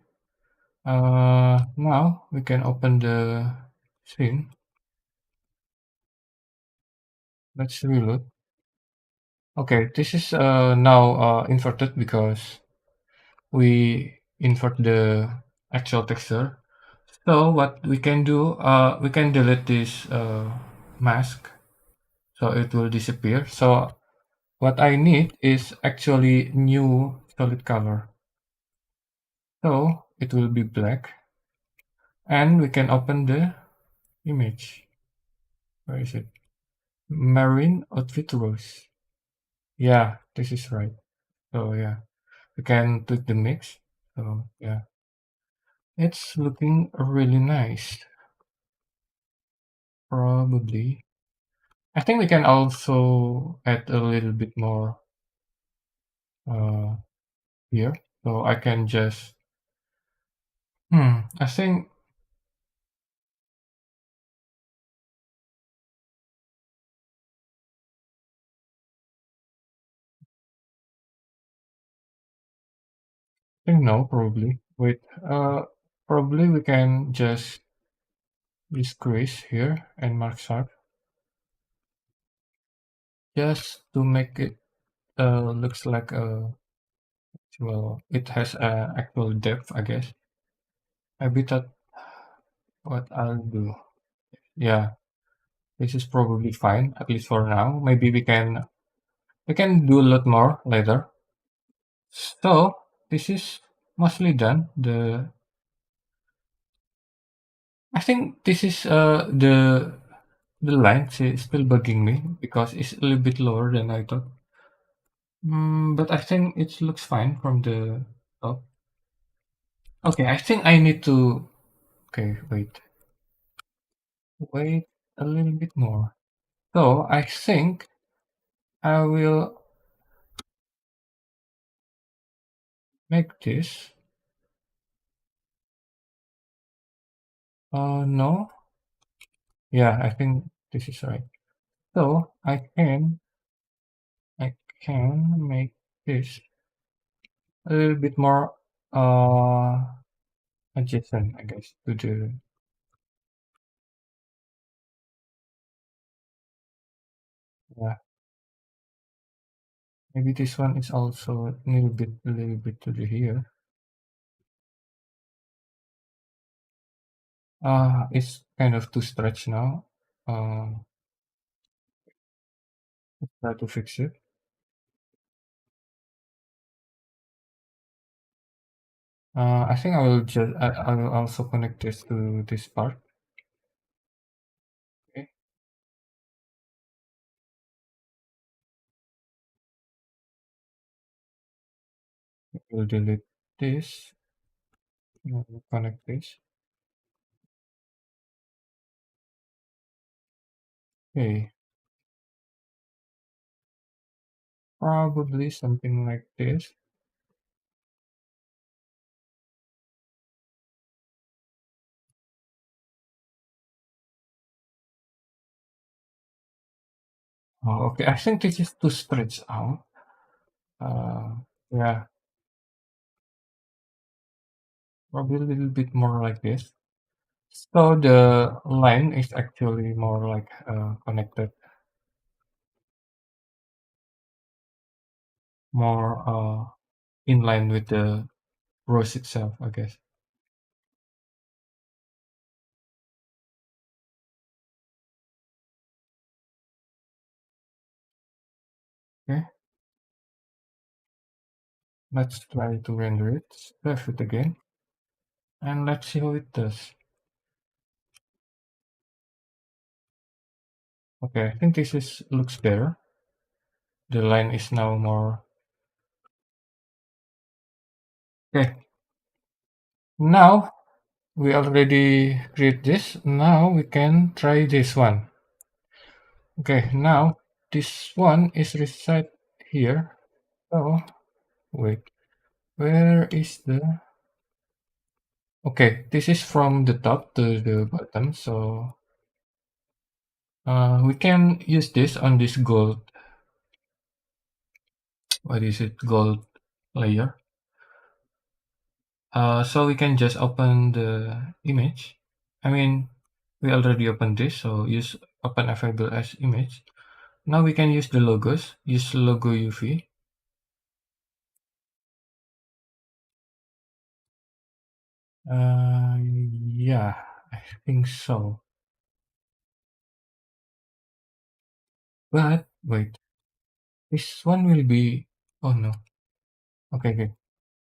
Now we can open the scene. Let's reload. Okay, this is now inverted because we invert the actual texture. So what we can do, we can delete this mask, so it will disappear. So what I need is actually new solid color. So it will be black, and we can open the image. Where is it? Marine outfit rose. Yeah, this is right. So yeah, we can tweak the mix. So yeah, it's looking really nice. Probably. I think we can also add a little bit more uh, here. So I can just, I think no, probably. Wait, probably we can just decrease here and mark sharp just to make it looks like a, well, it has a actual depth, I guess. Maybe that what I'll do. Yeah, this is probably fine, at least for now. Maybe we can do a lot more later. So this is mostly done. I think this is the line still bugging me because it's a little bit lower than I thought. But I think it looks fine from the top. Okay, I think I need to. Okay, wait a little bit more. So I think I will make this. No. Yeah, I think this is right. So I can make this a little bit more adjacent, I guess, to the, yeah. Maybe this one is also a little bit to the here. It's kind of too stretched now. Let's try to fix it. I think I will also connect this to this part. Okay, we'll delete this. We'll connect this. Okay, probably something like this. Oh, okay. I think this is too stretched out. Uh, yeah, probably a little bit more like this. So the line is actually more like connected, more in line with the rose itself, I guess. Okay, let's try to render it. Save it again, and let's see how it does. Okay, I think this is looks better. The line is now more. Okay, now we already create this. Now we can try this one. Okay, now this one is reset here. Oh, wait, where is the... Okay, this is from the top to the bottom, so we can use this on this gold, what is it, gold layer. So we can just open the image. I mean, we already opened this, so use open available as image. Now we can use the logos, use logo UV. Yeah, I think so. But wait, this one will be... Oh no. Okay, okay.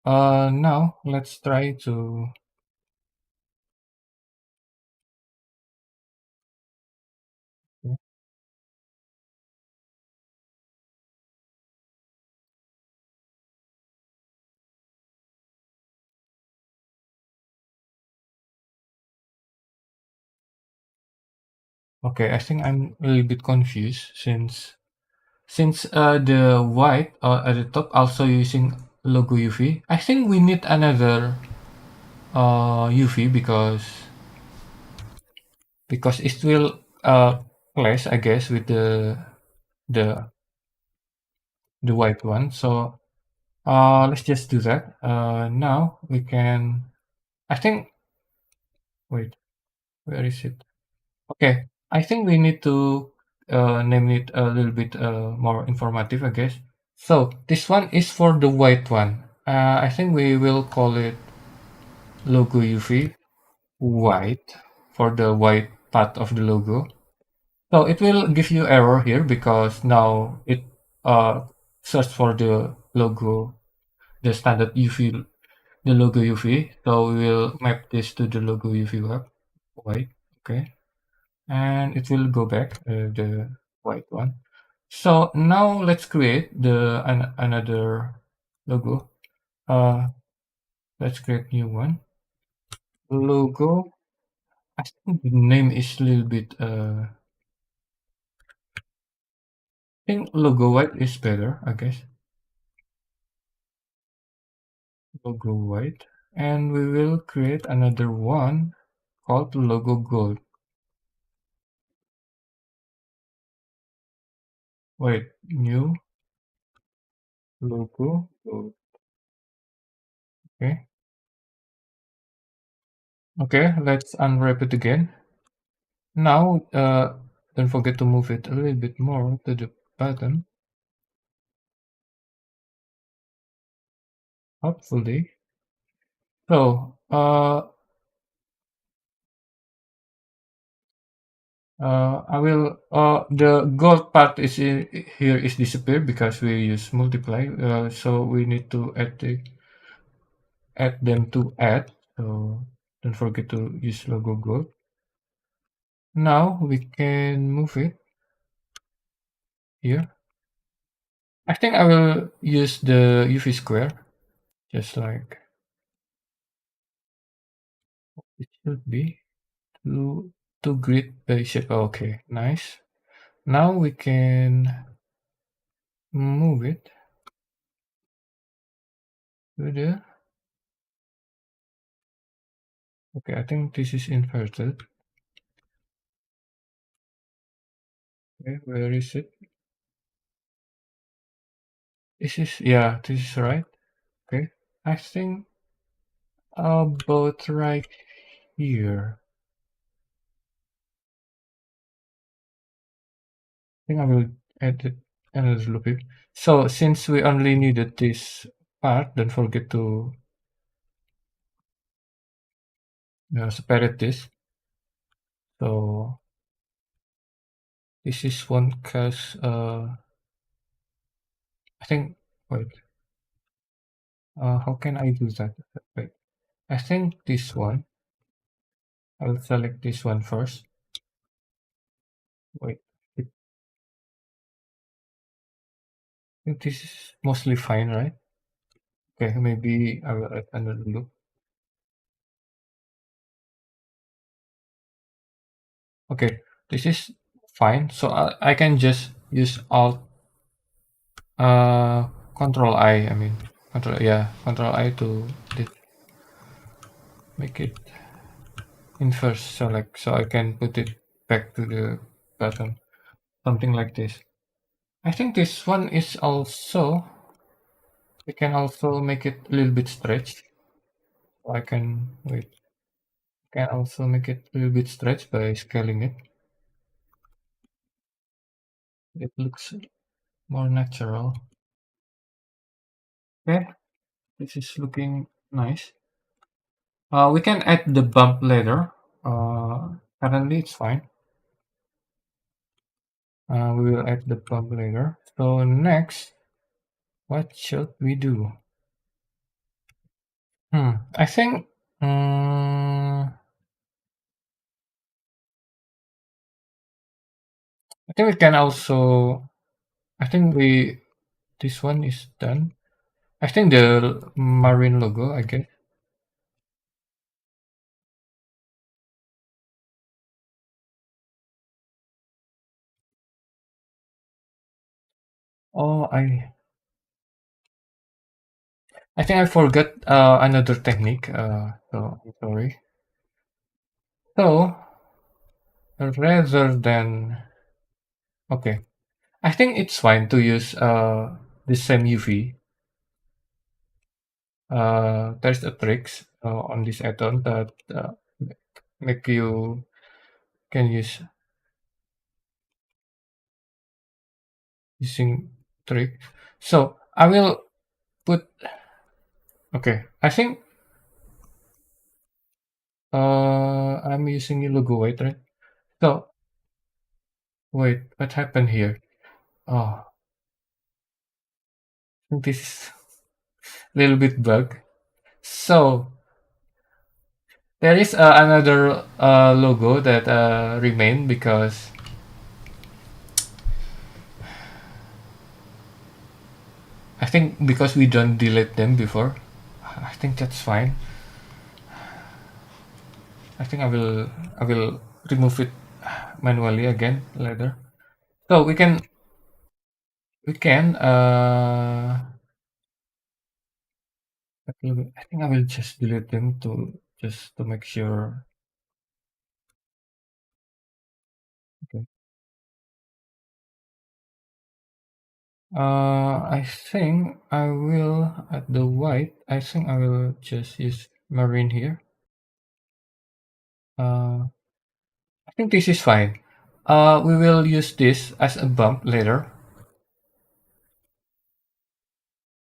Now let's try to... Okay, I think I'm a little bit confused since the white at the top also using logo UV. I think we need another UV because it will clash, I guess, with the the white one. So let's just do that. Now we can... I think... Wait, where is it? Okay, I think we need to name it a little bit more informative, I guess. So this one is for the white one. I think we will call it logo UV white for the white part of the logo. So it will give you error here because now it uh, search for the logo, the standard UV, the logo UV. So we will map this to the logo UV web white. Okay, and it will go back the white one. So now let's create the another logo. Uh, let's create new one. Logo. I think the name is a little bit. I think logo white is better. I guess logo white, and we will create another one called logo gold. Wait, new logo gold. Okay. Okay, let's unwrap it again. Now, don't forget to move it a little bit more to the bottom. Hopefully. So, I will, the gold part is here is disappeared because we use multiply. So we need to add them to add. So don't forget to use logo gold. Now we can move it here. I think I will use the UV square, just like it should be. To grid the shape. Okay, nice. Now we can move it to the... Okay, I think this is inverted. Okay, where is it? This is... Yeah, this is right. Okay, I think about right here. I think I will add it another loop it. So since we only needed this part, don't forget to separate this. So this is one cause. I think... Wait. How can I do that? Wait. I think this one. I'll select this one first. Wait. I think this is mostly fine, right? Okay, maybe I will add another loop. Okay, this is fine. So I can just use Alt Uh, Control I. I mean, Control I to make it inverse select, so I can put it back to the button, something like this. I think this one is also, we can also make it a little bit stretched. So I can, wait, can also make it a little bit stretched by scaling it. It looks more natural. Okay, this is looking nice. We can add the bump later. Currently it's fine. We will add the bump later. So next, what should we do? I think, I think we can also, I think we, this one is done. I think the marine logo, I guess. Oh, I think I forgot another technique. So I'm sorry. So rather than, okay, I think it's fine to use the same UV. There's a tricks on this add-on that make you can use using trick. So I will put, okay. I think I'm using a logo weight, right? So wait, what happened here? Oh, this is a little bit bug. So there is another logo that remain because I think because we don't delete them before. I think that's fine. I think I will remove it manually again later. So we can I think I will just delete them to just to make sure. Okay. I think I will at the white. I think I will just use marine here. I think this is fine. We will use this as a bump later.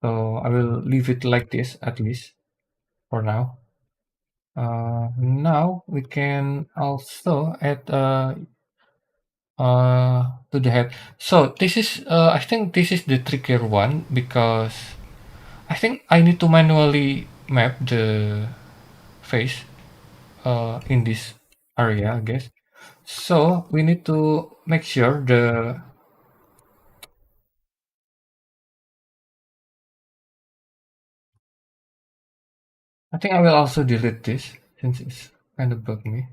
So I will leave it like this at least for now. Now we can also add to the head. So this is I think this is the trickier one because I think I need to manually map the face in this area, I guess. So we need to make sure the, I think I will also delete this since it's kind of bugged me.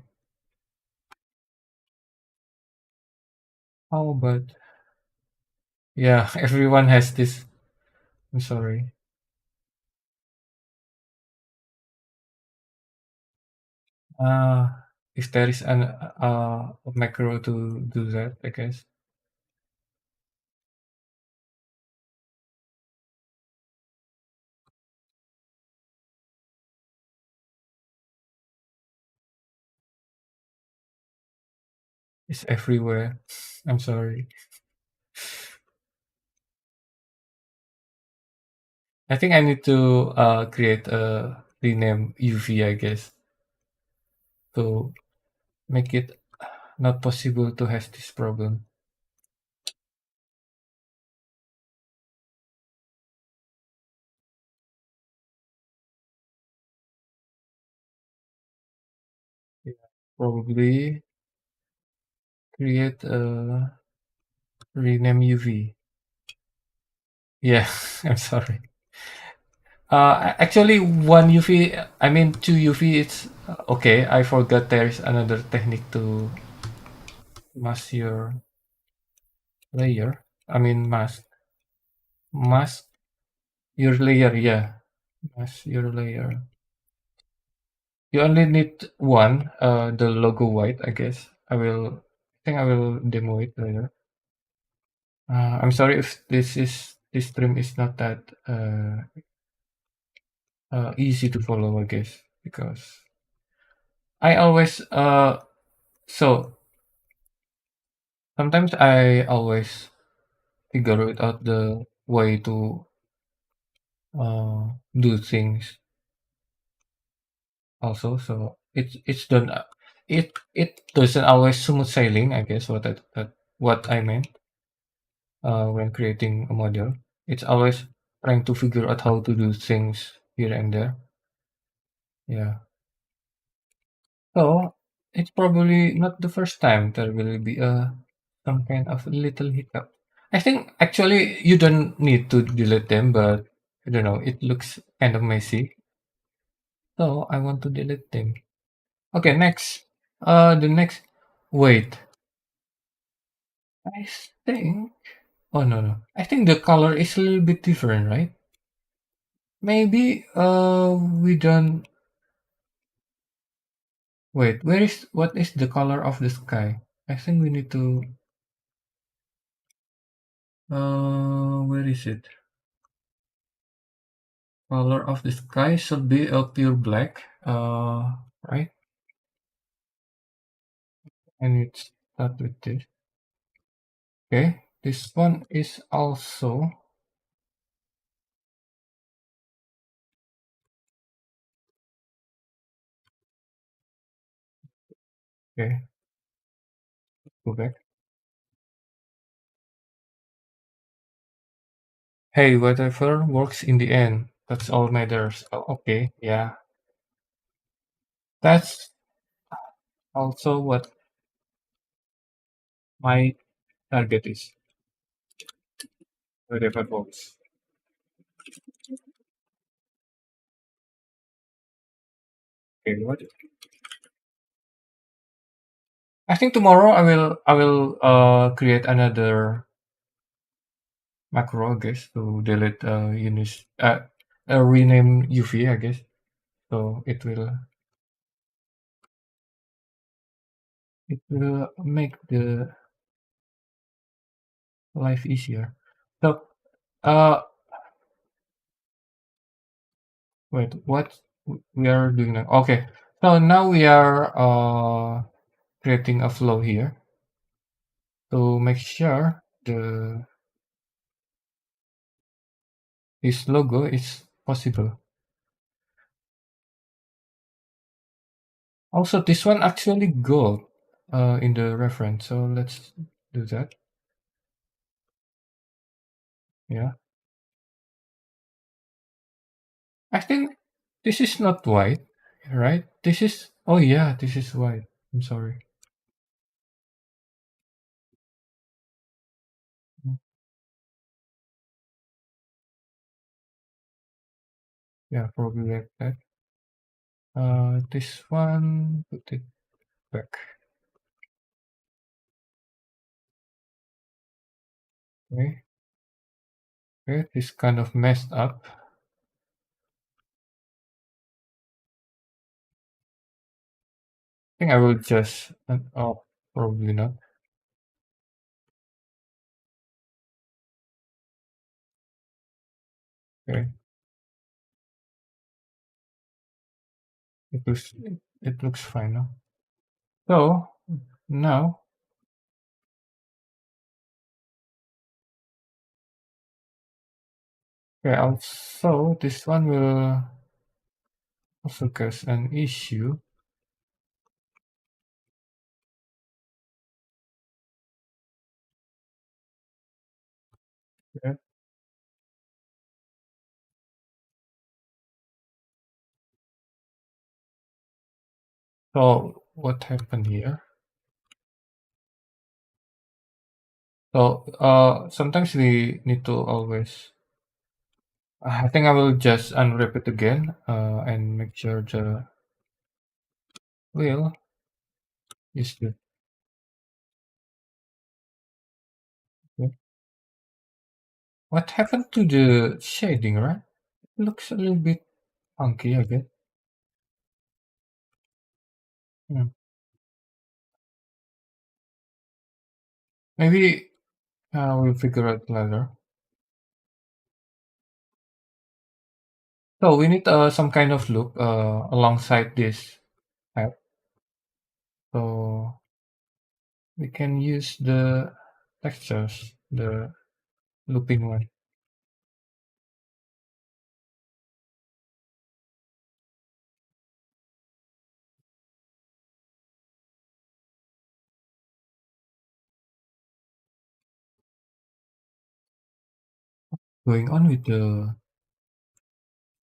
Oh, but yeah, everyone has this. I'm sorry. Uh, if there is an macro to do that, I guess. It's everywhere. I'm sorry. I think I need to create a rename UV, I guess, to make it not possible to have this problem. Yeah, probably create a rename UV. Yeah, I'm sorry. Actually, one UV, I mean two UV. It's okay. I forgot there's another technique to mask your layer. I mean mask. Mask your layer, yeah. Mask your layer. You only need one, the logo white, I guess. I think I will demo it later. I'm sorry if this stream is not that easy to follow, I guess, because I always so sometimes I always figure it out the way to do things also. So it's done. It doesn't always smooth sailing, I guess. What I meant when creating a model. It's always trying to figure out how to do things here and there. Yeah. So it's probably not the first time there will be a some kind of little hiccup. I think actually you don't need to delete them, but I don't know, it looks kind of messy. So I want to delete them. Okay, next. The next. Wait, I think. Oh no no. I think the color is a little bit different, right? Maybe we don't. Wait, what is the color of the sky? I think we need to. Where is it? Color of the sky should be a pure black. Right? And it's start with this. Okay, this one is also okay. Go back. Hey, whatever works in the end. That's all matters. Oh, okay, yeah. That's also what my target is. Whatever works. Okay, what? I think tomorrow I will create another macro, I guess, to delete rename UV, I guess. So it will make the life easier. So uh wait, what we are doing now? Okay, so now we are creating a flow here to make sure the this logo is possible. Also, this one actually gold in the reference, so let's do that. Yeah, I think this is not white, right? This is, oh yeah, this is white. I'm sorry. Mm, yeah, probably like that. This one, put it back. Okay, okay, this kind of messed up. I think I will just, oh, probably not. Okay, it looks fine now. So now, okay, also this one will also cause an issue. Okay. So what happened here? So sometimes we need to always. I think I will just unwrap it again and make sure the wheel is good. Okay. What happened to the shading, right? It looks a little bit funky, I guess. Hmm. Maybe we'll figure out later. So we need some kind of loop alongside this app. So we can use the textures, the looping one. Going on with the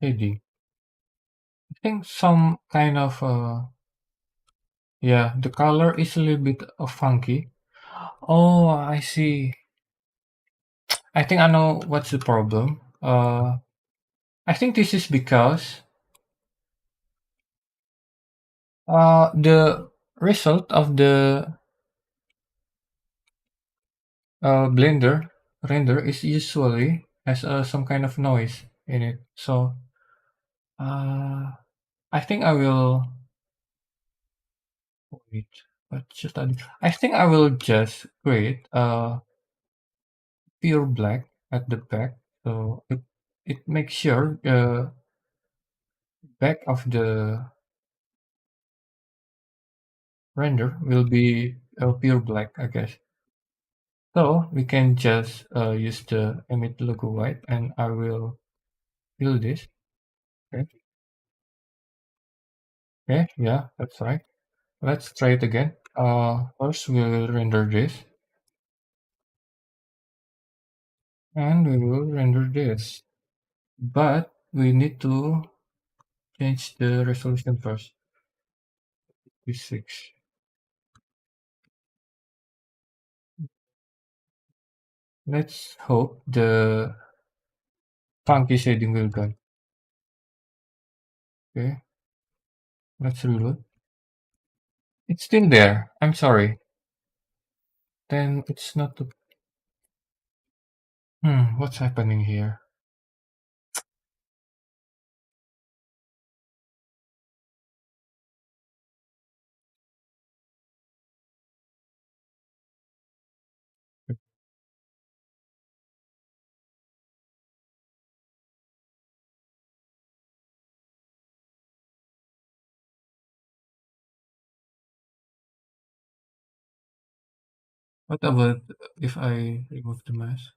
shading. I think some kind of yeah, the color is a little bit funky. Oh, I see. I think I know what's the problem. I think this is because the result of the Blender render is usually has some kind of noise in it. So uh, I think I will wait. What should I do? I think I will just create pure black at the back, so it makes sure the back of the render will be pure black, I guess. So we can just use the emit logo white, and I will fill this. Okay, okay, yeah, that's right. Let's try it again. First we'll render this, and we will render this. But we need to change the resolution first. P6. Let's hope the funky shading will go. Okay, let's reload. It's still there. I'm sorry. Then it's not. What's happening here? What about if I remove the mask?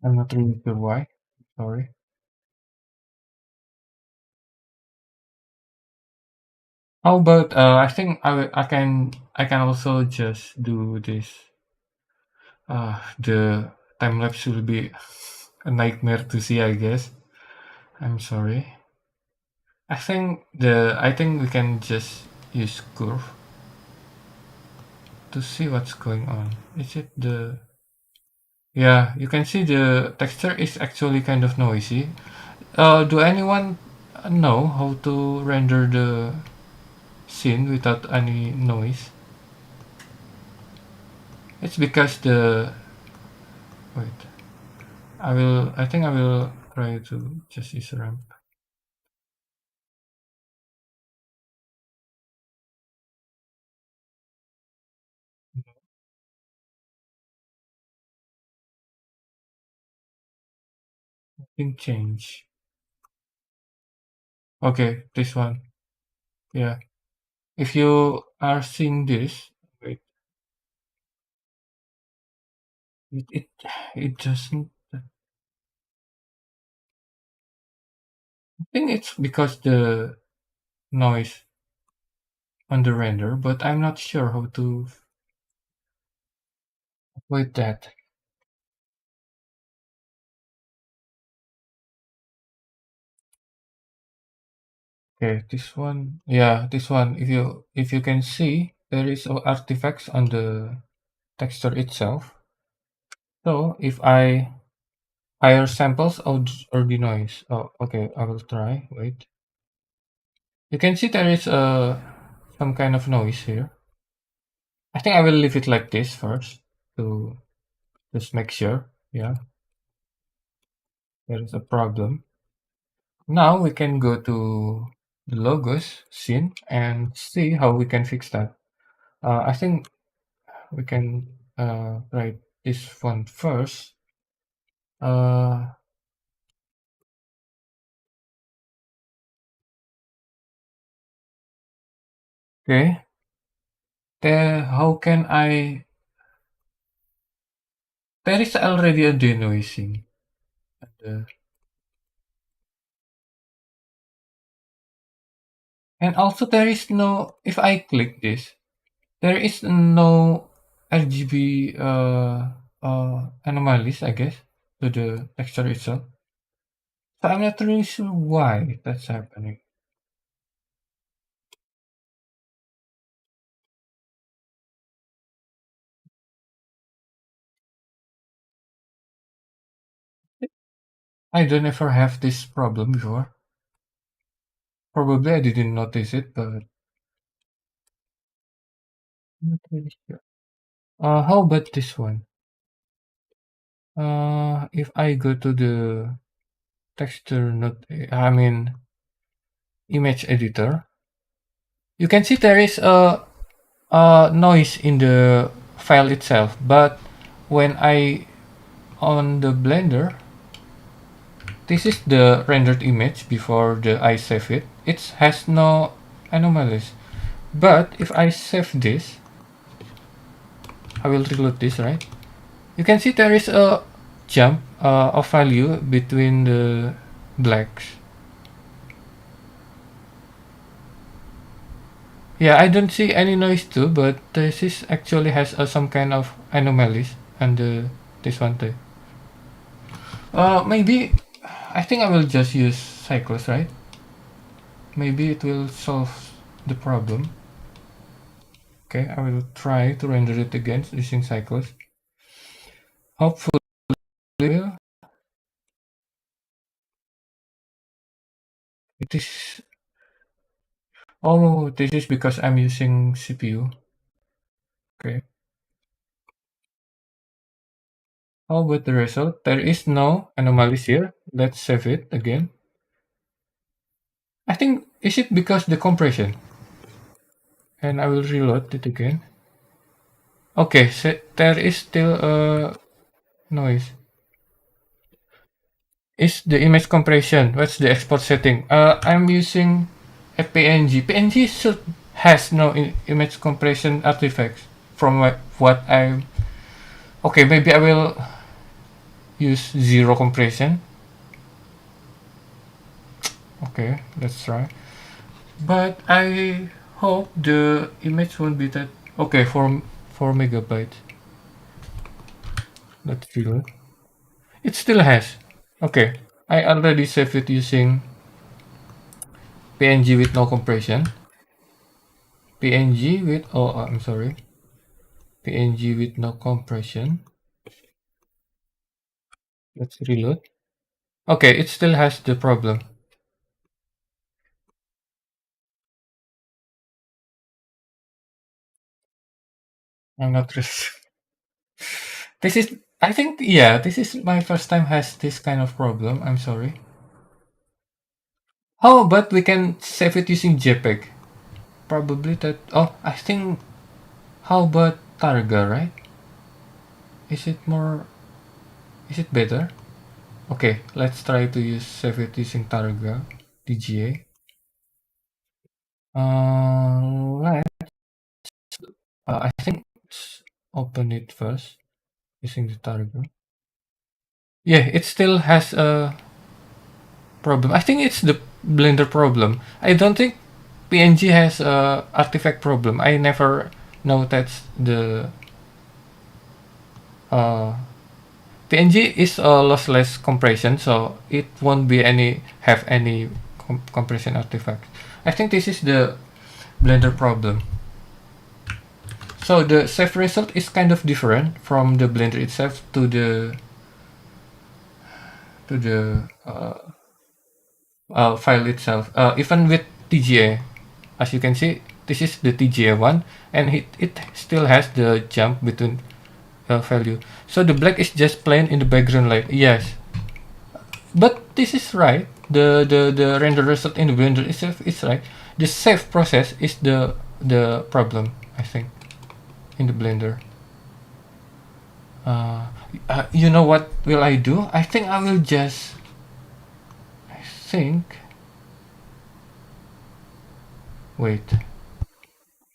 I'm not really sure why. Sorry. How about I think I can also just do this. The time lapse will be a nightmare to see, I guess. I'm sorry. I think we can just use curve to see what's going on. Is it the Yeah, you can see the texture is actually kind of noisy. Do anyone know how to render the scene without any noise? It's because the wait. I think I will try to just use ramp. Nothing change. Okay, this one. Yeah. If you are seeing this, wait, it it, it doesn't. I think it's because the noise on the render, but I'm not sure how to avoid that. Okay, this one. Yeah, this one. If you can see, there is artifacts on the texture itself. So if I Higher samples or the noise. Oh, okay. I will try. Wait. You can see there is some kind of noise here. I think I will leave it like this first to just make sure. Yeah, there is a problem. Now we can go to the logos scene and see how we can fix that. I think we can write this font first. Uh, okay. There, how can I? There is already a denoising. Uh, and also there is no. If I click this, there is no RGB anomalies, I guess, to the texture itself. So I'm not really sure why that's happening. I don't ever have this problem before. Probably I didn't notice it, but I'm not really sure. How about this one? If I go to the texture not, I mean image editor, you can see there is a noise in the file itself, but when I on the Blender, this is the rendered image before I save it. It has no anomalies. But if I save this, I will reload this, right? You can see there is a jump of value between the blacks. Yeah, I don't see any noise too, but this is actually has some kind of anomalies, and this one too. Maybe I think I will just use Cycles, right? Maybe it will solve the problem. Okay, I will try to render it again using Cycles. Hopefully, it is. Oh, this is because I'm using CPU. Okay. How about the result? There is no anomalies here. Let's save it again. I think, is it because the compression? And I will reload it again. Okay, so there is still a noise. Is the image compression? What's the export setting? I'm using a PNG. PNG should has no image compression artifacts from what I'm. Okay, maybe I will use zero compression. Okay, let's try. But I hope the image won't be that. Okay, 4 megabytes. Let's reload. It still has. Okay, I already saved it using PNG with no compression. PNG with, oh, I'm sorry. PNG with no compression. Let's reload. Okay, it still has the problem. I'm not really. This is, I think, yeah, this is my first time has this kind of problem. I'm sorry. How about we can save it using JPEG? Probably that. Oh, I think. How about Targa, right? Is it more? Is it better? Okay, let's try to use save it using Targa DGA. Let I think let's open it first using the Targa. Yeah, it still has a problem. I think it's the Blender problem. I don't think PNG has a artifact problem. I never know that's the uh, PNG is a lossless compression, so it won't be have any compression artifact. I think this is the Blender problem. So the save result is kind of different from the Blender itself to the to the file itself. Even with TGA, as you can see, this is the TGA one, and it still has the jump between value. So the black is just plain in the background light. Yes, but this is right. The render result in the Blender itself is right. The save process is the problem, I think, in the Blender. Uh, you know what will I do? I think I will just. I think. Wait,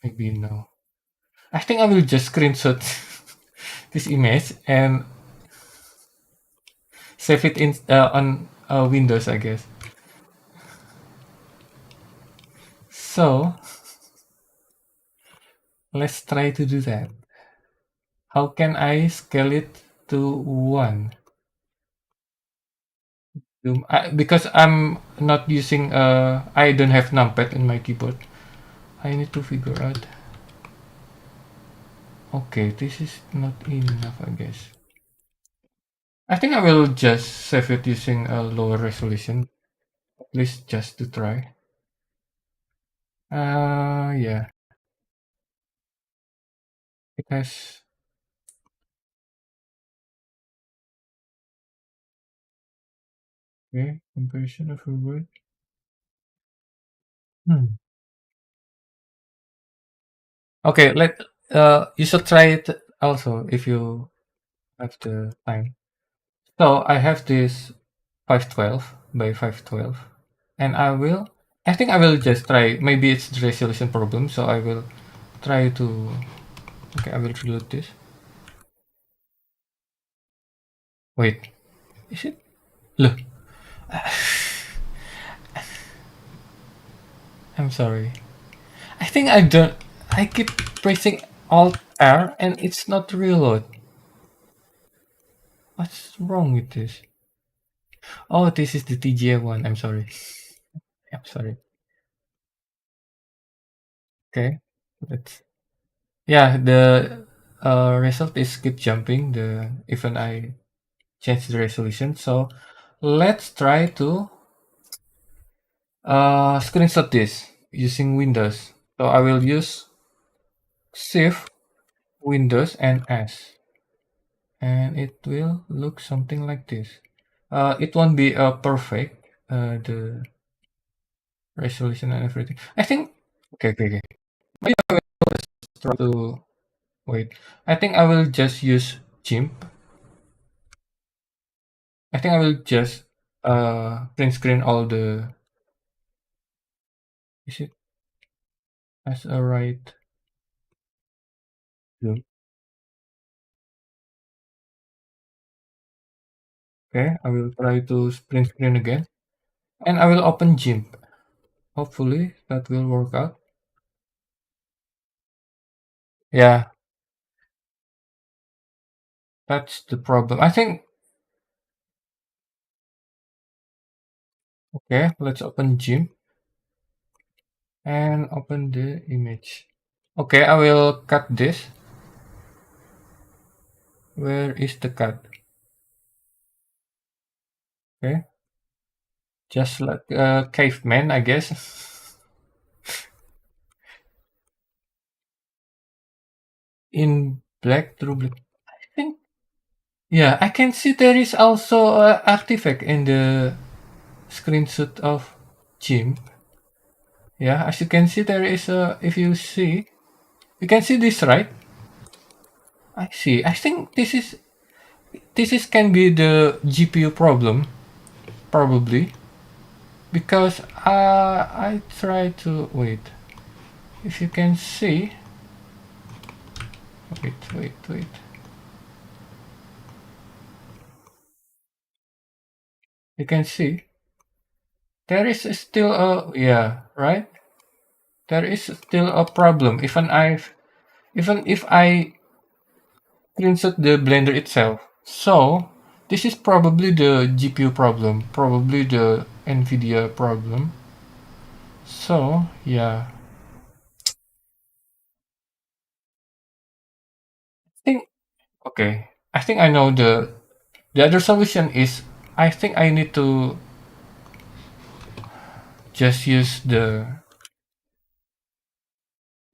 maybe no. I think I will just screenshot this image and save it in on Windows, I guess. So let's try to do that. How can I scale it to 1? Because I'm not using, I don't have numpad in my keyboard. I need to figure out. Okay, this is not enough, I guess. I think I will just save it using a lower resolution, at least just to try. Yeah, it has. Okay, comparison of a word. Hmm. Okay, you should try it also if you have the time. So I have this 512 by 512, and I think I will just try. Maybe it's the resolution problem, so I will try to. Okay, I will reload this. Wait, is it? Look, I'm sorry. I think I don't. I keep pressing Alt R and it's not reload. What's wrong with this? Oh, this is the TGA one. I'm sorry. I'm sorry. Okay, let's. Yeah, the result is keep jumping. The even I change the resolution. So let's try to screenshot this using Windows. So I will use Shift, Windows, and S, and it will look something like this. It won't be perfect. The resolution and everything. I think. Okay, okay, okay. Maybe I will try to wait. I think I will just use GIMP. I think I will just print screen all the. Is it as a right? Zoom? Okay, I will try to print screen again, and I will open GIMP. Hopefully that will work out. Yeah, that's the problem. I think. Okay, let's open GIMP and open the image. Okay, I will cut this. Where is the cut? Okay, just like a caveman, I guess. In black, through black. I think. Yeah, I can see there is also an artifact in the screenshot of GIMP. Yeah, as you can see, there is a. If you see, you can see this, right? I see. I think this is can be the GPU problem, probably, because I try to wait. If you can see, wait. You can see there is still a right. There is still a problem. Even if I screenshot the Blender itself. So this is probably the GPU problem, probably the NVIDIA problem. So yeah, I think okay. I think I know the other solution is I think I need to just use the.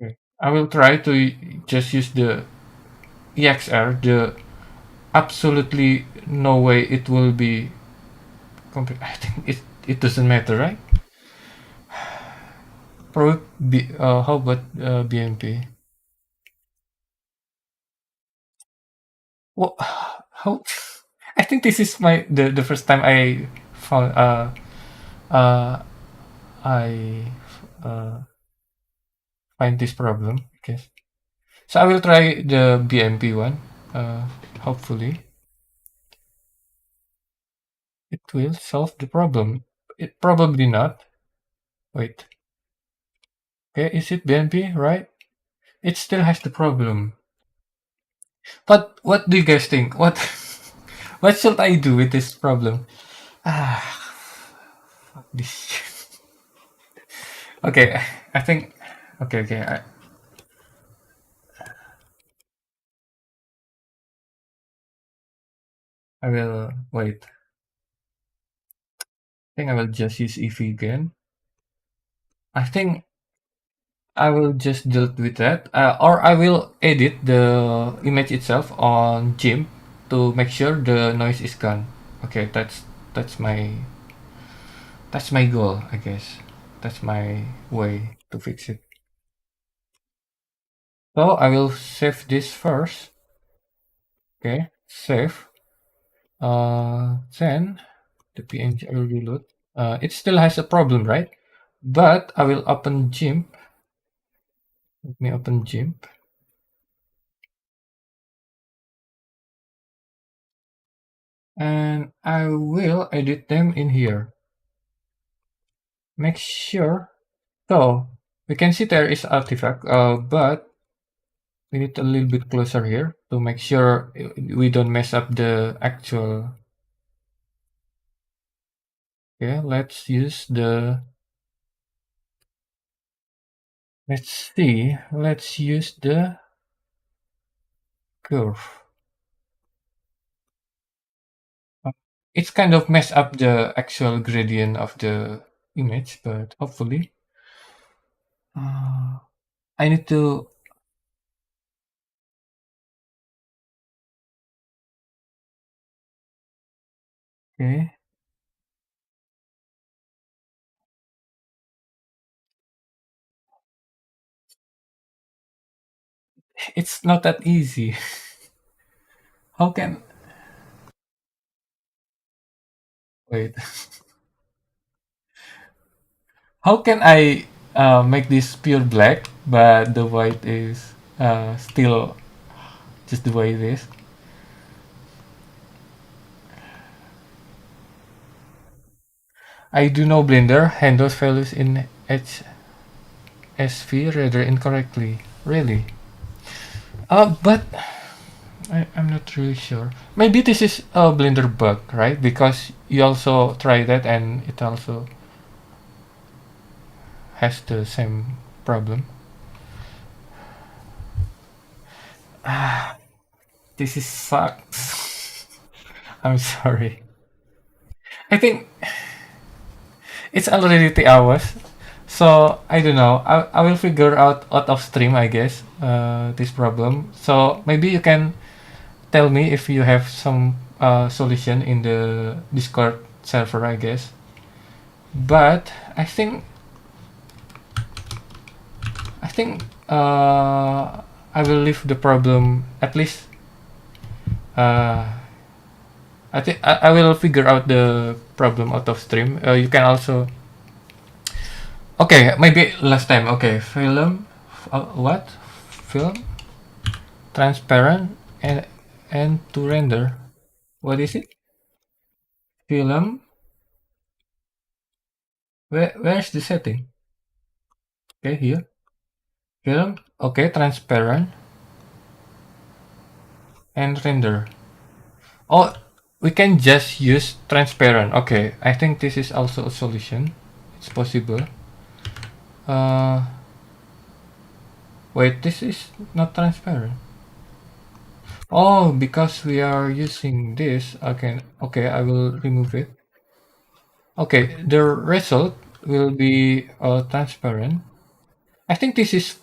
Okay. I will try to just use the EXR. The absolutely no way it will be complete. I think it doesn't matter, right? Probably how about BMP? Well, how? I think this is the first time I found uh I uh find this problem. Okay, so I will try the BMP one. Hopefully it will solve the problem. It probably not. Wait. Okay, is it BMP right? It still has the problem. But what do you guys think? What what should I do with this problem? Ah, this. Okay, I think. Okay, okay. I will wait. I think I will just use Eevee again. I think I will just deal with that, or I will edit the image itself on GIMP to make sure the noise is gone. Okay, that's my goal, I guess. That's my way to fix it. So I will save this first. Okay, save. Then the PNG I will reload. It still has a problem, right? But I will open GIMP. Let me open GIMP. And I will edit them in here. Make sure. So we can see there is artifact, but we need a little bit closer here to make sure we don't mess up the actual. Okay, let's use the. Let's see. Let's use the curve. It's kind of mess up the actual gradient of the image, but hopefully. Uh, I need to. Okay. It's not that easy. How can. Wait. How can I make this pure black, but the white is still just the way it is? I do know Blender handles values in HSV rather incorrectly. Really? But I'm not really sure. Maybe this is a Blender bug, right? Because you also try that and it also has the same problem. This is sucks. I'm sorry. I think it's already 3 hours. So I don't know. I will figure out of stream, I guess, this problem. So maybe you can tell me if you have some solution in the Discord server, I guess. But I will leave the problem at least. Uh, I think I will figure out the problem out of stream. You can also. Okay, maybe last time. Okay, film. What? Film transparent and to render. What is it? Film. Where's the setting? Okay, here. Film. Okay, transparent and render. Oh, we can just use transparent. Okay, I think this is also a solution. It's possible. Uh, Wait, this is not transparent. Oh, because we are using this, okay, I will remove it. Okay, the result will be transparent. I think this is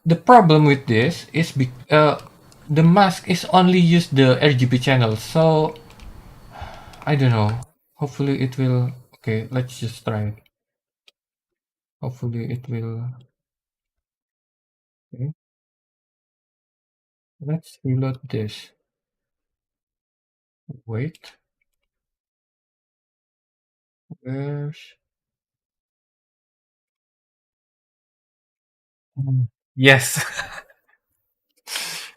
the problem with this is the mask is only use the RGB channel, so I don't know. Hopefully it will. Okay, let's just try it. Hopefully it will. Okay, let's reload this. Wait, where's? Yes,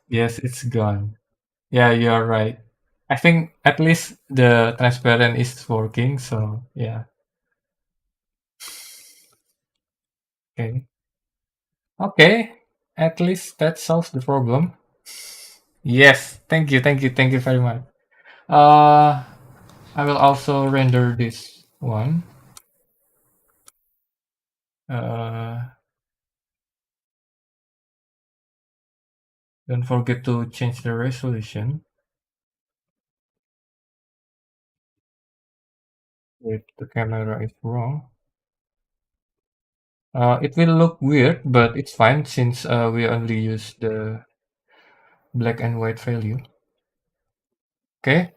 yes, it's gone. Yeah, you're right. I think at least the transparent is working. So yeah, okay, okay. At least that solves the problem. Yes, thank you very much. Uh, I will also render this one. Uh, don't forget to change the resolution. If the camera is wrong, it will look weird, but it's fine since we only use the black and white value. Okay.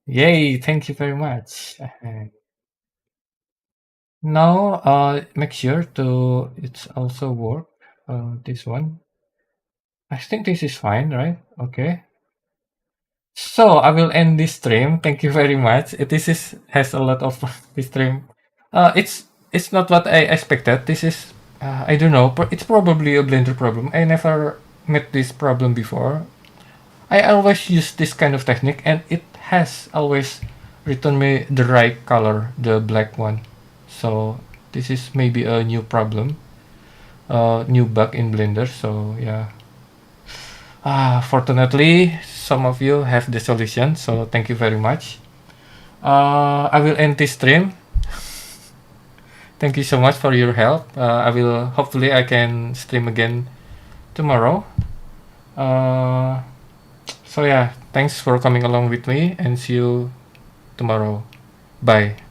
Yay! Thank you very much. Now, make sure to it's also work. This one. I think this is fine, right? Okay. So I will end this stream. Thank you very much. This is has a lot of this stream. It's not what I expected. This is I don't know. It's probably a Blender problem. I never met this problem before. I always use this kind of technique, and it has always returned me the right color, the black one. So this is maybe a new problem, new bug in Blender. So yeah. Fortunately, some of you have the solution, so thank you very much. I will end this stream. Thank you so much for your help. I will hopefully I can stream again tomorrow. Uh, so yeah, thanks for coming along with me and see you tomorrow. Bye.